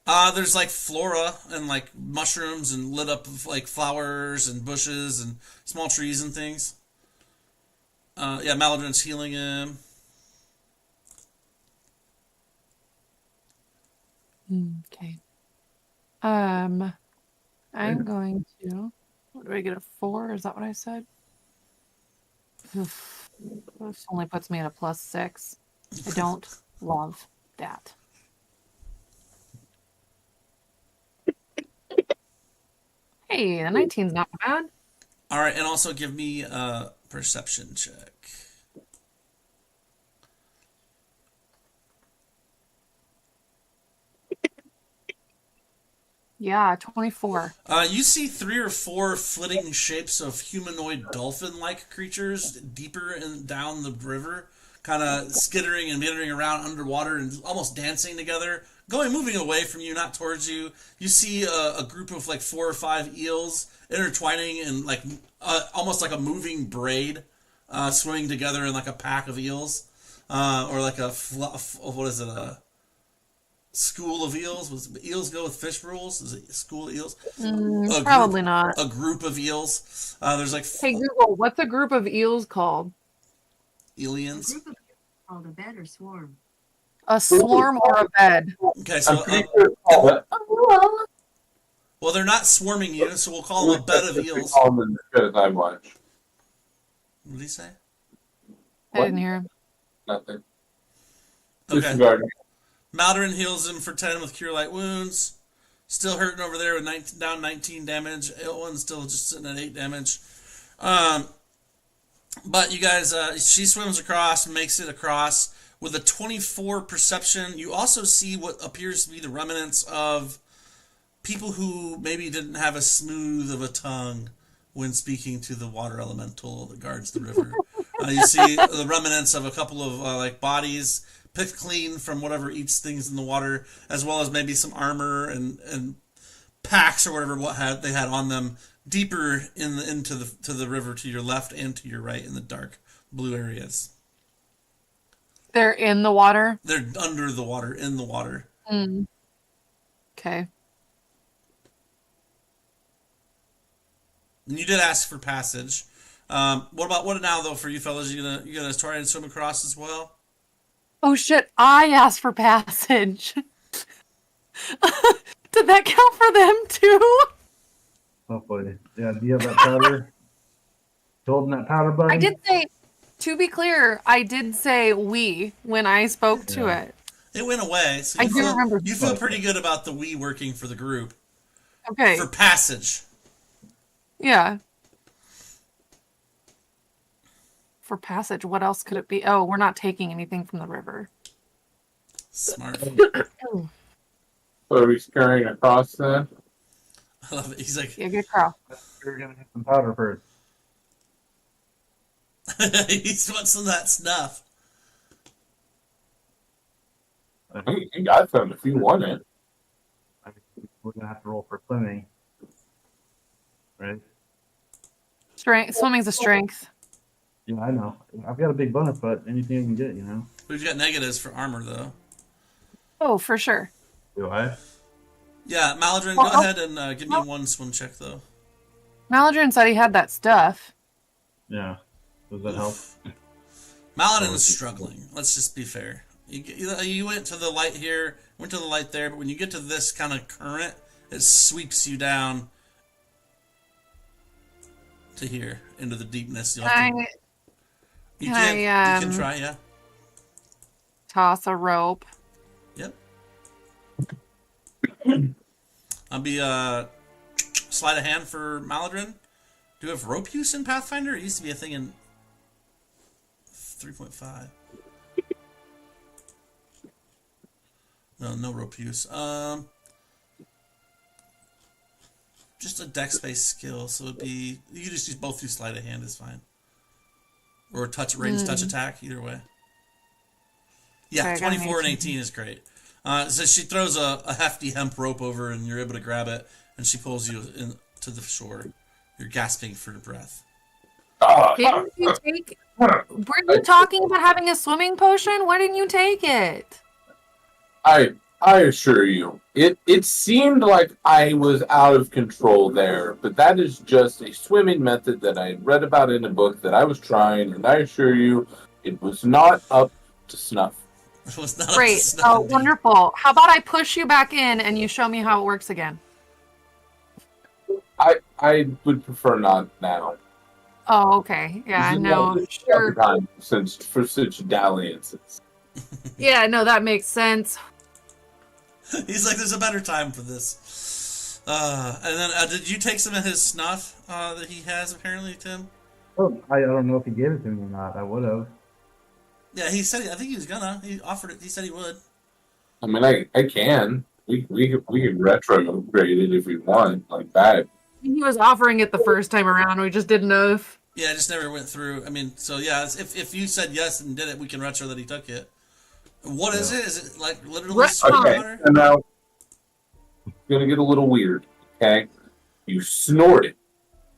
There's like flora and like mushrooms and lit up like flowers and bushes and small trees and things. Yeah, Maladrin's healing him. Okay. I'm going to. What do I get? A 4? Is that what I said? Oof. This only puts me at a +6. I don't love that. Hey, the 19's not bad. All right, and also give me a perception check. Yeah, 24. You see 3 or 4 flitting shapes of humanoid dolphin-like creatures deeper down the river, kind of skittering and meandering around underwater and almost dancing together, moving away from you, not towards you. You see a group of like 4 or 5 eels intertwining in like almost like a moving braid, swimming together in like a pack of eels, or like a what is it? A school of eels? Was eels go with fish rules? Is it school of eels? Probably not. A group of eels. There's like Hey Google, what's a group of eels called? aliens. Called a bed or swarm. A swarm or a bed? Okay, so I'm pretty sure it's called well, they're not swarming you, so we'll call them a bed of eels. Call them because I watch. What did he say? I didn't hear him. Nothing. Okay. Disregarding. Maldorin heals him for 10 with Cure Light Wounds. Still hurting over there with 19, down 19 damage. Ilwin's still just sitting at 8 damage. But you guys, she swims across, makes it across with a 24 perception. You also see what appears to be the remnants of people who maybe didn't have as smooth of a tongue when speaking to the water elemental that guards the river. You see the remnants of a couple of like bodies picked clean from whatever eats things in the water, as well as maybe some armor and packs or whatever they had on them deeper into the river to your left and to your right in the dark blue areas. They're in the water? They're under the water, in the water. Okay. And you did ask for passage. What now though for you fellas? You gonna try and swim across as well? Oh shit, I asked for passage. Did that count for them too? Hopefully. Yeah, do you have that powder? Holding that powder button? I did say, to be clear, I did say we when I spoke to it. It went away. So I do remember. You feel pretty good about the we working for the group. Okay. For passage. Yeah. For passage, what else could it be? Oh, we're not taking anything from the river. Smart. So are we scurrying across then? I love it. He's like, Yeah, good call. You're gonna get some powder first. he wants some of that snuff. You got some if you want it. I mean, we're gonna have to roll for swimming, right? Strength. Swimming's a strength. Yeah, I know. I've got a big bonus, but anything I can get, you know. We've got negatives for armor though. Oh, for sure. Do I? Yeah, Maladrin, go ahead and give me one swim check though. Maladrin said he had that stuff. Yeah. Does that help? Maladin is struggling. Let's just be fair. You went to the light here, went to the light there, but when you get to this kind of current, it sweeps you down to here into the deepness. You can try, yeah. Toss a rope. Yep. I'll be sleight of hand for Maladrin. Do we have rope use in Pathfinder? It used to be a thing in 3.5. No rope use. Just a dex-based skill, so it'd be you just use both. Use sleight of hand is fine, or range touch attack. Either way. Yeah, 24 and 18 is great. So she throws a hefty hemp rope over, and you're able to grab it, and she pulls you to the shore. You're gasping for breath. Didn't you take? Were you talking about having a swimming potion? Why didn't you take it? I I assure you, it seemed like I was out of control there, but that is just a swimming method that I had read about in a book that I was trying, and I assure you, it was not up to snuff. It was not Great. up to snuff, Oh, indeed. wonderful. How about I push you back in and you show me how it works again? I would prefer not now. Oh, okay. Yeah, no, This is not sure. the time for such dalliances. Yeah, no, that makes sense. He's like, there's a better time for this. And then, did you take some of his snuff that he has, apparently, Tim? Oh, I don't know if he gave it to me or not. I would have. Yeah, he said, I think he was gonna. He offered it. He said he would. I mean, I can. We can retro upgrade it if we want, like that. He was offering it the first time around. We just didn't know if. Yeah, it just never went through. I mean, so yeah, if you said yes and did it, we can retro that he took it. What is it? Is it like literally Retro. sweet Okay, water? and now it's gonna get a little weird. Okay, you snort it.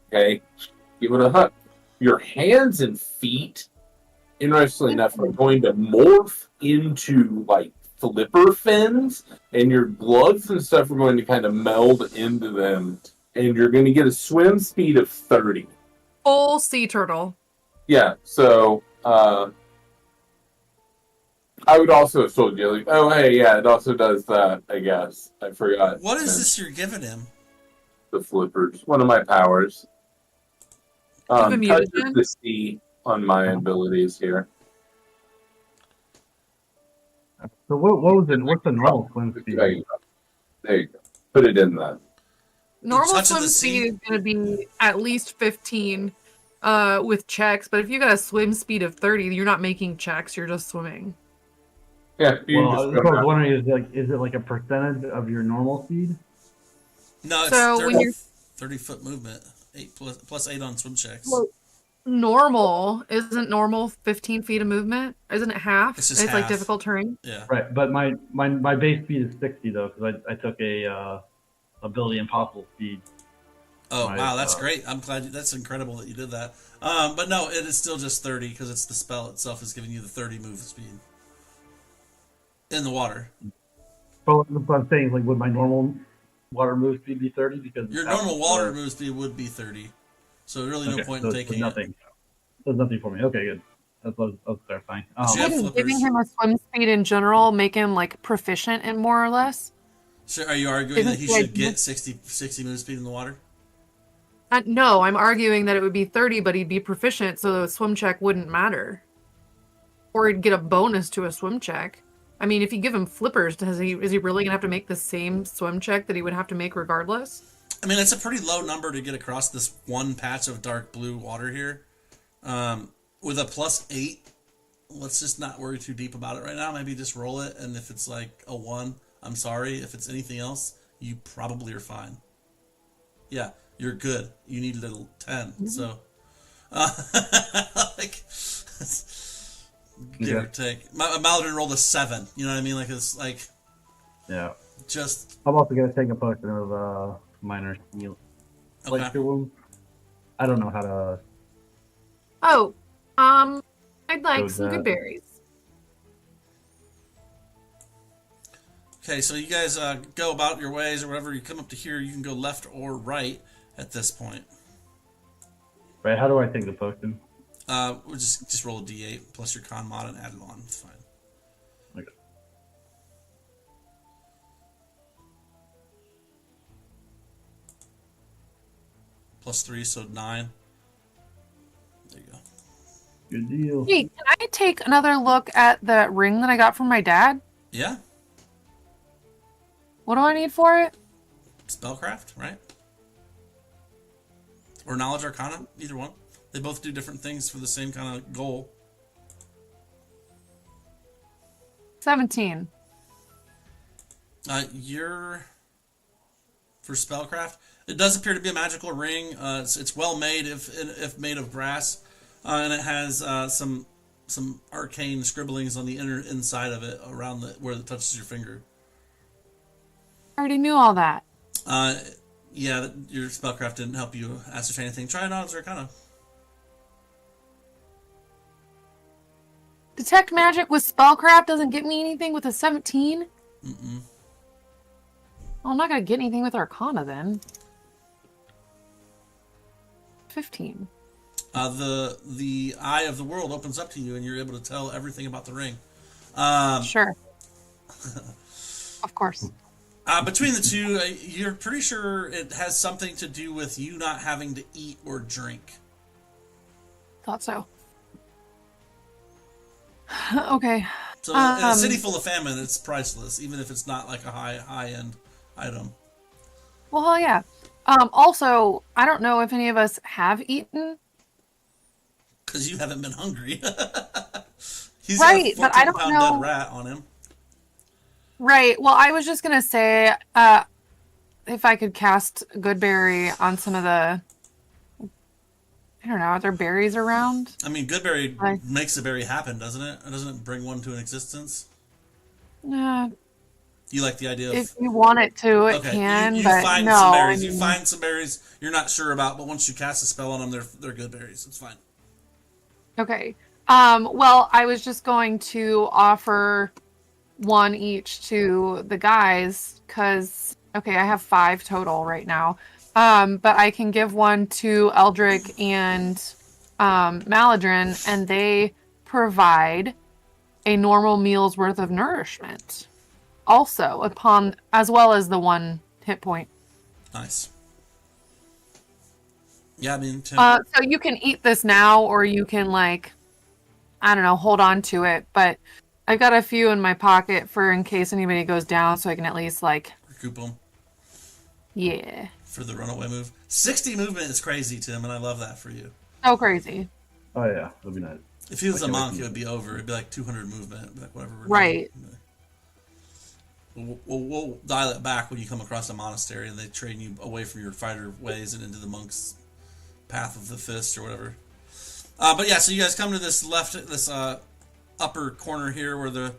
Okay, give it a hug. Your hands and feet, interestingly enough, are going to morph into like flipper fins, and your gloves and stuff are going to kind of meld into them, and you're going to get a swim speed of 30. Full sea turtle. Yeah, so I would also have told you, like, oh, hey, yeah, it also does that, I guess. I forgot. What is this you're giving him? The flippers. One of my powers. Give him Touches mutagen? the sea on my abilities here. So what was it? What's the normal swim speed? There you go. There you go. Put it in that. Normal touch of swim the speed sea? is going to be at least 15 with checks, but if you got a swim speed of 30, you're not making checks, you're just swimming. Yeah, you Well, just that's go what I was down. wondering is it like a percentage of your normal speed? No, it's So when 30, you're 30-foot movement. 8 plus 8 on swim checks. well, normal, isn't normal 15 feet of movement? Isn't it half? It's just It's like half. difficult terrain. Yeah. Right, but my base speed is 60 though, because I took a ability impossible speed. Oh Right, wow, that's great. I'm glad. That's incredible that you did that. But no, it is still just 30 because it's the spell itself is giving you the 30 move speed in the water. But what I'm saying is, like, would my normal water move speed be 30? Because Your normal water move speed would be 30, so really no point in taking nothing. it. There's nothing for me. Okay, good. That's what I was clarifying. But you have Wouldn't flippers. giving him a swim speed in general make him like proficient in more or less? So are you arguing Isn't that he the should idea- get 60 move speed in the water? No, I'm arguing that it would be 30, but he'd be proficient, so the swim check wouldn't matter. Or he'd get a bonus to a swim check. I mean, if you give him flippers, is he really gonna have to make the same swim check that he would have to make regardless? I mean, it's a pretty low number to get across this one patch of dark blue water here. With a +8, let's just not worry too deep about it right now. Maybe just roll it, and if it's like a 1, I'm sorry. If it's anything else, you probably are fine. Yeah, you're good. You need a little 10, so... like... Give or take. Maladin rolled a 7. You know what I mean? Like it's like Yeah. just I'm also gonna take a potion of minor heal. okay. Like your wound. I don't know how to. Oh, I'd like So some that- good berries. Okay, so you guys go about your ways or whatever. You come up to here. You can go left or right at this point. Right? How do I take the potion? We'll just roll a d8 plus your con mod and add it on. It's fine. Okay. +3, so 9. There you go. Good deal. Hey, can I take another look at the ring that I got from my dad? Yeah, What do I need for it? spellcraft, right? Or knowledge arcana, either one. They both do different things for the same kind of goal. 17. You're for spellcraft. It does appear to be a magical ring. It's well made, if made of brass, and it has some arcane scribblings on the inside of it around where it touches your finger. I already knew all that. Yeah, your spellcraft didn't help you ascertain anything. Try knowledge arcana. Detect magic with spellcraft doesn't get me anything with a 17? Well, I'm not gonna get anything with Arcana then. 15. The eye of the world opens up to you, and you're able to tell everything about the ring. Sure. Of course. Between the two, you're pretty sure it has something to do with you not having to eat or drink. Thought so. Okay. So in a city full of famine, it's priceless, even if it's not like a high end item. Well, yeah. Also, I don't know if any of us have eaten. Because you haven't been hungry. He's Right, got a but I don't 14-pound know. dead rat on him. Right. Well, I was just gonna say, if I could cast Goodberry on some of the, I don't know, are there berries around? I mean, Goodberry Right. makes a berry happen, doesn't it? Or doesn't it bring one to an existence? You like the idea of... If you want it to, it okay, can, you but find no. some berries. I You mean- find some berries you're not sure about, but once you cast a spell on them, they're good berries. It's fine. Okay. Well, I was just going to offer one each to the guys, because, okay, I have 5 total right now. But I can give one to Eldrick and Maladrin, and they provide a normal meal's worth of nourishment. Also, as well as the 1 hit point. Nice. Yeah, I mean... So you can eat this now, or you can, like, I don't know, hold on to it. But I've got a few in my pocket for in case anybody goes down, so I can at least, like... recoup them. Yeah. For the runaway move. 60 movement is crazy, Tim, and I love that for you. So crazy. Oh yeah, that'd be nice. If he was a Okay, monk, we it can- would be over. It'd be like 200 movement. It'd be like whatever. we're Right. doing. We'll dial it back when you come across a monastery and they train you away from your fighter ways and into the monk's path of the fist or whatever. But yeah, so you guys come to this upper corner here where the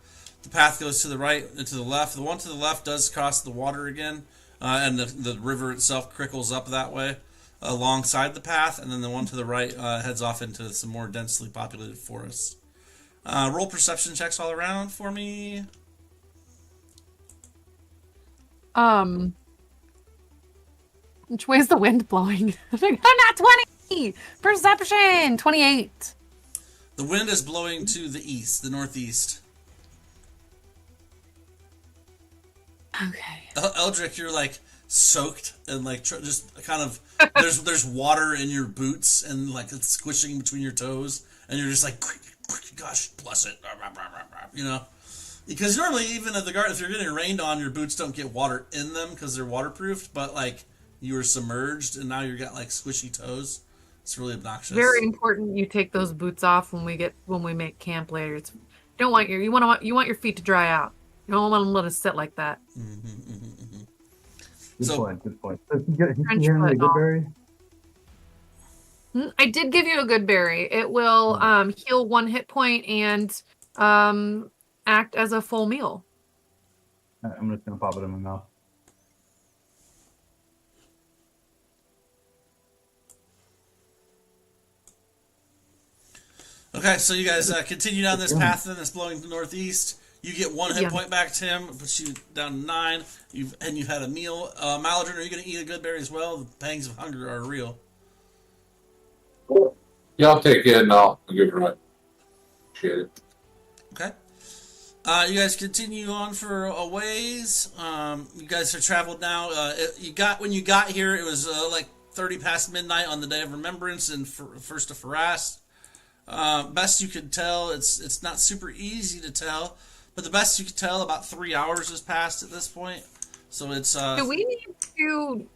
path goes to the right and to the left. The one to the left does cross the water again, and the river itself trickles up that way alongside the path, and then the one to the right heads off into some more densely populated forests. Roll perception checks all around for me. Which way is the wind blowing? I'm not 20! Perception! 28. The wind is blowing to the east, the northeast. Okay. Eldrick, you're like soaked and like just kind of there's water in your boots and like it's squishing between your toes, and you're just like, gosh bless it, you know, because normally even at the garden, if you're getting rained on, your boots don't get water in them because they're waterproofed, but like you were submerged and now you got like squishy toes. It's really obnoxious. Very important you take those boots off when we make camp later. You want your feet to dry out. You don't want them to let us sit like that. Good So- point. Good point. So you French hear me, foot off. Goodberry? I did give you a good berry. It will heal 1 hit point and act as a full meal. I'm just gonna pop it in my mouth. Okay, so you guys continue down this path then that's blowing to the northeast. You get 1 hit Yeah. point back, Tim. Puts you down to 9. You've had a meal. Maladrin, are you going to eat a good berry as well? The pangs of hunger are real. Yeah, I'll take it and I'll give it right. Appreciate it. Okay. You guys continue on for a ways. You guys have traveled now. When you got here, it was like 30 past midnight on the day of remembrance and first of Farast. Best you could tell, it's not super easy to tell, but the best you could tell, about 3 hours has passed at this point. So it's Do we need to?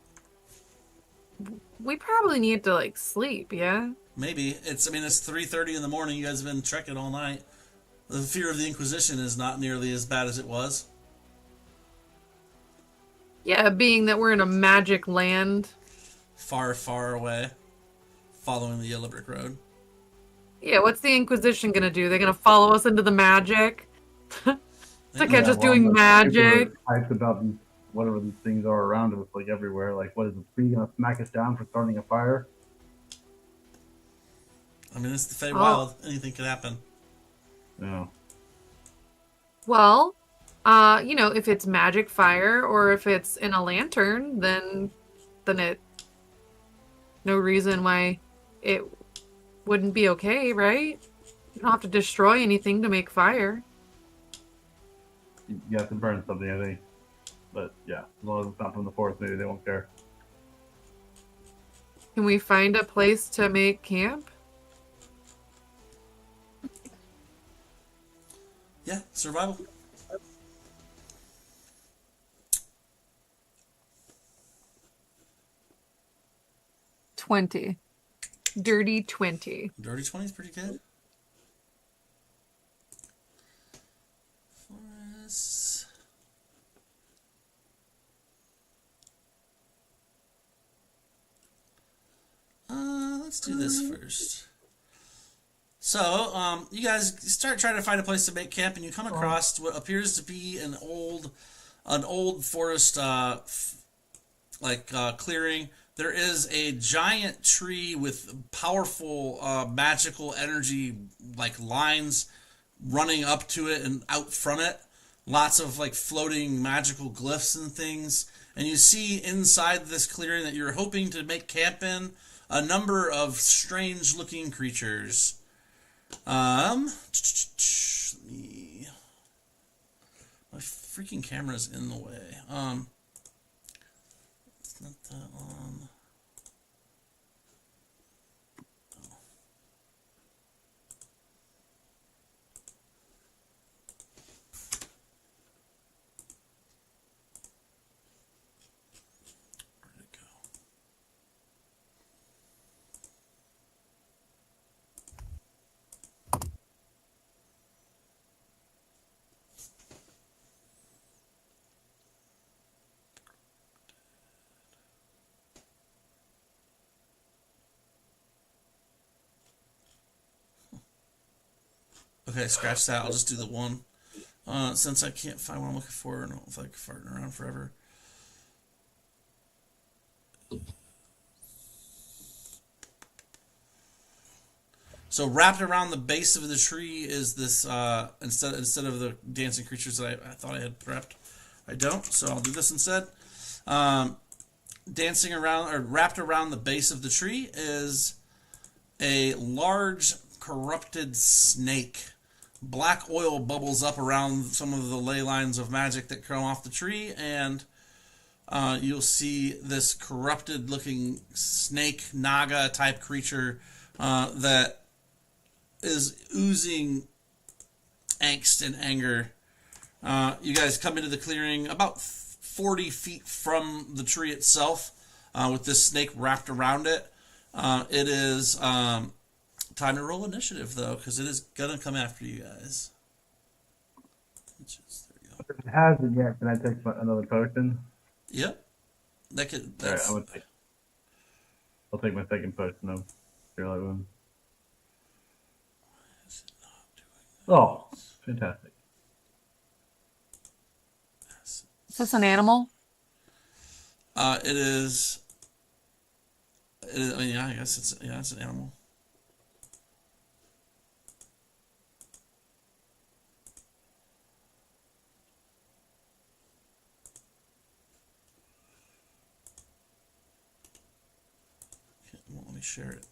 We probably need to like sleep, yeah. maybe it's 3:30 in the morning. You guys have been trekking all night. The fear of the Inquisition is not nearly as bad as it was. Yeah, being that we're in a magic land. Far, far away, following the Yellow Brick Road. Yeah, what's the Inquisition gonna do? They're gonna follow us into the magic. It's like Yeah, just well, doing I'm magic. Hyped about these, whatever these things are around us, like everywhere. Like, what is the tree gonna smack us down for starting a fire? It's the Feywild. Anything could happen. Yeah. Well, You know, if it's magic fire or if it's in a lantern, then it no reason why it wouldn't be okay, right? You don't have to destroy anything to make fire. You have to burn something, I think. But yeah, as long as it's not from the forest, maybe they won't care. Can we find a place to make camp? Yeah, survival. $20. Dirty 20. Dirty 20 is pretty good. Forests. Let's do this first. So, you guys start trying to find a place to make camp, and you come across what appears to be an old forest, clearing. There is a giant tree with powerful magical energy, like lines running up to it and out from it. Lots of like floating magical glyphs and things. And you see inside this clearing that you're hoping to make camp in a number of strange looking creatures. My freaking camera's in the way. It's not that one. Where'd it go? Okay, scratch that. I'll just do the one. Since I can't find what I'm looking for, and it's like farting around forever. So wrapped around the base of the tree is this instead of the dancing creatures that I thought I had prepped. I don't, so I'll do this instead. Dancing around or wrapped around the base of the tree is a large corrupted snake. Black oil bubbles up around some of the ley lines of magic that come off the tree, and you'll see this corrupted looking snake naga type creature that is oozing angst and anger. You guys come into the clearing about 40 feet from the tree itself with this snake wrapped around it. It is time to roll initiative, though, because it is going to come after you guys. There you go. If it hasn't yet, can I take another potion? Yep. That's... Alright, I'll take my second potion of Cure Wound. Oh, fantastic. Is this an animal? It is... I mean, yeah, I guess it's an animal. Won't let me share it.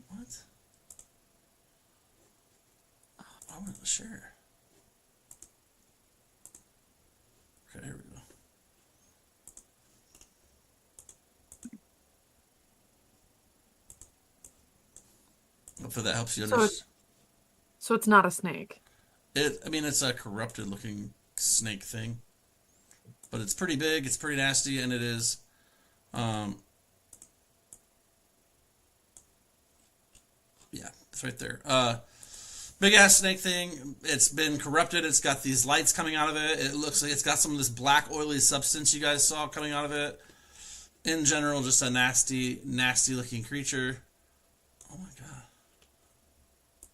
What? Oh, I want to share. Okay, here we go. Hopefully that helps you understand. So it's not a snake. I mean, it's a corrupted looking snake thing, but it's pretty big, it's pretty nasty, and it is yeah, it's right there. Big ass snake thing. It's been corrupted. It's got these lights coming out of it. It looks like it's got some of this black oily substance you guys saw coming out of it. In general, just a nasty looking creature. Oh my god.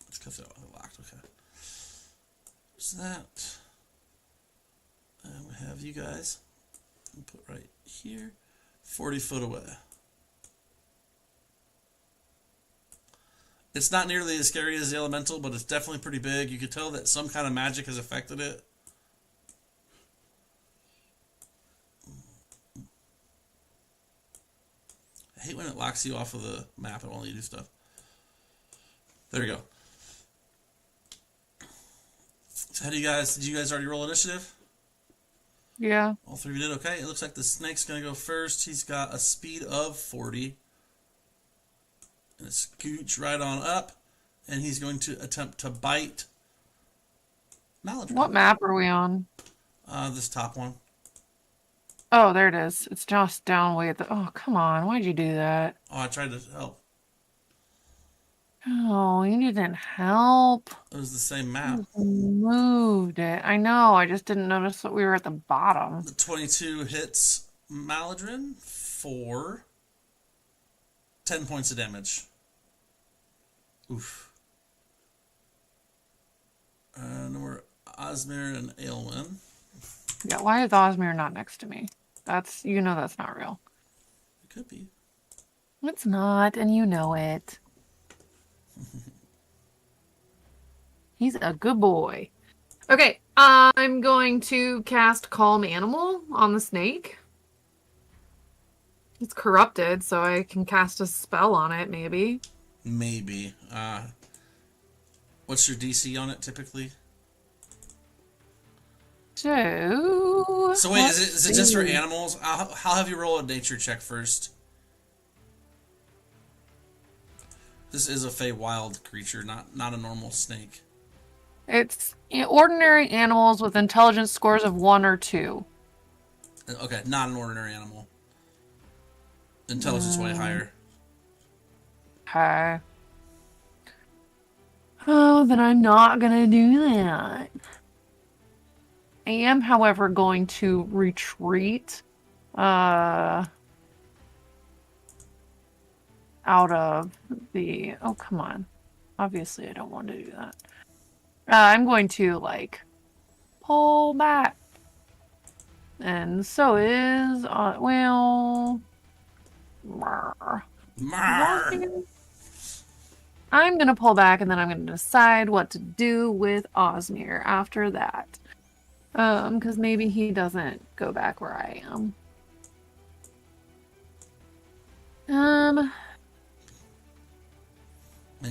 Let's cut that locked. Okay. What's that? And we have you guys put right here, 40 foot away. It's not nearly as scary as the elemental, but it's definitely pretty big. You could tell that some kind of magic has affected it. I hate when it locks you off of the map and won't let you do stuff. There we go. So did you guys already roll initiative? Yeah. All three of you did. Okay. It looks like the snake's going to go first. He's got a speed of 40. And scooch right on up. And he's going to attempt to bite Maladrin. What map are we on? This top one. Oh, there it is. It's just down way at the... Oh, come on. Why'd you do that? Oh, I tried to help. Oh, you didn't help. It was the same map. You moved it. I know. I just didn't notice that we were at the bottom. The 22 hits Maladrin for 10 points of damage. Oof. And we're Osmir and Aelwyn. Yeah, why is Osmir not next to me? That's not real. It could be. It's not, and you know it. He's a good boy. Okay, I'm going to cast Calm Animal on the snake. It's corrupted, so I can cast a spell on it, maybe. Maybe. What's your DC on it typically? So wait, is it just for animals? I'll have you roll a nature check first. This is a Feywild creature, not a normal snake. It's ordinary animals with intelligence scores of 1 or 2. Okay, not an ordinary animal. Intelligence way higher. Okay. Oh, then I'm not gonna do that. I am, however, going to retreat out of the... Oh, come on. Obviously, I don't want to do that. I'm going to, pull back. And so is... well... I'm going to pull back, and then I'm going to decide what to do with Osmir after that. Because maybe he doesn't go back where I am. And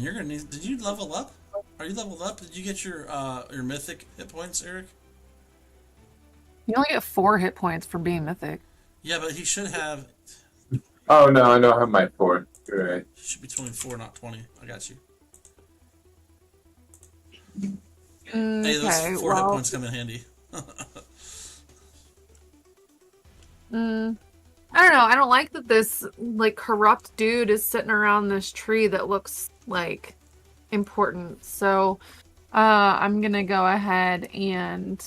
you're gonna need... Did you level up? Are you leveled up? Did you get your mythic hit points, Eric? You only get 4 hit points for being mythic. Yeah, but he should have... Oh, no, I don't have my 4. You're right. He should be 24, not 20. I got you. Hey, those 4 hit points come in handy. I don't know. I don't like that this corrupt dude is sitting around this tree that looks important. So I'm gonna go ahead and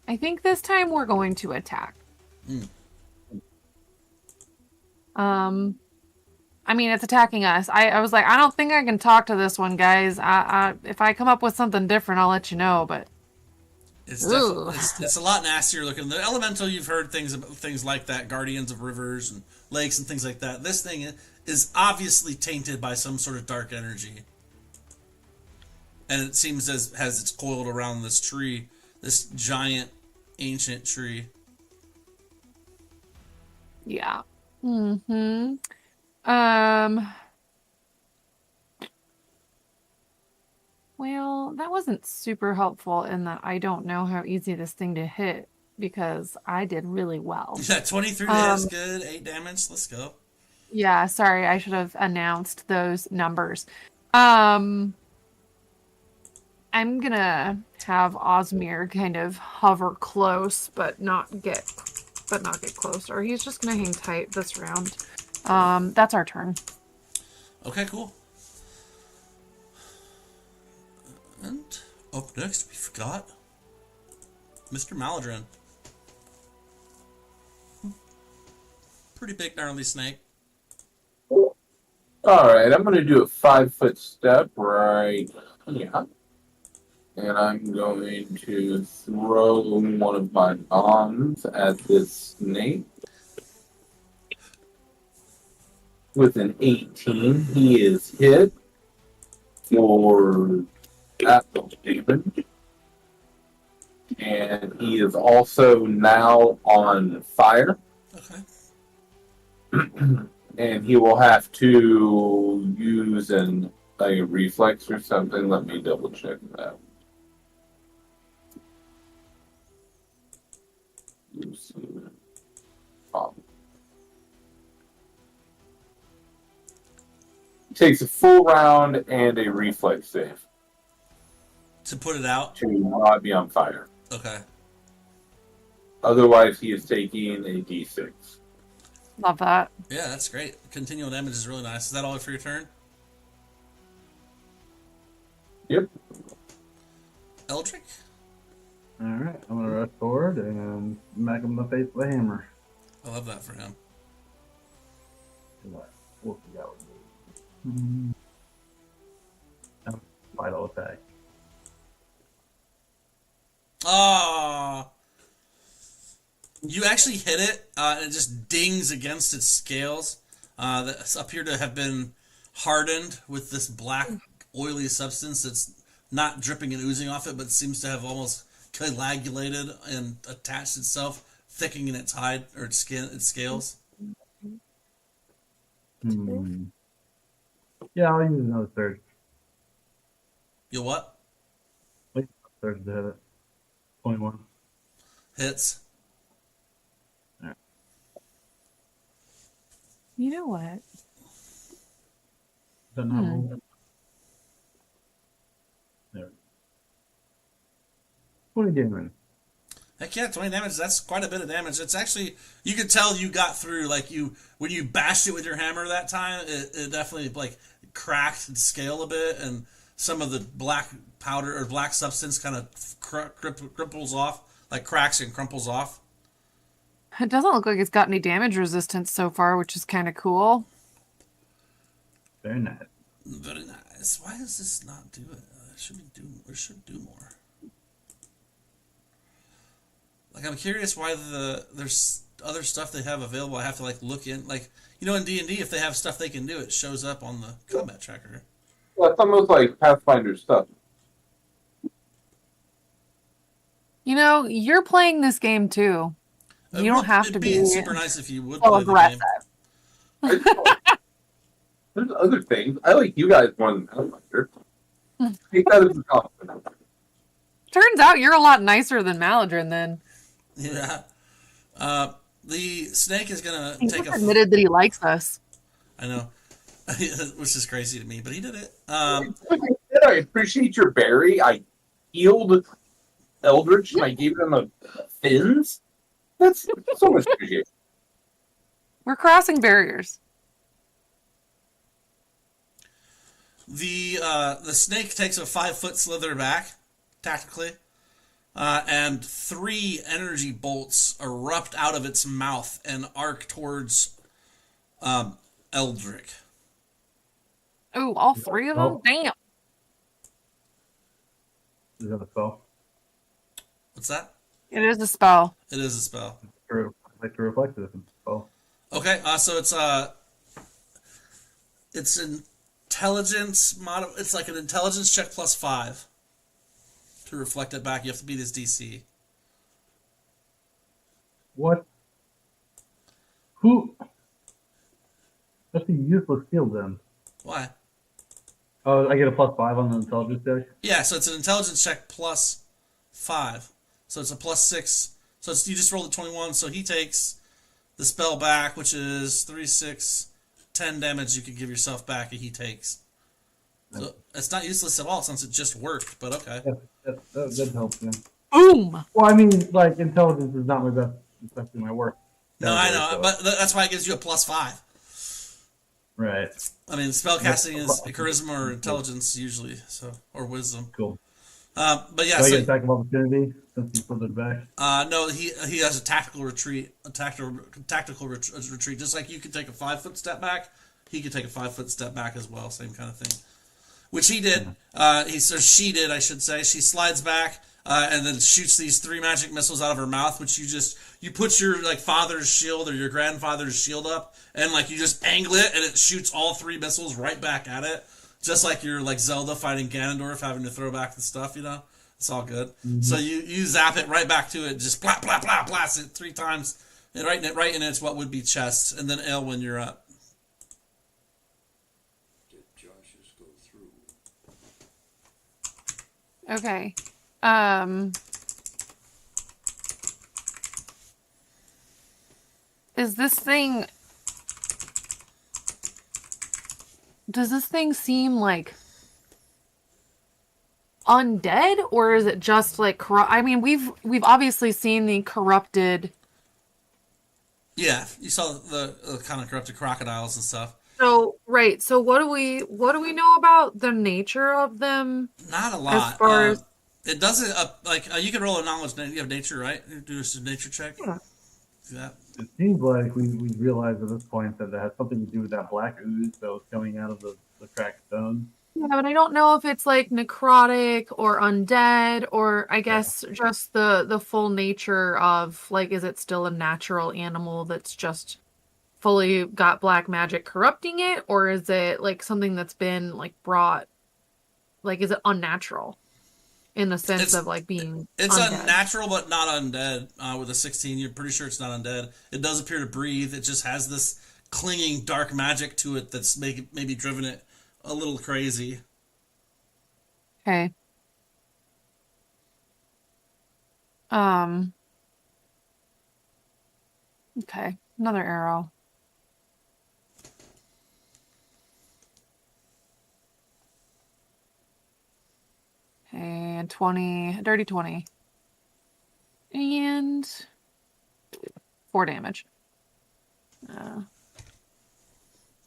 I think this time we're going to attack. I mean, it's attacking us. I was like, I don't think I can talk to this one, guys. If I come up with something different, I'll let you know. But it's definitely it's a lot nastier looking. The elemental, you've heard things like that, guardians of rivers and lakes and things like that. This thing is obviously tainted by some sort of dark energy, and it seems as it's coiled around this tree, this giant ancient tree. Yeah. Well, that wasn't super helpful in that I don't know how easy this thing to hit because I did really well. Yeah, 23 is good, 8 damage. Let's go. Yeah, sorry, I should have announced those numbers. I'm gonna have Osmir kind of hover close, but not get close. Or he's just gonna hang tight this round. That's our turn. Okay, cool. And up next, we forgot Mr. Maladrin. Pretty big, gnarly snake. Alright, I'm going to do a 5-foot step right here. And I'm going to throw one of my bombs at this snake. With an 18, he is hit. for that damage. And he is also now on fire. Okay. And he will have to use a reflex or something. Let me double check that. He takes a full round and a reflex save To put it out. to not be on fire. Okay. Otherwise, he is taking a d6. Love that. Yeah, that's great. Continual damage is really nice. Is that all for your turn? Yep. Eldrick? Alright, I'm gonna rush forward and smack him in the face with a hammer. I love that for him. We'll see how it goes. Vital attack. Ah. You actually hit it, and it just dings against its scales that appear to have been hardened with this black, oily substance that's not dripping and oozing off it, but seems to have almost coagulated and attached itself, thickening its hide or its skin, its scales. Yeah, I'll use another surge. You what? Surge to hit it. 21. Hits. You know what? Doesn't have one. There. 20 damage. Heck yeah, 20 damage. That's quite a bit of damage. It's actually, you could tell you got through, like when you bashed it with your hammer that time, it definitely like cracked the scale a bit, and some of the black powder or black substance kind of cripples off, like cracks and crumples off. It doesn't look like it's got any damage resistance so far, which is kind of cool. Very nice. Very nice. Why does this not do it? It should do more. Like, I'm curious why there's other stuff they have available. I have to like look in, like, you know, in D&D, if they have stuff they can do, it shows up on the combat tracker. Well, it's almost like Pathfinder stuff. You know, you're playing this game too. You don't have to be super nice if you would so play the aggressive. game. There's other things. I like you guys more than Pathfinder. Take that as a compliment. Turns out you're a lot nicer than Maladrin then. Yeah. The snake is gonna He take just admitted that he likes us. I know, which is crazy to me, but he did it. I appreciate your berry. I healed Eldritch and I gave him a fins. That's so much appreciation. We're crossing barriers. The snake takes a 5-foot slither back, tactically, and 3 energy bolts erupt out of its mouth and arc towards Eldrick. Oh, all 3 of them? Damn. Is that a spell? What's that? It is a spell. It is a spell. True. I like to reflect it as a spell. Okay, so it's intelligence model. It's like an intelligence check plus 5 to reflect it back. You have to beat his DC. What? Who? That's a useless skill then. Why? Oh, I get a +5 on the intelligence check? Yeah, so it's an intelligence check plus 5. So it's a plus 6. So you just rolled a 21. So he takes the spell back, which is 3, 6, 10 damage you can give yourself back, and he takes. So it's not useless at all since it just worked, but okay. Yeah, that helps, yeah. Boom! Well, I mean, like, intelligence is not my best, especially my work. No, I know, So- but that's why it gives you a plus 5. Right. I mean, spellcasting is charisma or intelligence usually, or wisdom. Cool. But yeah, Do I so get attack of opportunity since he's further back? no, he has a tactical retreat, retreat. Just like you could take a 5-foot step back, he could take a 5-foot step back as well. Same kind of thing, which he did. She did, I should say. She slides back and then shoots these 3 magic missiles out of her mouth, which you put your like father's shield or your grandfather's shield up, and like you just angle it, and it shoots all 3 missiles right back at it. Just like you're like Zelda fighting Ganondorf, having to throw back the stuff, It's all good. Mhm. So you zap it right back to it, just blah blah blah blast it 3 times, and right in its what would be chest, and then Aelwyn, you're up. Did Josh's go through? Okay. Is this thing... Does this thing seem like undead, or is it just like I mean, we've obviously seen the corrupted. Yeah, you saw the kind of corrupted crocodiles and stuff. So right. So what do we know about the nature of them? Not a lot. As far as it doesn't you can roll a knowledge. You have nature, right? Do a nature check. Yeah. Do that. It seems like we realized at this point that it has something to do with that black ooze that was coming out of the cracked stone. Yeah, but I don't know if it's like necrotic or undead, or I guess just the full nature of like, is it still a natural animal that's just fully got black magic corrupting it, or is it like something that's been like brought, like, is it unnatural in the sense of like being It's undead? unnatural but not undead. With a 16, you're pretty sure it's not undead. It does appear to breathe. It just has this clinging dark magic to it that's maybe driven it a little crazy. Okay. Okay, another arrow. And 20, dirty 20. And 4 damage.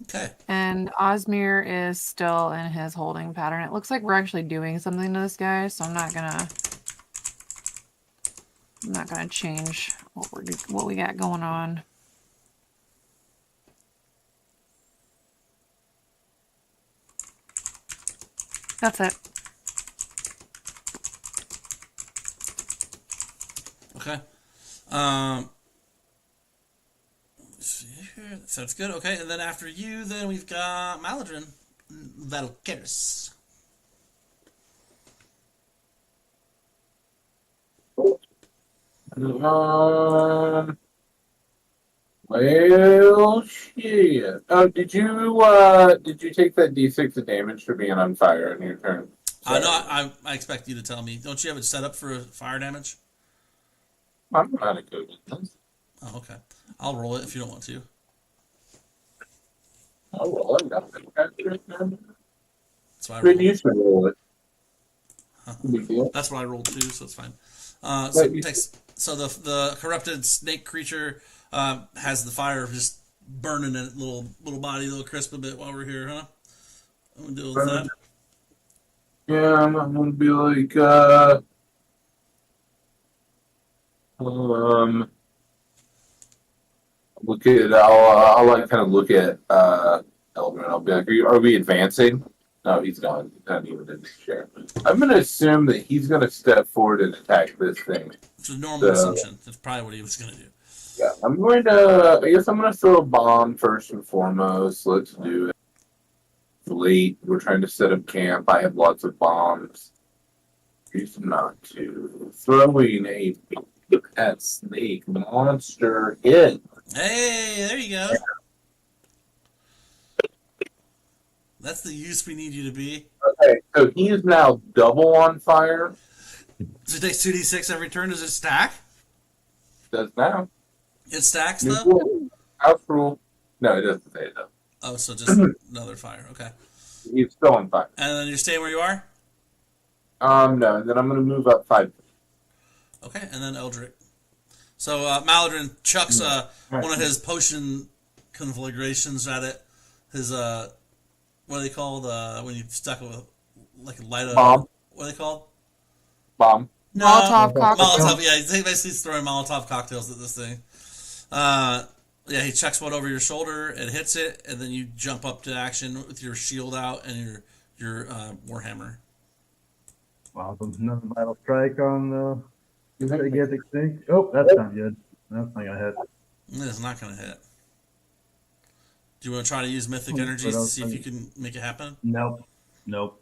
Okay. And Osmir is still in his holding pattern. It looks like we're actually doing something to this guy, so I'm not gonna change what we got going on. That's it. Okay. Let's see here. That sounds good. Okay, and then after you, then we've got Maladrin Valkyris. Well, shit. Oh, did you take that D6 of damage for being on fire in your turn? No, I expect you to tell me. Don't you have it set up for fire damage? I'm not a good with this. Oh, okay. I'll roll it if you don't want to. I'll roll it. That's why I Good rolled. use to roll it. Huh. Big deal. That's what I rolled too, so it's fine. So the corrupted snake creature has the fire just burning in its little body, little crisp a bit while we're here, huh? I'm gonna deal with that. Yeah, I'm gonna be like, look at. I'll like kind of look at Eldrin. I'll be like, are we advancing? No, he's gone. He's not even in the chair. I'm gonna assume that he's gonna step forward and attack this thing. It's a normal assumption. That's probably what he was gonna do. Yeah, I'm going to. I guess I'm gonna throw a bomb first and foremost. Let's do it. It's late. We're trying to set up camp. I have lots of bombs. Reason not to. Throwing a pet snake monster hit. Hey, there you go. That's the use we need you to be. Okay, so he is now double on fire. So it takes 2d6 every turn. Does it stack? Does now. It stacks New though? rule. House rule. No, it doesn't say it though. Oh, so just another fire. Okay. He's still on fire. And then you're staying where you are? No, and then I'm gonna move up 5. Okay, and then Eldrick. So Maladrin chucks one of his potion conflagrations at it. His what are they called when you stuck with like a light of Bomb. What are they called? Bomb. No, Molotov cocktail. Molotov. Yeah, he's basically throwing Molotov cocktails at this thing. Yeah, he chucks one over your shoulder and hits it, and then you jump up to action with your shield out and your warhammer. Wow, so another vital strike on the gigantic snake. Oh, that's not good. That's not gonna hit. It's not going to hit. Do you want to try to use mythic energies to see if you can make it happen? Nope. Nope.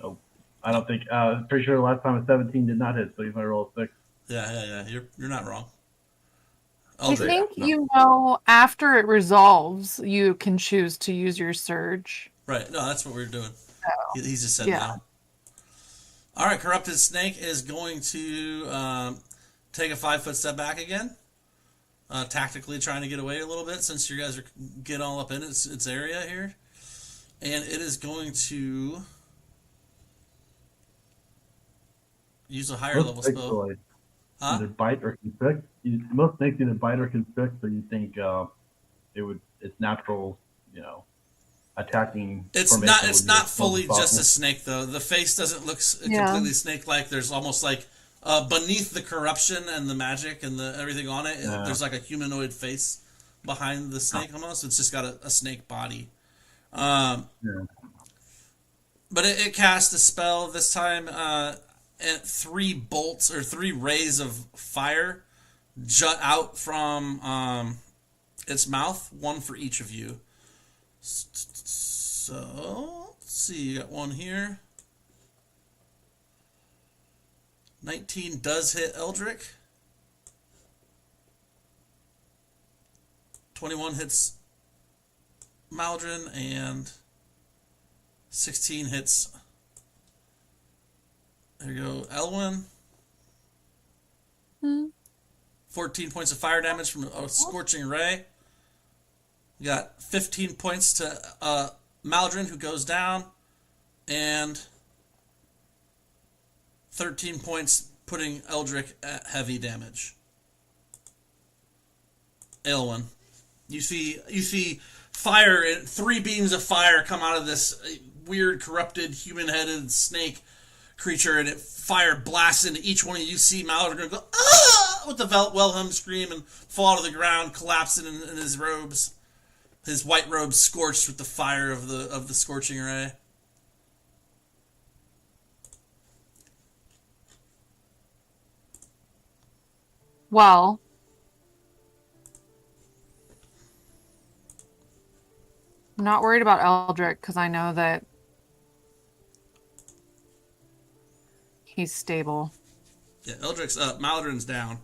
Nope. I don't think. Pretty sure the last time a 17 did not hit, so you might roll a 6. Yeah. You're not wrong. I Eldrick. think no. after it resolves, you can choose to use your surge. Right. No, that's what we're doing. Oh. He's just said Yeah. no. All right, Corrupted Snake is going to take a 5-foot step back again, tactically trying to get away a little bit since you guys are getting all up in its area here, and it is going to use a higher level spell. Huh? Either bite or constrict. Most snakes either bite or constrict, so you think it's natural, attacking. It's not fully just a snake though. The face doesn't look completely snake-like. There's almost like beneath the corruption and the magic and the everything on it, there's like a humanoid face behind the snake almost. It's just got a snake body. But it cast a spell this time, and 3 bolts or 3 rays of fire jut out from its mouth, 1 for each of you. So, let's see, you got 1 here. 19 does hit Eldrick. 21 hits Maldrin, and 16 hits. There you go, Elwyn. 14 points of fire damage from a scorching ray. You got 15 points to Maldrin, who goes down, and 13 points putting Eldrick at heavy damage. Aelwyn, you see fire, 3 beams of fire come out of this weird, corrupted, human-headed snake creature, and fire blasts into each one of you. See Maldrin go, ah! With the Wilhelm scream and fall to the ground, collapsing in his robes. His white robes scorched with the fire of the scorching ray. Well, I'm not worried about Eldrick because I know that he's stable. Yeah, Eldrick's up. Maldrin's down.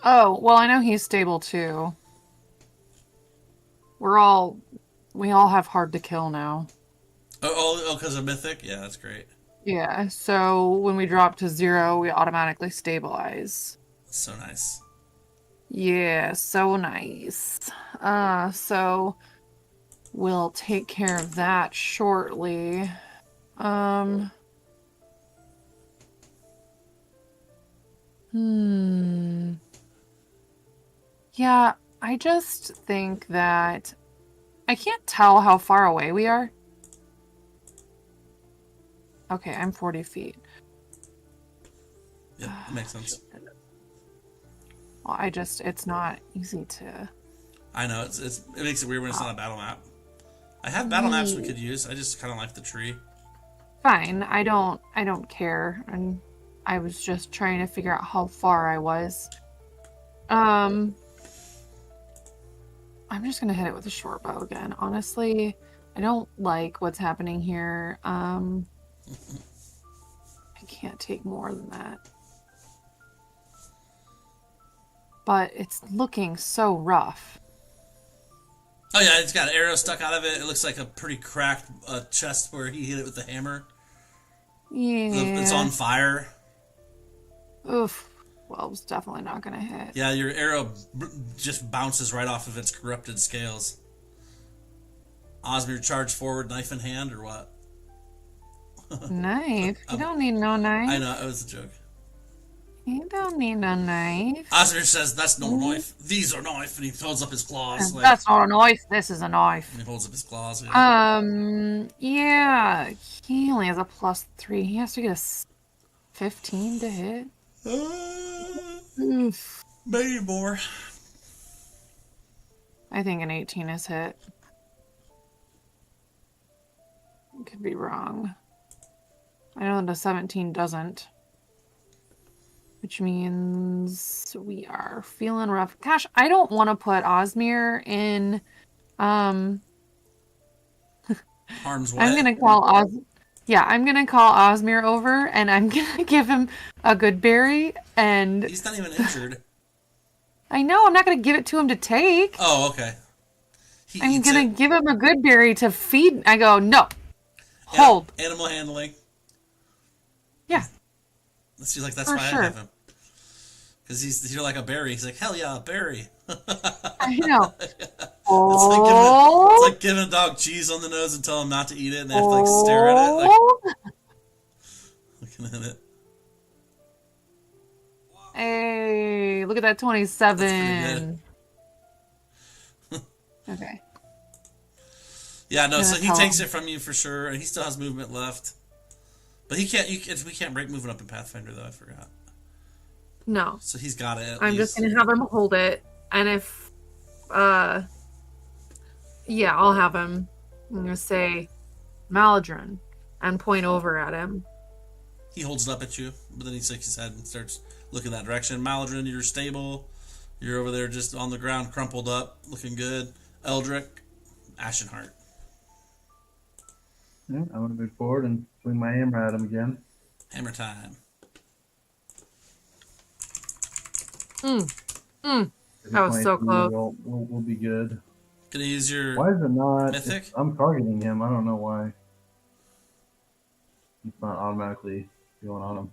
Oh, well, I know he's stable too. We all have hard to kill now. Oh, because of Mythic? Yeah, that's great. Yeah, so when we drop to 0, we automatically stabilize. So nice. Yeah, so nice. So we'll take care of that shortly. Yeah, I just think that I can't tell how far away we are. Okay, I'm 40 feet. Yeah, that makes sense. Well, it's not easy to... I know, it makes it weird when it's not a battle map. I have battle maps we could use. I just kind of like the tree. Fine, I don't care. And I was just trying to figure out how far I was. I'm just gonna hit it with a short bow again. Honestly, I don't like what's happening here. I can't take more than that. But it's looking so rough. Oh yeah, it's got an arrow stuck out of it. It looks like a pretty cracked chest where he hit it with the hammer. Yeah. It's on fire. Oof. Well, it's definitely not gonna hit. Yeah, your arrow just bounces right off of its corrupted scales. Osmir, charge forward, knife in hand, or what? Knife? You don't need no knife. I know, it was a joke. You don't need no knife. Osmir says, that's no knife. These are knife, and he holds up his claws. That's not a knife. This is a knife. And he holds up his claws. Yeah. Yeah. He only has a +3. He has to get a 15 to hit. Oof. Maybe more. I think an 18 is hit. Could be wrong. I know that a 17 doesn't. Which means we are feeling rough. Gosh, I don't want to put Osmir in Harm's way. I'm gonna call I'm gonna call Osmir over, and I'm gonna give him a good berry. And He's not even injured. I know I'm not gonna give it to him to take. Oh, okay. He I'm eats gonna it. give him a good berry to feed. I go, no, hold. Animal handling. Yeah, Let's see, like that's For why sure. I have him. Because you're like a berry. He's like, hell yeah, a berry. I know. It's like giving a dog cheese on the nose and telling him not to eat it, and they have to like stare at it, like looking at it. Hey, look at that That's pretty 27. Okay. Yeah, no. So Gonna he tell takes him. it from you for sure, and he still has movement left. But he can't. We can't break moving up in Pathfinder though. I forgot. No, So he's got it. At I'm least. just gonna have him hold it, and if, yeah, I'll have him. I'm gonna say, Maladrin, and point over at him. He holds it up at you, but then he shakes his head and starts looking that direction. Maladrin, you're stable. You're over there just on the ground, crumpled up, looking good. Eldrick, Ashenheart. Yeah, I'm gonna move forward and swing my hammer at him again. Hammer time. That was so 22 close. We'll be good. Gonna use your Why is it not? Mythic? I'm targeting him. I don't know why. It's not automatically going on him.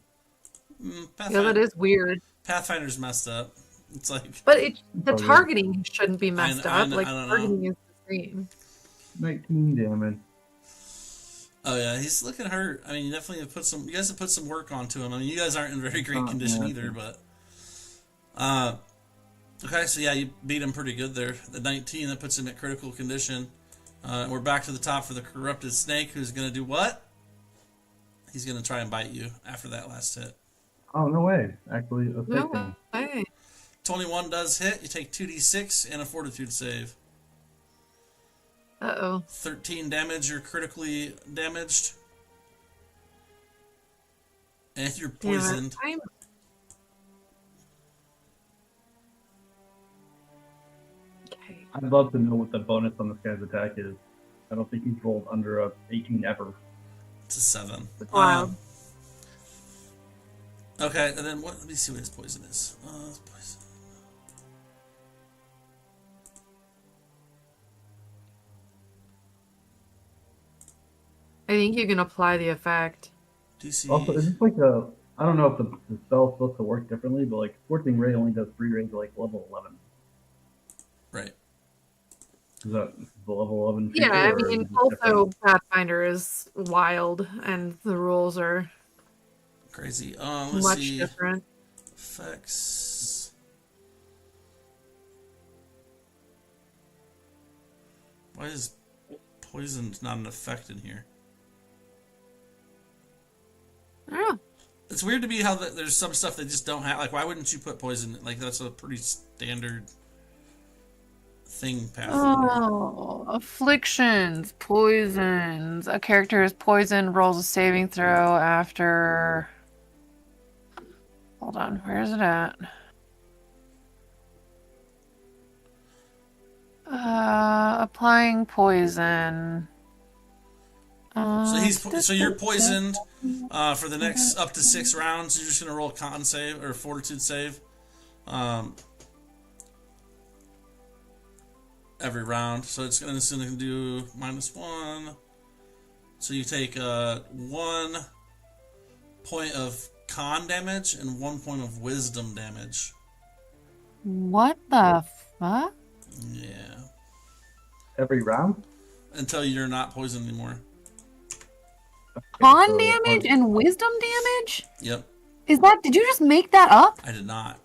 Yeah, Pathfinder. that is weird. Pathfinder's messed up. It's like But the Oh, yeah. targeting shouldn't be messed I up. Like, don't know. targeting is the same. 19 damage. oh yeah, he's looking hurt. I mean, you definitely have put some. You guys have put some work onto him. I mean, you guys aren't in very great Oh, condition yeah. either, but. Okay, so yeah, you beat him pretty good there. The 19 that puts him at critical condition. We're back to the top for the corrupted snake, who's gonna do what? He's gonna try and bite you after that last hit. Oh, no way. Actually, a No 16. way. 21 does hit. You take 2d6 and a fortitude save. Uh-oh. 13 damage. You're critically damaged. And you're Damn it. poisoned. Okay. I'd love to know what the bonus on this guy's attack is. I don't think he's rolled under a 18 ever. It's a 7. Wow. Okay, and then what? Let me see what his poison is. His poison. I think you can apply the effect. DC. Also, is this like a... I don't know if the spell's supposed to work differently, but like Scorching Ray only does 3 range at like level 11. Right. Is that the level 11 feature? Yeah, I or is mean, it also different? Pathfinder is wild, and the rules are Crazy. Let's much see. different. Effects. Why is poison not an effect in here? Oh, It's weird to me how there's some stuff they just don't have. Like, why wouldn't you put poison? Like, that's a pretty standard thing, Pathfinder. oh, afflictions, poisons. A character is poisoned, rolls a saving throw after. Hold on, where is it at? Applying poison. So you're poisoned for the next up to 6 rounds. You're just gonna roll a con save or fortitude save every round. So it's gonna do -1. So you take 1 point of con damage and 1 point of wisdom damage. What the fuck? Yeah, Every round? until you're not poisoned anymore. Con so- damage and wisdom damage? Yep, Is that? Did you just make that up? I did not.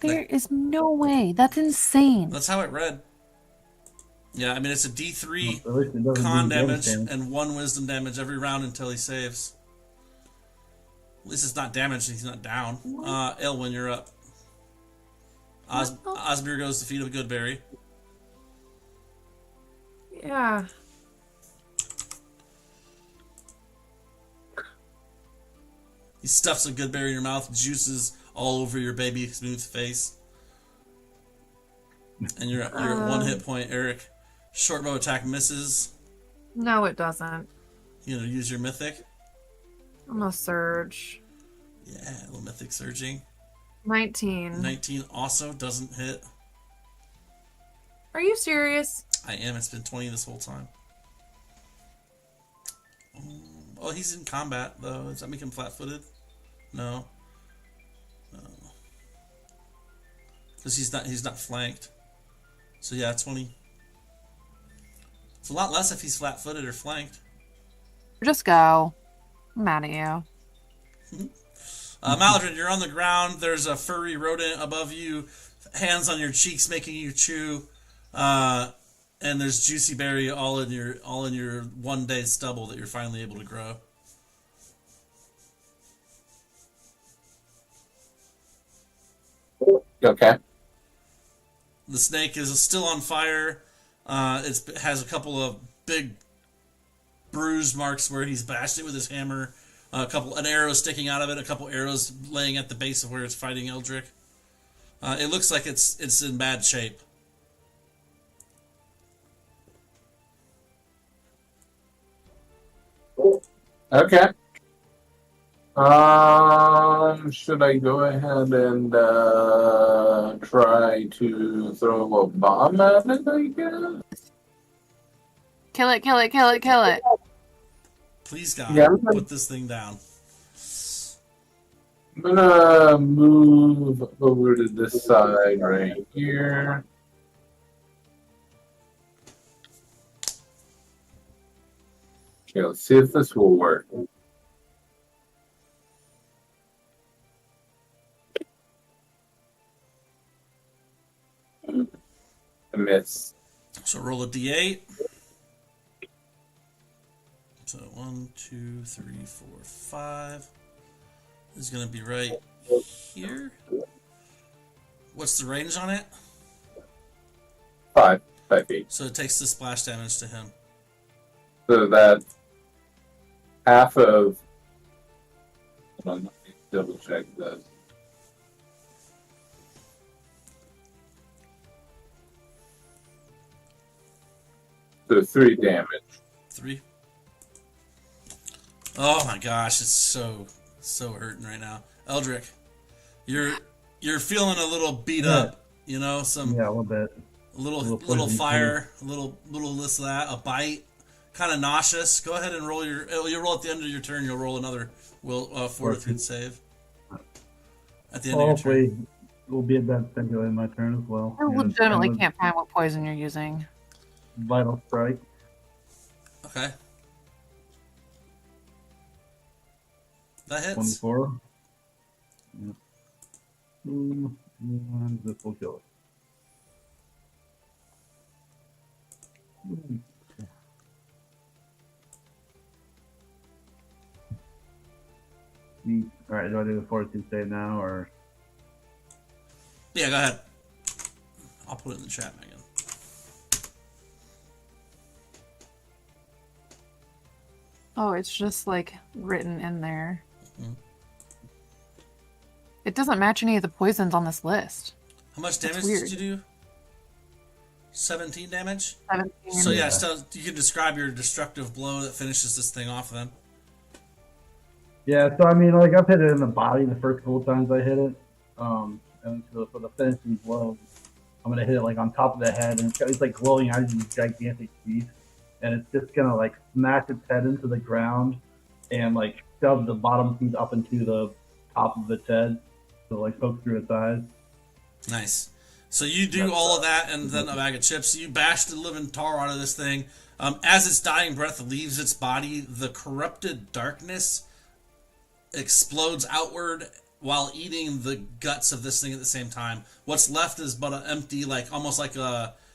There is no way. That's insane. That's how it read. Yeah, I mean it's a D3 At least it doesn't con do damage damage. and 1 wisdom damage every round until he saves. At least it's not damaged. He's not down. Elwyn, you're up. Osmir goes to feed a Goodberry. Yeah. He stuffs a Goodberry in your mouth, juices all over your baby smooth face. And you're at 1 hit point, Eric. Short bow attack misses. No, it doesn't. You know, use your mythic. I'm a surge. Yeah, a little mythic surging. 19. 19 also doesn't hit. Are you serious? I am. It's been 20 this whole time. Oh, he's in combat though. Does that make him flat-footed? No. No. Because he's not flanked. So yeah, 20. It's a lot less if he's flat-footed or flanked. Just go. I'm mad at you. Maladrin, you're on the ground. There's a furry rodent above you, hands on your cheeks making you chew, and there's juicy berry all in your 1 day stubble that you're finally able to grow. Okay. The snake is still on fire. It has a couple of big bruise marks where he's bashed it with his hammer. An arrow sticking out of it. A couple arrows laying at the base of where it's fighting Eldrick. It looks like it's in bad shape. Okay. Should I go ahead and try to throw a bomb at it, I guess? Kill it, kill it, kill it, kill it. Please, God, Yeah. put this thing down. I'm gonna move over to this side right here. Okay, let's see if this will work. I miss. So roll a d8. So 1, 2, 3, 4, 5 is going to be right here. What's the range on it? 5 feet. So it takes the splash damage to him. So that half of. Hold on, let me double check this. So 3 damage. 3. Oh my gosh, it's so hurting right now. Eldrick, you're feeling a little beat up. You know, Yeah, a little bit. a little poison fire, a little this that, a bite, kind of nauseous. Go ahead and roll you roll at the end of your turn. You'll roll another fortitude save at the end of your turn. Hopefully, we'll be at that stimuli in my turn as well. I legitimately can't find what poison you're using. Vital strike. Okay, that hits. 24. Yep. And this will kill it. Alright, do I do the fortitude save now, or? Yeah, go ahead. I'll put it in the chat, Megan. Oh, it's just like written in there. Mhm. It doesn't match any of the poisons on this list. How much That's damage weird. did you do? 17 damage? 17. So yeah, Yeah. so you can describe your destructive blow that finishes this thing off then. Yeah, so I mean, like, I've hit it in the body the first couple times I hit it. And so for the finishing blow, I'm going to hit it, like, on top of the head, and it's like glowing out of these gigantic teeth. And it's just going to, like, smash its head into the ground and, like, shove the bottom teeth up into the top of its head to, like, poke through its eyes. Nice. So you do all of that and then a bag of chips. You bash the living tar out of this thing. As its dying breath leaves its body, the corrupted darkness explodes outward while eating the guts of this thing at the same time. What's left is but an empty, like, almost like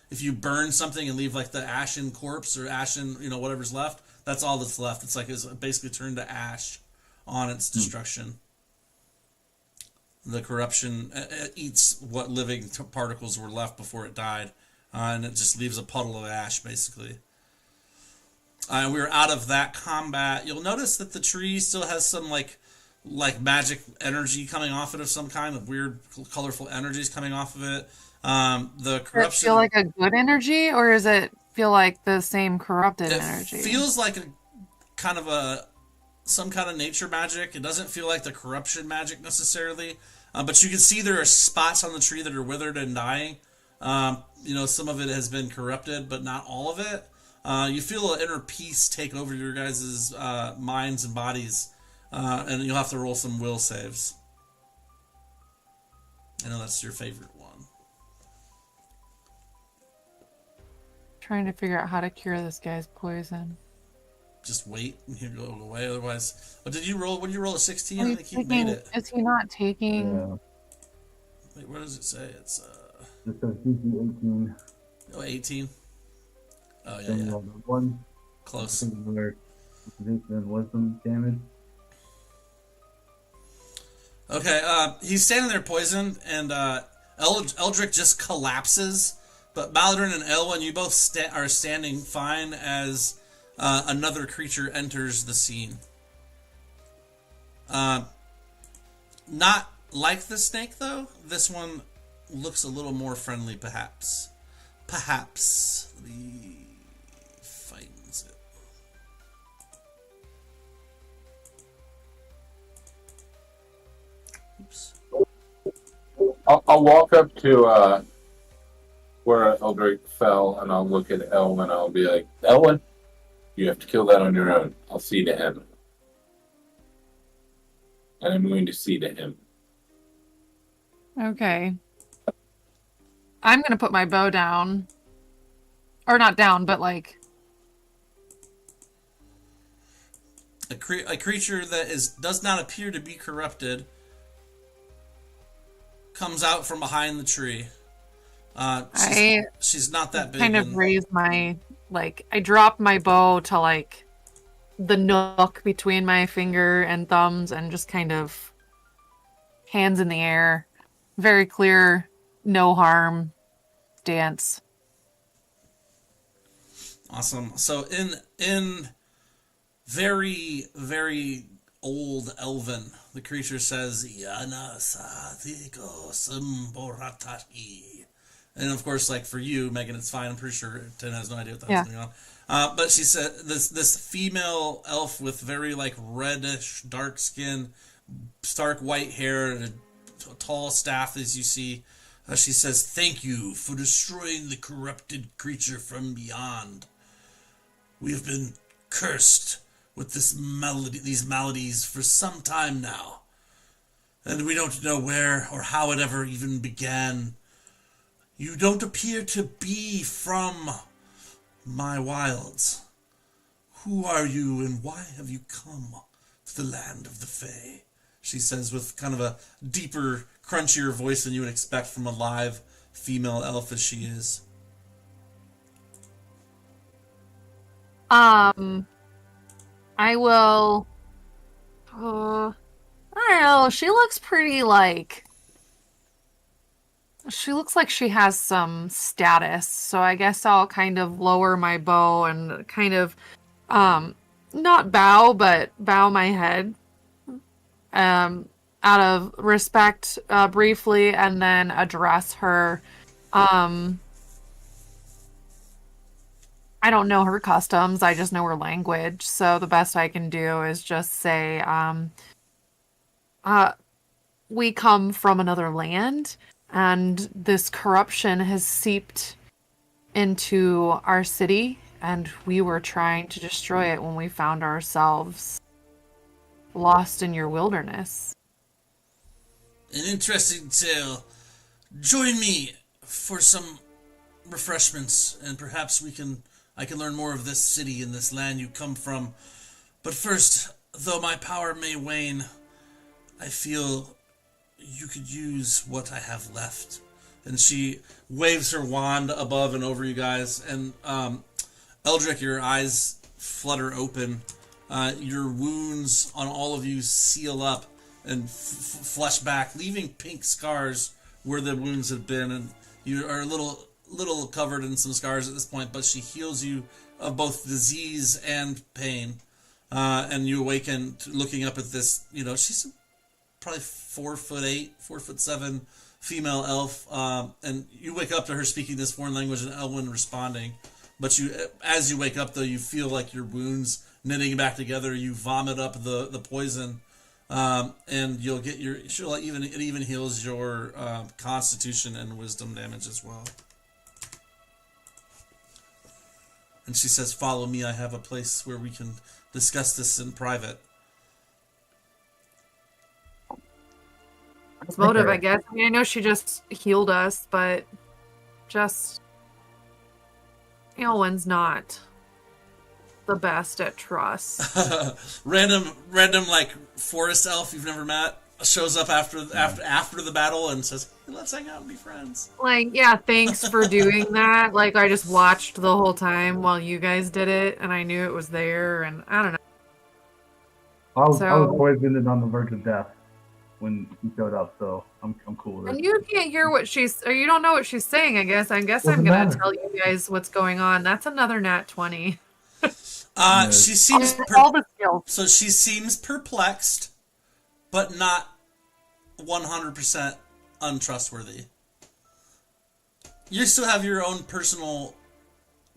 if you burn something and leave, like, the ashen corpse or ashen, whatever's left, that's all that's left. It's like it's basically turned to ash on its destruction. The corruption eats what living particles were left before it died, and it just leaves a puddle of ash, basically. We were out of that combat. You'll notice that the tree still has some, like magic energy coming off it of some kind, of weird, colorful energies coming off of it. The Does it corruption. feel like a good energy, or is it feel like the same corrupted It energy. feels like some kind of nature magic. It doesn't feel like the corruption magic necessarily, but you can see there are spots on the tree that are withered and dying. Some of it has been corrupted, but not all of it. You feel an inner peace take over your guys' minds and bodies, and you'll have to roll some will saves. I know that's your favorite one. Trying to figure out how to cure this guy's poison. Just wait and he'll go away. Otherwise, did you roll? When you roll a 16, Oh, I he's think you made taking, it. is he not taking? Yeah. Wait, what does it say? It's It says DC 18. 18. Oh yeah, Then yeah. you roll the 1. Close. Another and wisdom damage. Okay, he's standing there poisoned, and Eldrick just collapses. But Maladrin and Elwyn, you both are standing fine as another creature enters the scene. Not like the snake, though. This one looks a little more friendly, perhaps. Perhaps. He finds it. Oops. I'll walk up to where Eldrick fell, and I'll look at Elwyn. I'll be like, Elwyn, you have to kill that on your own. I'll see to him. And I'm going to see to him. Okay. I'm gonna put my bow down. Or not down, but like... A creature that does not appear to be corrupted comes out from behind the tree. She's not that big. Kind of raise my... Like, I drop my bow to like the nook between my finger and thumbs and just kind of hands in the air. Very clear, no harm stance. Awesome. So in very, very old Elven, the creature says, Yana Sathiko Simboratahi. And of course, like for you, Megan, it's fine. I'm pretty sure Tin has no idea what that's going on. But she said this female elf with very like reddish, dark skin, stark white hair, and a tall staff, as you see. She says, "Thank you for destroying the corrupted creature from beyond. We have been cursed with these maladies for some time now, and we don't know where or how it ever even began. You don't appear to be from my wilds. Who are you, and why have you come to the land of the Fae?" She says with kind of a deeper, crunchier voice than you would expect from a live female elf as she is. I will... I don't know, she looks pretty like... She looks like she has some status, so I guess I'll kind of lower my bow and kind of, not bow, but bow my head, out of respect, briefly, and then address her. I don't know her customs, I just know her language, so the best I can do is just say, we come from another land, and this corruption has seeped into our city, and we were trying to destroy it when we found ourselves lost in your wilderness. An interesting tale. Join me for some refreshments, and perhaps I can learn more of this city and this land you come from. But first, though my power may wane, I feel you could use what I have left. And she waves her wand above and over you guys, and Eldrick, your eyes flutter open. Your wounds on all of you seal up and flush back, leaving pink scars where the wounds had been, and you are a little covered in some scars at this point, but she heals you of both disease and pain. And you awaken looking up at this, she's probably 4'8", 4'7" female elf, and you wake up to her speaking this foreign language and Elwyn responding. But as you wake up, though, you feel like your wounds knitting back together. You vomit up the poison, and you'll get it even heals your Constitution and Wisdom damage as well. And she says, "Follow me. I have a place where we can discuss this in private." Motive, I guess. I mean, I know she just healed us, but just Eowyn's not the best at trust. random like forest elf you've never met shows up after the battle and says, "Hey, let's hang out and be friends." Like, yeah, thanks for doing that. Like, I just watched the whole time while you guys did it, and I knew it was there, and I don't know. I was poisoned and on the verge of death when he showed up, so I'm cool with it. And you can't hear what or you don't know what she's saying, I guess. I'm Doesn't gonna matter. tell you guys what's going on. That's another nat 20. She seems All the skills. so she seems perplexed, but not 100% untrustworthy. You still have your own personal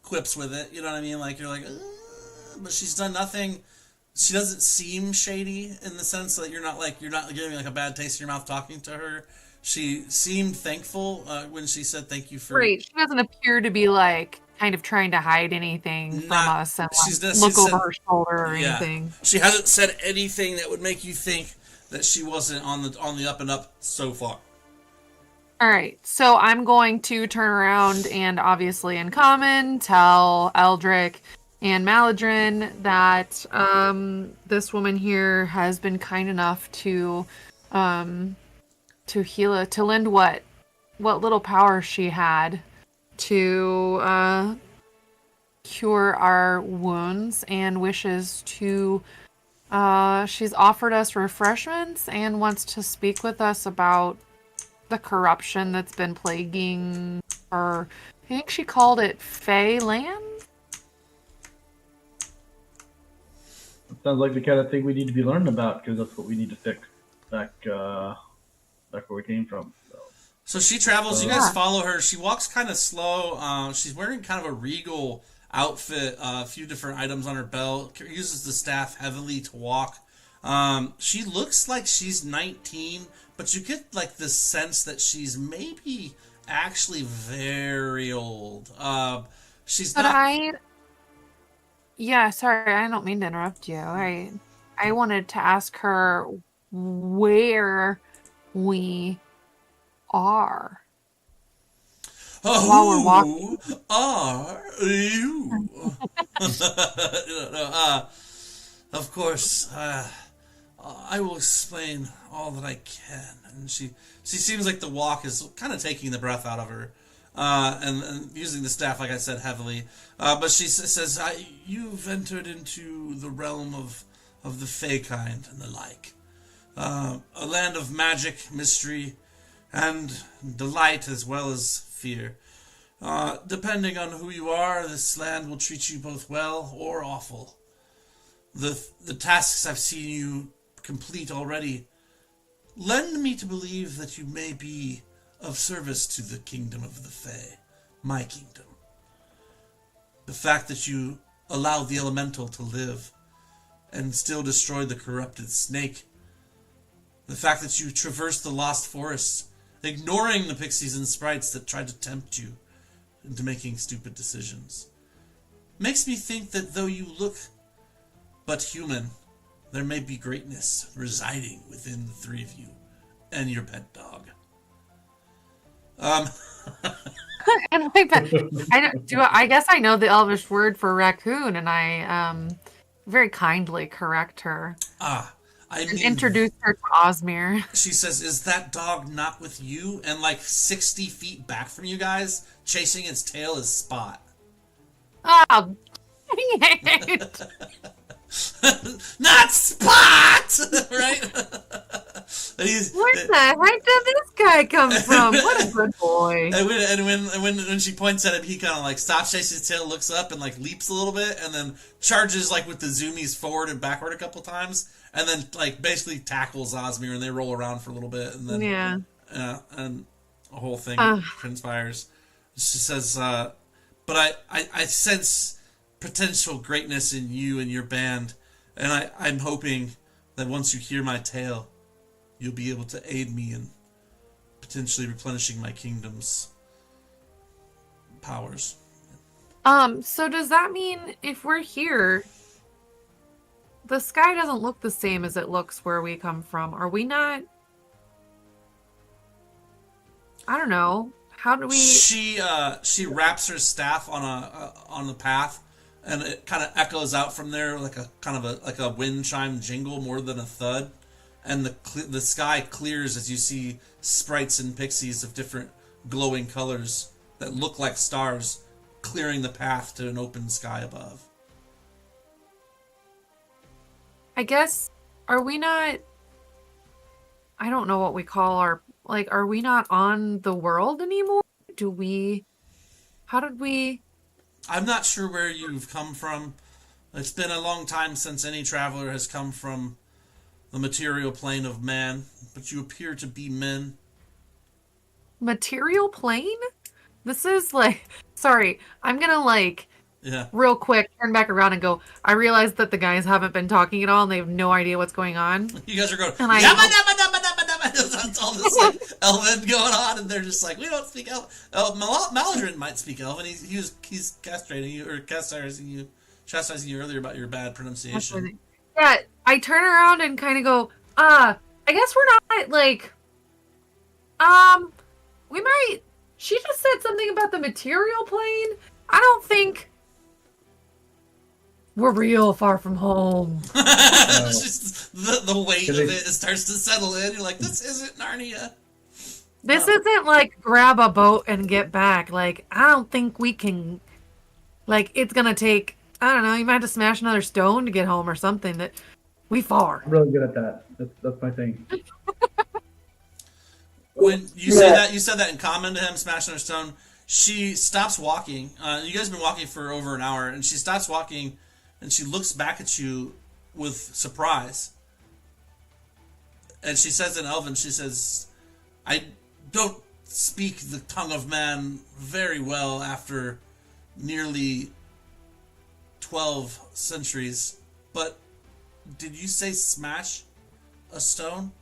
quips with it, you know what I mean? Like, you're like, but she's done nothing. She doesn't seem shady in the sense that you're not giving like a bad taste in your mouth talking to her. She seemed thankful when she said thank you for. Great. She doesn't appear to be like kind of trying to hide anything from us and look over her shoulder or anything. She hasn't said anything that would make you think that she wasn't on the up and up so far. All right, so I'm going to turn around and obviously in common tell Eldrick and Maladrin that this woman here has been kind enough to lend what little power she had to cure our wounds and wishes to. She's offered us refreshments and wants to speak with us about the corruption that's been plaguing her. I think she called it Feyland. Sounds like the kind of thing we need to be learning about, because that's what we need to fix back where we came from. So she travels. You guys follow her. She walks kind of slow. She's wearing kind of a regal outfit. A few different items on her belt. Uses the staff heavily to walk. She looks like she's 19, but you get like the sense that she's maybe actually very old. She's But not. Yeah, sorry, I don't mean to interrupt you. I wanted to ask her where we are while we're walking. Who are you? Of course, I will explain all that I can. And she seems like the walk is kind of taking the breath out of her. And using the staff, like I said, heavily. But she says, "You've entered into the realm of the Fey kind and the like. A land of magic, mystery, and delight as well as fear. Depending on who you are, this land will treat you both well or awful. The tasks I've seen you complete already lend me to believe that you may be of service to the kingdom of the Fae, my kingdom. The fact that you allow the elemental to live and still destroy the corrupted snake. The fact that you traverse the lost forests, ignoring the pixies and sprites that tried to tempt you into making stupid decisions. Makes me think that though you look but human, there may be greatness residing within the three of you and your pet dog." And I guess I know the Elvish word for raccoon, and I very kindly correct her. And introduce her to Osmir. She says, "Is that dog not with you?" And like 60 feet back from you guys, chasing its tail, is Spot. Oh, dang it. Not Spot! Right? Where the heck did this guy come from? What a good boy. And when she points at him, he kind of like stops chasing his tail, looks up, and like leaps a little bit, and then charges like with the zoomies forward and backward a couple times, and then like basically tackles Osmir, and they roll around for a little bit, and then and a whole thing transpires. She says, but I sense potential greatness in you and your band, and I'm hoping that once you hear my tale, you'll be able to aid me in potentially replenishing my kingdom's powers. So does that mean if we're here, the sky doesn't look the same as it looks where we come from? Are we not? I don't know. How do we? She wraps her staff on the path, and it kind of echoes out from there like a kind of like a wind chime jingle more than a thud, and the sky clears as you see sprites and pixies of different glowing colors that look like stars clearing the path to an open sky above. I guess, are we not? I don't know what we call our, like, are we not on the world anymore? How did we? I'm not sure where you've come from. It's been a long time since any traveler has come from the material plane of man, but you appear to be men. Material plane? This is like, sorry, I'm gonna Yeah. real quick, turn back around and go, I realize that the guys haven't been talking at all and they have no idea what's going on. You guys are going, And I- yabba dabba dabba dabba dabba. That's all this like Elven going on, and they're just like, we don't speak Elven. Oh, Maladrin might speak Elven. He's castrating you or chastising you earlier about your bad pronunciation. Yeah, I turn around and kind of go, I guess we're not we might. She just said something about the material plane. I don't think we're real far from home. It's just the weight of it starts to settle in. You're like, this isn't Narnia. This isn't like grab a boat and get back. Like, I don't think we can. Like, it's gonna take. I don't know. You might have to smash another stone to get home or something. That we far. I'm really good at that. That's my thing. When you said that in common to him, smashing her stone. She stops walking. You guys have been walking for over an hour, and she stops walking, and she looks back at you with surprise. And she says in Elven, she says, I don't speak the tongue of man very well after nearly 12 centuries, but did you say smash a stone?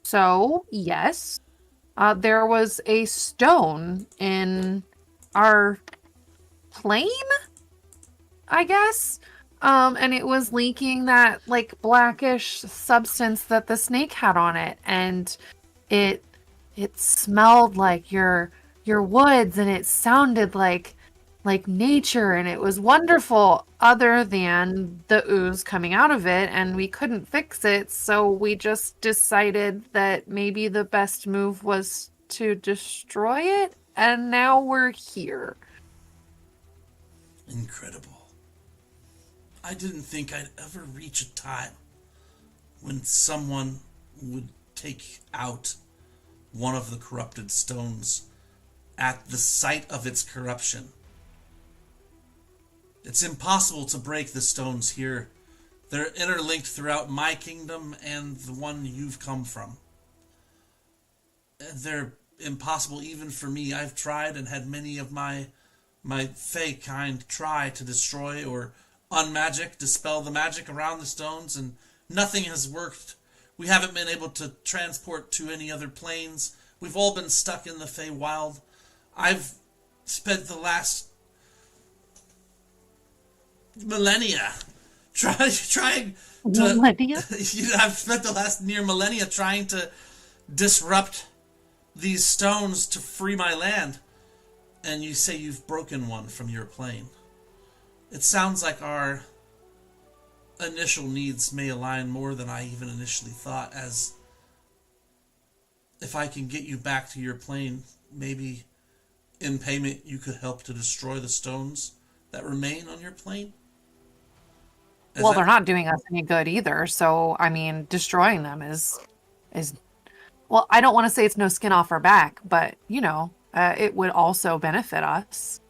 So yes, there was a stone in our plane, I guess. And it was leaking that like blackish substance that the snake had on it, and it smelled like your woods, and it sounded like nature, and it was wonderful other than the ooze coming out of it, and we couldn't fix it, so we just decided that maybe the best move was to destroy it, and now we're here. Incredible. I didn't think I'd ever reach a time when someone would take out one of the corrupted stones at the site of its corruption. It's impossible to break the stones here. They're interlinked throughout my kingdom and the one you've come from. They're impossible even for me. I've tried and had many of my Fey kind try to destroy or unmagic, dispel the magic around the stones, and nothing has worked. We haven't been able to transport to any other planes. We've all been stuck in the Feywild. I've spent the last millennia trying to Millennia? I've spent the last near millennia trying to disrupt these stones to free my land, and you say you've broken one from your plane. It sounds like our initial needs may align more than I even initially thought, as if I can get you back to your plane, maybe in payment you could help to destroy the stones that remain on your plane. Well, they're not doing us any good either, so, I mean, destroying them is well, I don't want to say it's no skin off our back, but, you know, it would also benefit us.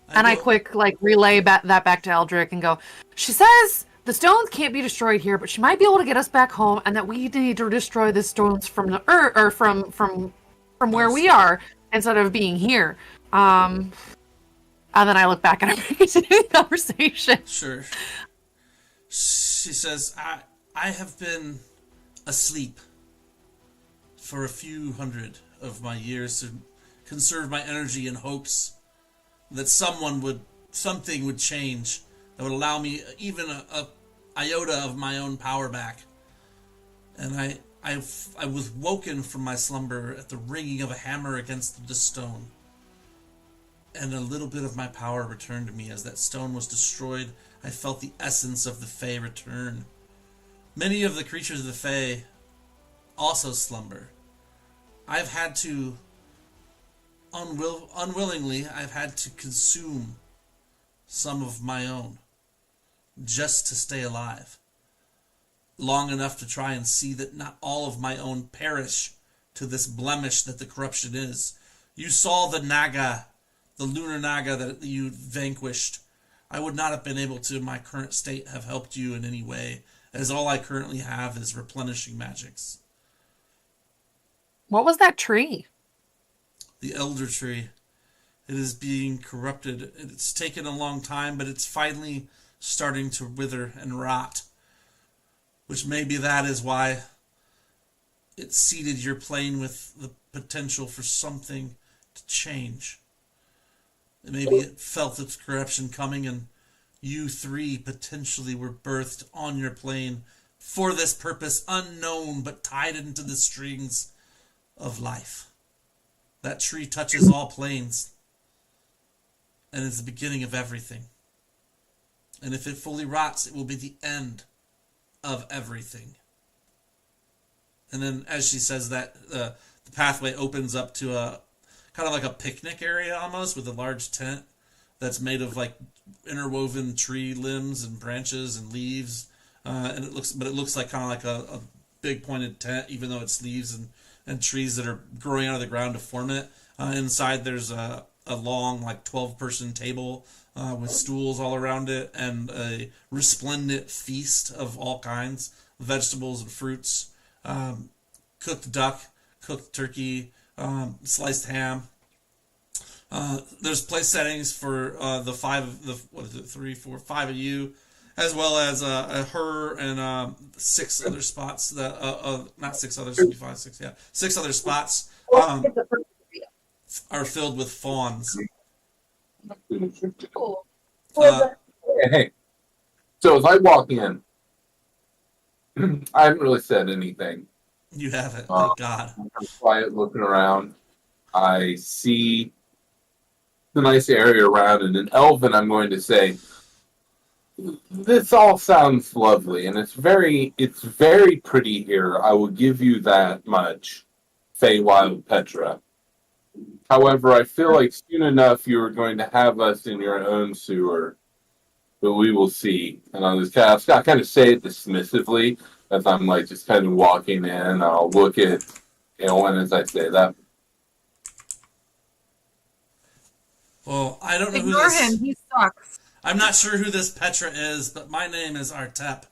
I quick, relay that back to Eldrick and go, she says the stones can't be destroyed here, but she might be able to get us back home, and that we need to destroy the stones from the from from where we are instead of being here. And then I look back at her the conversation. Sure. She says, I have been asleep for a few hundred of my years to conserve my energy in hopes that something would change that would allow me even a iota of my own power back. And I was woken from my slumber at the ringing of a hammer against the stone. And a little bit of my power returned to me. As that stone was destroyed, I felt the essence of the Fae return. Many of the creatures of the Fae also slumber. I've had to, unwillingly, I've had to consume some of my own just to stay alive. Long enough to try and see that not all of my own perish to this blemish that the corruption is. You saw the Naga, the lunar Naga that you vanquished. I would not have been able to, in my current state, have helped you in any way, as all I currently have is replenishing magics. What was that tree? The Elder Tree. It is being corrupted. It's taken a long time, but it's finally starting to wither and rot. Which maybe that is why it seeded your plane with the potential for something to change. Maybe it felt its corruption coming, and you three potentially were birthed on your plane for this purpose, unknown but tied into the strings of life. That tree touches all planes and is the beginning of everything. And if it fully rots, it will be the end of everything. And then as she says that, the pathway opens up to a kind of like a picnic area almost, with a large tent that's made of like interwoven tree limbs and branches and leaves. And it looks like kind of like a big pointed tent, even though it's leaves and trees that are growing out of the ground to form it. Inside there's a long, like 12-person table with stools all around it, and a resplendent feast of all kinds, vegetables and fruits, cooked duck, cooked turkey, sliced ham. There's place settings for the five of you, as well as her and 6 other spots that not 6 others, 55, 6, yeah, 6 other spots are filled with fawns. Hey. So as I walk in, I haven't really said anything. You haven't, thank God. I'm quiet, looking around. I see the nice area around, and in Elven, I'm going to say, this all sounds lovely, and it's very pretty here. I will give you that much, Feywild Petra. However, I feel like soon enough you are going to have us in your own sewer, but we will see. And I'll just kind of say it dismissively as I'm like just kind of walking in. I'll look at Aylwin as I say that. Well, I don't know who Ignore this... him, he sucks. I'm not sure who this Petra is, but my name is Artep.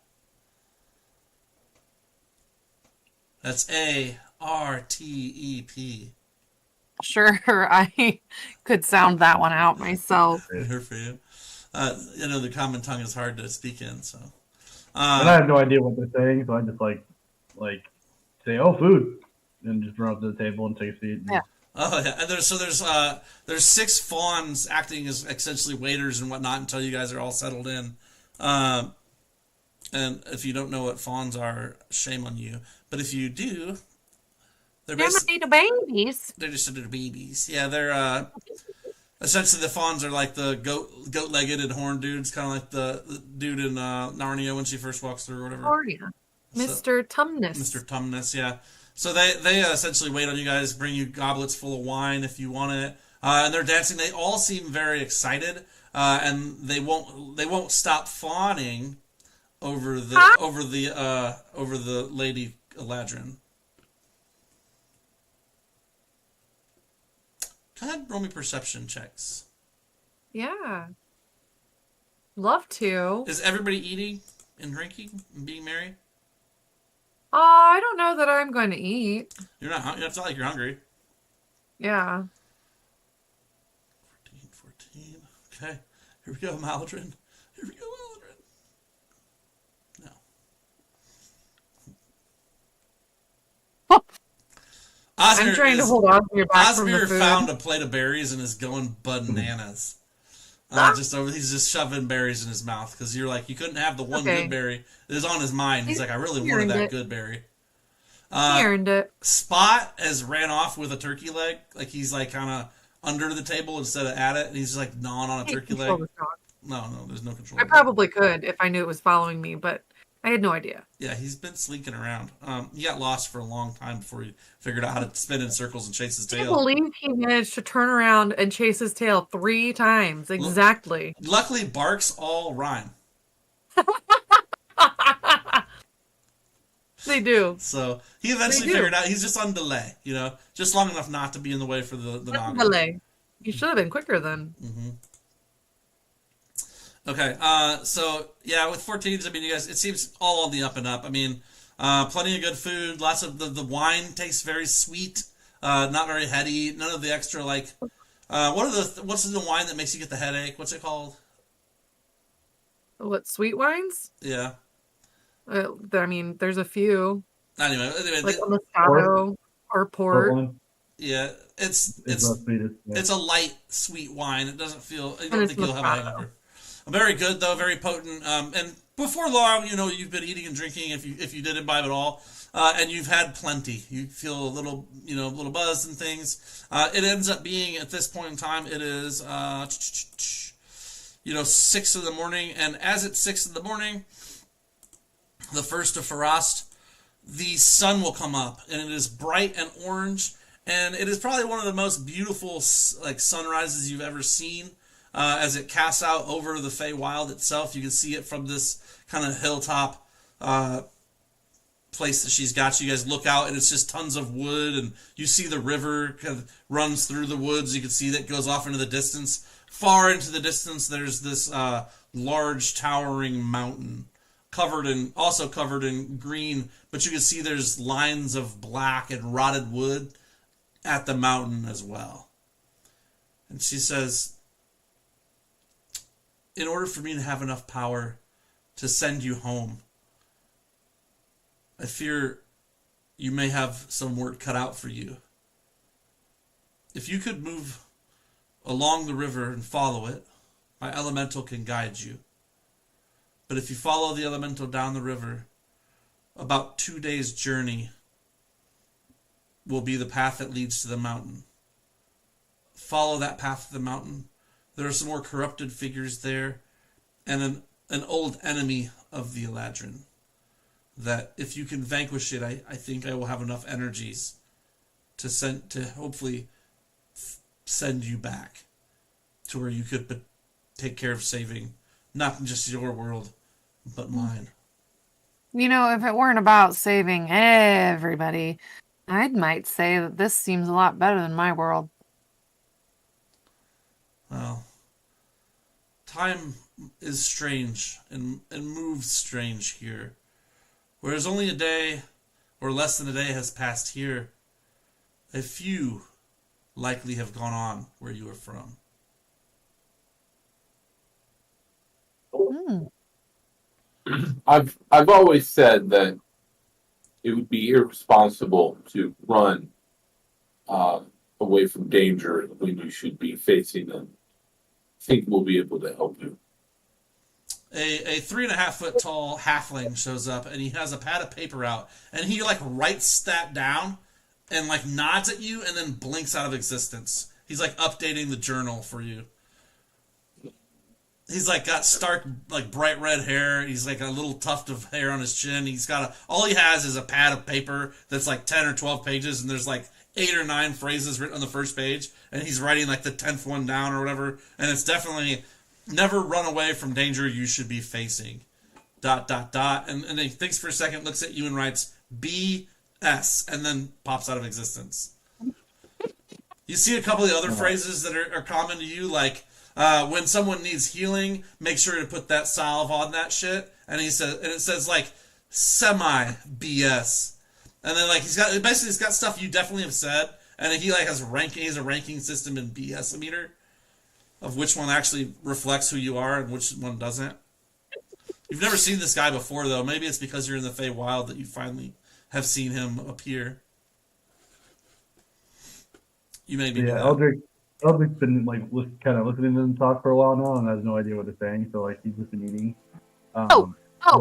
That's A-R-T-E-P. Sure, I could sound that one out myself. Here for you. The common tongue is hard to speak in, so. And I have no idea what they're saying, so I just like say, "Oh, food," and just run up to the table and take a seat. Yeah. Oh yeah, and there's 6 fawns acting as essentially waiters and whatnot until you guys are all settled in. And if you don't know what fawns are, shame on you. But if you do, they're little babies. They're just little babies. Yeah, they're essentially the fawns are like the goat-legged and horned dudes, kind of like the dude in Narnia when she first walks through or whatever. Oh yeah, Mr. Tumnus. Mr. Tumnus, yeah. So they essentially wait on you guys, bring you goblets full of wine if you want it, and they're dancing. They all seem very excited, and they won't stop fawning over the Lady Eladrin. Go ahead, roll me perception checks. Yeah. Love to. Is everybody eating and drinking and being merry? I don't know that I'm going to eat. You're not. It's not like you're hungry. Yeah. 14. Okay. Here we go, Maldrin. Here we go, Maldrin. No. I'm trying to hold on to your back from the Osmir food. found a plate of berries and is going bananas. He's just shoving berries in his mouth because you're like, you couldn't have the one good berry. It was on his mind. He's like, I really wanted that good berry. He earned it. Spot has ran off with a turkey leg. Like he's like kind of under the table instead of at it, and he's just like gnawing on a turkey leg. No, there's no control. I probably could if I knew it was following me, but I had no idea. Yeah, he's been slinking around. He got lost for a long time before he figured out how to spin in circles and chase his I tail. can't believe he managed to turn around and chase his tail 3 times exactly. Luckily, barks all rhyme. They do. So he eventually figured out he's just on delay, just long enough not to be in the way for the noggin. Delay. You should have been quicker then. Mm-hmm. Okay, so yeah, with 14s, I mean, you guys, it seems all on the up and up. I mean, plenty of good food. Lots of the wine tastes very sweet, not very heady. None of the extra what's the wine that makes you get the headache? What's it called? What, sweet wines? Yeah. I mean, there's a few. Anyway, like a Moscato or port. Yeah, it's a light sweet wine. It doesn't feel. I don't think you'll have a hangover. Very good though, very potent. And before long, you've been eating and drinking if you did imbibe at all, and you've had plenty. You feel a little buzz and things. It ends up being at this point in time, it is 6 in the morning, and as it's 6 in the morning, the first of Farast, the sun will come up, and it is bright and orange, and it is probably one of the most beautiful sunrises you've ever seen. As it casts out over the Feywild itself, you can see it from this kind of hilltop place that she's got. You guys look out, and it's just tons of wood, and you see the river kind of runs through the woods. You can see that goes off into the distance. Far into the distance, there's this large towering mountain, covered in green, but you can see there's lines of black and rotted wood at the mountain as well. And she says, in order for me to have enough power to send you home, I fear you may have some work cut out for you. If you could move along the river and follow it, my elemental can guide you. But if you follow the elemental down the river, about 2 days' journey will be the path that leads to the mountain. Follow that path to the mountain. There are some more corrupted figures there, and an old enemy of the Eladrin. That if you can vanquish it, I think I will have enough energies to hopefully send you back to where you could take care of saving not just your world, but mine. If it weren't about saving everybody, I might say that this seems a lot better than my world. Well, time is strange and moves strange here. Whereas only a day or less than a day has passed here, a few likely have gone on where you are from. I've always said that it would be irresponsible to run away from danger when you should be facing them. I think we'll be able to help you. A 3.5 foot tall halfling shows up, and he has a pad of paper out, and he writes that down and nods at you and then blinks out of existence. He's updating the journal for you. He's got stark bright red hair. He's a little tuft of hair on his chin. He's got all he has is a pad of paper that's 10 or 12 pages, and there's 8 or 9 phrases written on the first page, and he's writing the 10th one down or whatever, and it's definitely never run away from danger you should be facing. ... And then he thinks for a second, looks at you and writes BS, and then pops out of existence. You see a couple of the other phrases that are common to you, when someone needs healing, make sure to put that salve on that shit. And it says semi BS. And then he's got stuff you definitely have said, And he like has ranking. He has a ranking system in BS meter of which one actually reflects who you are and which one doesn't. You've never seen this guy before, though. Maybe it's because you're in the Feywild that you finally have seen him appear. You may be. Yeah, Eldric's been like kind of listening to them talk for a while now, and has no idea what they're saying. So like he's just been eating. And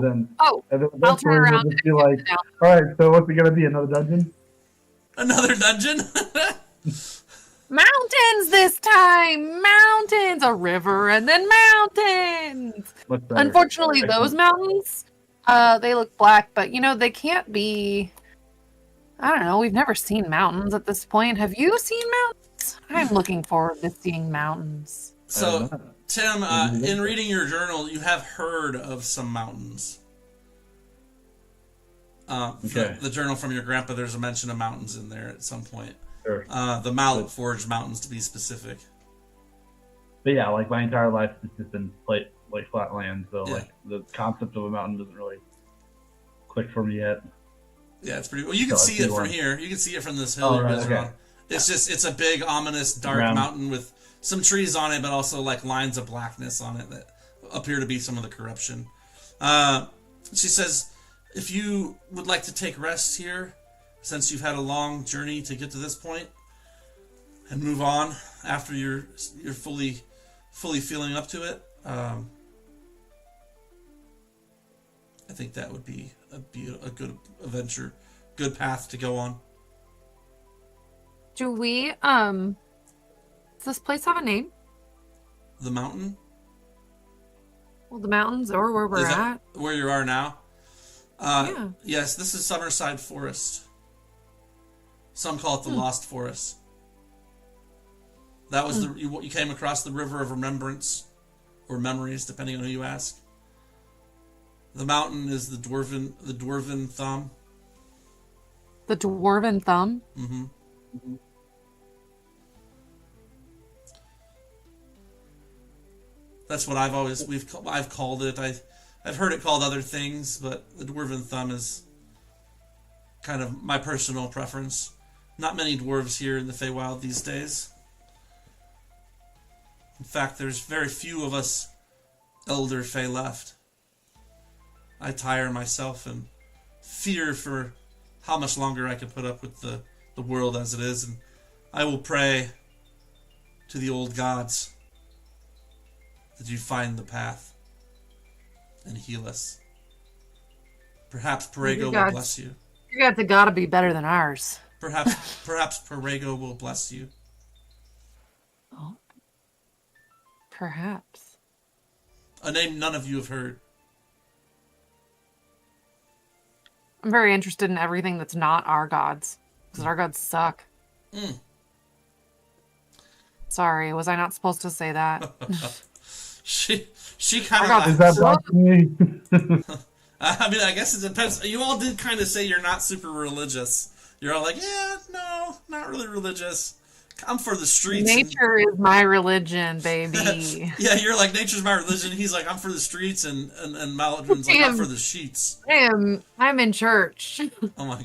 then I'll eventually turn around he'll just be like, "All right, so what's it gonna be? Another dungeon?" Another dungeon? Mountains this time! Mountains! A river and then mountains! Much better. Unfortunately, Excellent. those mountains, they look black, but they can't be. I don't know, we've never seen mountains at this point. Have you seen mountains? I'm looking forward to seeing mountains. So, Tim, in reading your journal, you have heard of some mountains. Okay. The journal from your grandpa, there's a mention of mountains in there at some point. Sure. The Mallet Forge Mountains, to be specific. But yeah, like my entire life has just been like flat land, so Yeah. like the concept of a mountain doesn't really click for me yet. Yeah, it's pretty. Well, you can So, see if it you from want- here. You can see it from this hill Oh, you right, guys are okay. on. It's a big, ominous, dark Round. mountain with some trees on it, but also like lines of blackness on it that appear to be some of the corruption. She says, if you would like to take rest here, since you've had a long journey to get to this point, and move on after you're fully feeling up to it, I think that would be a good adventure, good path to go on. Do we, does this place have a name? The mountain? Well, the mountains or where we're Is at? that where you are now? Yeah. Yes, this is Summerside Forest. Some call it the Lost Forest. That was you came across the River of Remembrance, or Memories, depending on who you ask. The mountain is the Dwarven Thumb. The Dwarven Thumb? Mm-hmm. That's what I've called it. I've heard it called other things, but the Dwarven Thumb is kind of my personal preference. Not many dwarves here in the Feywild these days. In fact, there's very few of us elder Fey left. I tire myself and fear for how much longer I can put up with the world as it is, and I will pray to the old gods that you find the path and heal us. Perhaps Perego will bless you. Your gods have got to be better than ours. Perhaps Perego will bless you. Oh. Perhaps. A name none of you have heard. I'm very interested in everything that's not our gods, because our gods suck. Sorry, was I not supposed to say that? She kind got Is of. that blasphemy? I mean, I guess it depends. You all did kind of say you're not super religious. You're all like, yeah, no, not really religious. I'm for the streets. Nature is my religion, baby. Yeah, you're like, nature's my religion. He's like, I'm for the streets, and Maladrin's like, I'm for the sheets. I'm in church. Oh my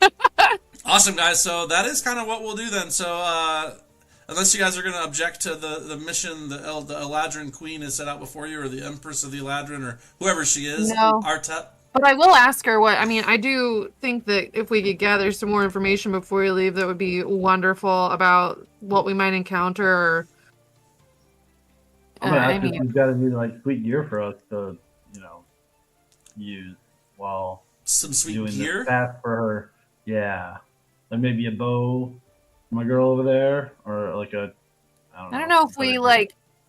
god. Awesome, guys. So that is kind of what we'll do then. So, unless you guys are going to object to the mission the Eladrin Queen has set out before you, or the Empress of the Eladrin, or whoever she is, No. Artep. But I will ask her I do think that if we could gather some more information before we leave, that would be wonderful about what we might encounter. Or, I'm gonna ask if she's got any like sweet gear for us to, use while Some sweet doing gear. this task for her. Yeah, like maybe a bow for my girl over there, or like a. I don't know if we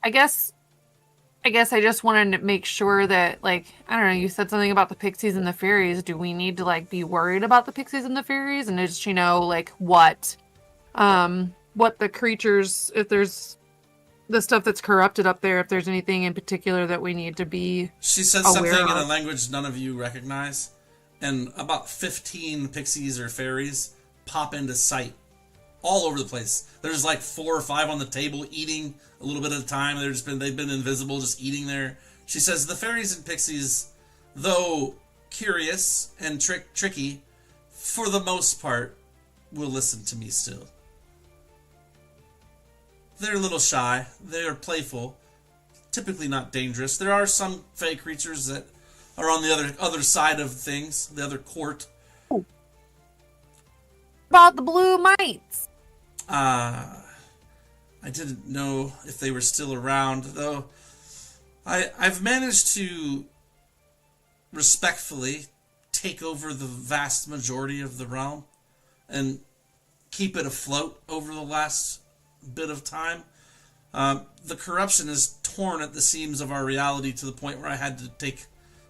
I guess I just wanted to make sure that, I don't know, you said something about the Pixies and the Fairies. Do we need to, be worried about the Pixies and the Fairies? And does she know, what the creatures, if there's the stuff that's corrupted up there, if there's anything in particular that we need to be She says something in a language none of you recognize, and about 15 Pixies or Fairies pop into sight all over the place. There's 4 or 5 on the table eating a little bit at a time. They've been invisible, just eating there. She says the fairies and pixies, though curious and tricky, for the most part, will listen to me still. They're a little shy. They're playful. Typically not dangerous. There are some fey creatures that are on the other side of things, the other court. About the blue mites. I didn't know if they were still around, though. I've managed to respectfully take over the vast majority of the realm and keep it afloat over the last bit of time. The corruption has torn at the seams of our reality to the point where I had to take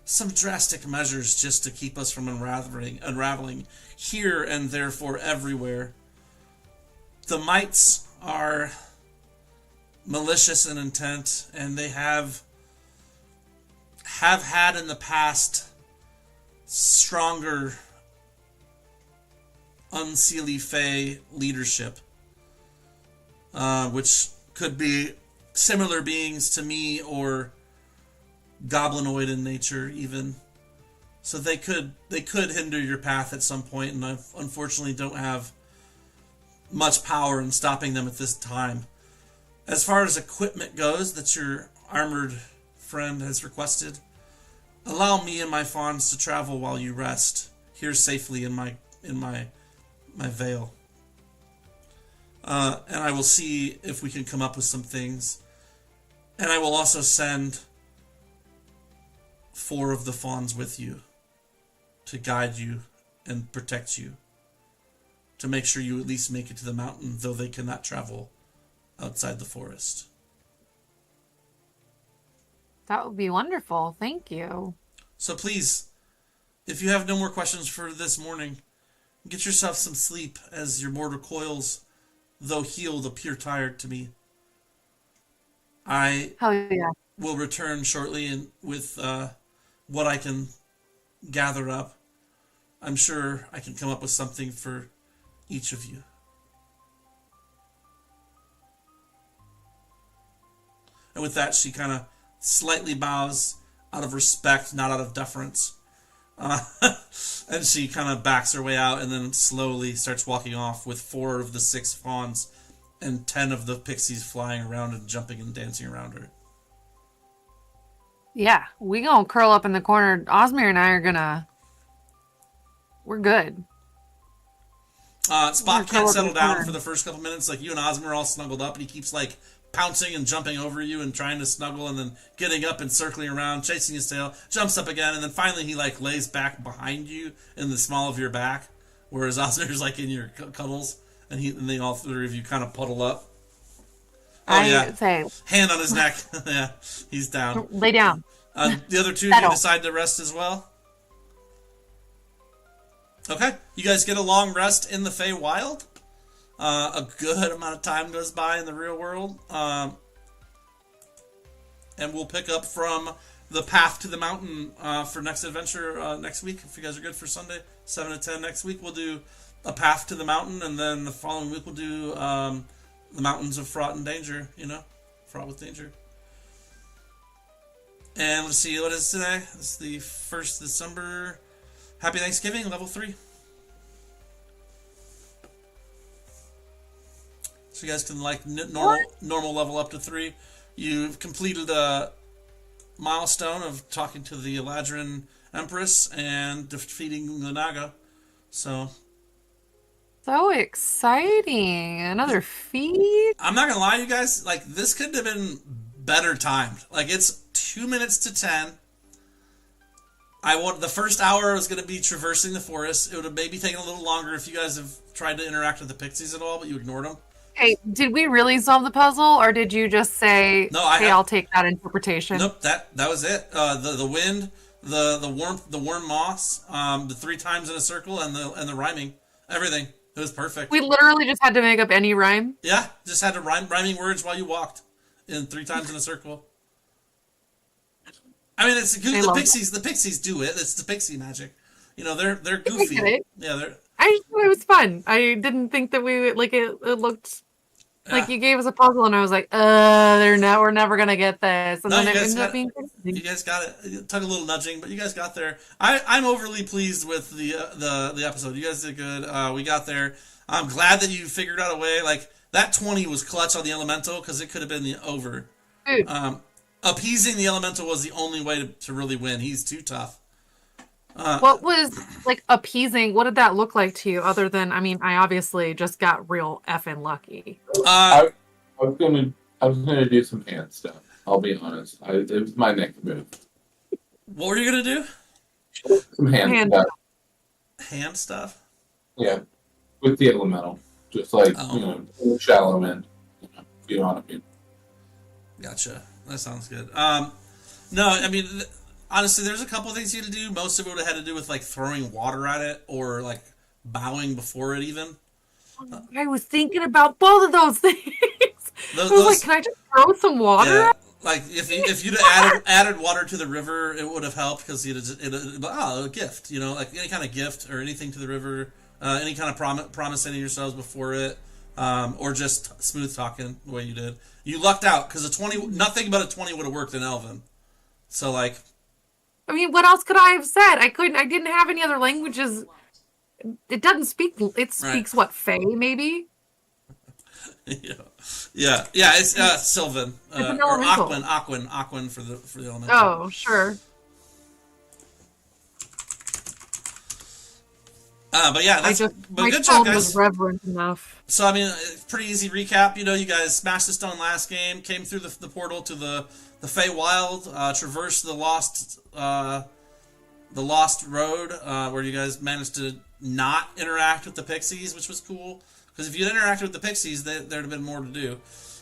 some drastic measures just to keep us from unraveling here and therefore everywhere. The mites are malicious in intent, and they have had in the past stronger unseelie fey leadership, which could be similar beings to me or goblinoid in nature even. So they could hinder your path at some point, and I unfortunately don't have much power in stopping them at this time. As far as equipment goes that your armored friend has requested, allow me and my fawns to travel while you rest here safely in my veil. And I will see if we can come up with some things. And I will also send 4 of the fawns with you to guide you and protect you, to make sure you at least make it to the mountain, though they cannot travel outside the forest. That would be wonderful. Thank you. So please, if you have no more questions for this morning, get yourself some sleep, as your mortal coils, though healed, appear tired to me. I Hell yeah. will return shortly with what I can gather up. I'm sure I can come up with something for each of you. And with that, she kind of slightly bows out of respect, not out of deference. And she kind of backs her way out and then slowly starts walking off with 4 of the 6 fawns and 10 of the pixies flying around and jumping and dancing around her. Yeah, we gonna curl up in the corner. Osmir and I are gonna... We're good. Spot can't settle down for the first couple minutes. Like, you and Osmir are all snuggled up, and he keeps, like, pouncing and jumping over you and trying to snuggle and then getting up and circling around, chasing his tail, jumps up again, and then finally he, like, lays back behind you in the small of your back, whereas Osmir's, like, in your cuddles, and they all 3 of you kind of puddle up. Oh, yeah. Say, hand on his neck. Yeah, he's down. Lay down. The other 2 of you decide to rest as well? Okay, you guys get a long rest in the Feywild. A good amount of time goes by in the real world. And we'll pick up from the path to the mountain for next adventure next week. If you guys are good for Sunday, 7 to 10 next week, we'll do a path to the mountain. And then the following week, we'll do the mountains of fraught and danger, fraught with danger. And let's see, what is today? It's the 1st December. Happy Thanksgiving, level 3. So you guys can, like, normal level up to 3. You've completed a milestone of talking to the Eladrin Empress and defeating the Naga. So exciting. Another feat. I'm not gonna lie, you guys, like, this could have been better timed. Like, it's 2 minutes to 10. The first hour was going to be traversing the forest. It would have maybe taken a little longer if you guys have tried to interact with the Pixies at all, but you ignored them. Hey, did we really solve the puzzle, or did you just say, I'll take that interpretation? Nope, that was it. The wind, the warm moss, the 3 times in a circle, and the rhyming. Everything. It was perfect. We literally just had to make up any rhyme? Yeah, just had to rhyming words while you walked. 3 times in a circle. I mean, it's the Pixies. The Pixies do it. It's the Pixie magic. They're goofy. Yeah, I just thought it was fun. I didn't think that we would, like, it looked like you gave us a puzzle, and I was like, we're never gonna get this. And then it ended up being crazy. You guys got it. It took a little nudging, but you guys got there. I'm overly pleased with the episode. You guys did good. We got there. I'm glad that you figured out a way. Like, that 20 was clutch on the elemental because it could have been the over. Dude. Appeasing the elemental was the only way to really win. He's too tough. What was like appeasing? What did that look like to you? Other than, I mean, I obviously just got real effing lucky. I was gonna do some hand stuff. I'll be honest. It was my next move. What were you gonna do? Some hand stuff. Hand stuff? Yeah, with the elemental, just like shallow end. You know what I mean? Gotcha. That sounds good. No, I mean, honestly, there's a couple things you had to do. Most of it would have had to do with like throwing water at it or like bowing before it even. I was thinking about both of those things. I was like, can I just throw some water? Yeah, like if you'd have added water to the river, it would have helped because a gift, like any kind of gift or anything to the river, any kind of promising yourselves before it, or just smooth talking the way you did. You lucked out because nothing but a 20 would have worked in Elven. So like, I mean, what else could I have said? I didn't have any other languages. It doesn't speak. It speaks what, Fey maybe? yeah. It's Sylvan or Aquan for the elemental. Oh, sure. But yeah, my good tone job, guys. was reverent enough. So I mean, pretty easy recap. You guys smashed the stone last game, came through the portal to the Feywild, traversed the lost road, where you guys managed to not interact with the Pixies, which was cool. Because if you'd interacted with the Pixies, there'd have been more to do.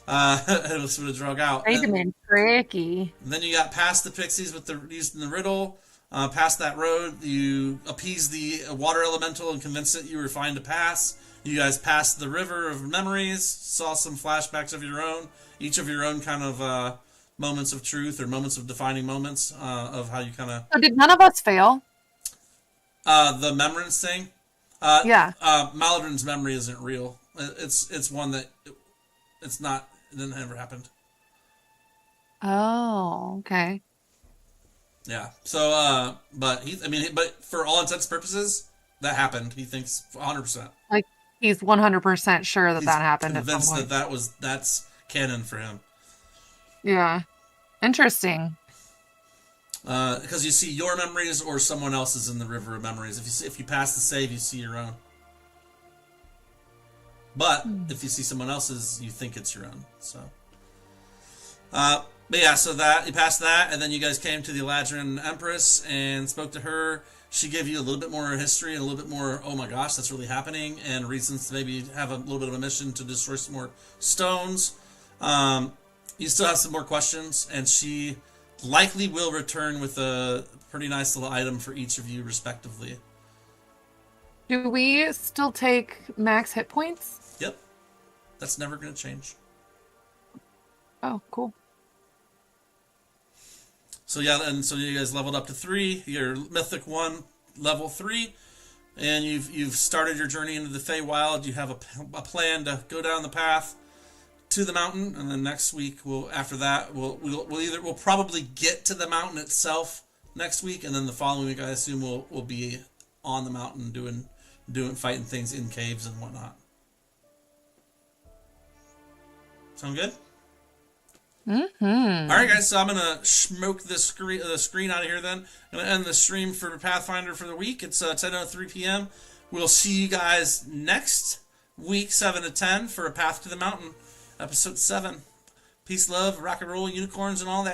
It would have drug out. They'd have been tricky. Then you got past the Pixies using the riddle. Past that road, you appeased the water elemental and convinced it you were fine to pass. You guys passed the river of memories, saw some flashbacks of your own, each of your own kind of moments of truth or moments of defining moments of how you kind of... So did none of us fail? The memorance thing? Yeah. Maladrin's memory isn't real. It's one that... It didn't ever happen. Oh, okay. Yeah. So, but for all intents and purposes, that happened. He thinks 100%. Like, he's 100% sure that happened at some Convinced point. that's canon for him. Yeah. Interesting. Because you see your memories or someone else's in the river of memories. If you pass the save, you see your own. But if you see someone else's, you think it's your own. So, but yeah, so that you passed that, and then you guys came to the Eladrin Empress and spoke to her. She gave you a little bit more history and a little bit more, oh my gosh, that's really happening, and reasons to maybe have a little bit of a mission to destroy some more stones. You still have some more questions, and she likely will return with a pretty nice little item for each of you, respectively. Do we still take max hit points? Yep. That's never going to change. Oh, cool. So yeah, and so you guys leveled up to 3. You're Mythic 1, level 3, and you've started your journey into the Feywild. You have a plan to go down the path to the mountain, and then next week we'll probably get to the mountain itself next week, and then the following week I assume we'll be on the mountain doing fighting things in caves and whatnot. Sound good? Mm-hmm. All right, guys. So I'm gonna smoke the screen out of here. Then I'm gonna end the stream for Pathfinder for the week. It's 10:03 p.m. We'll see you guys next week, 7 to 10, for A Path to the Mountain, episode 7. Peace, love, rock and roll, unicorns, and all that.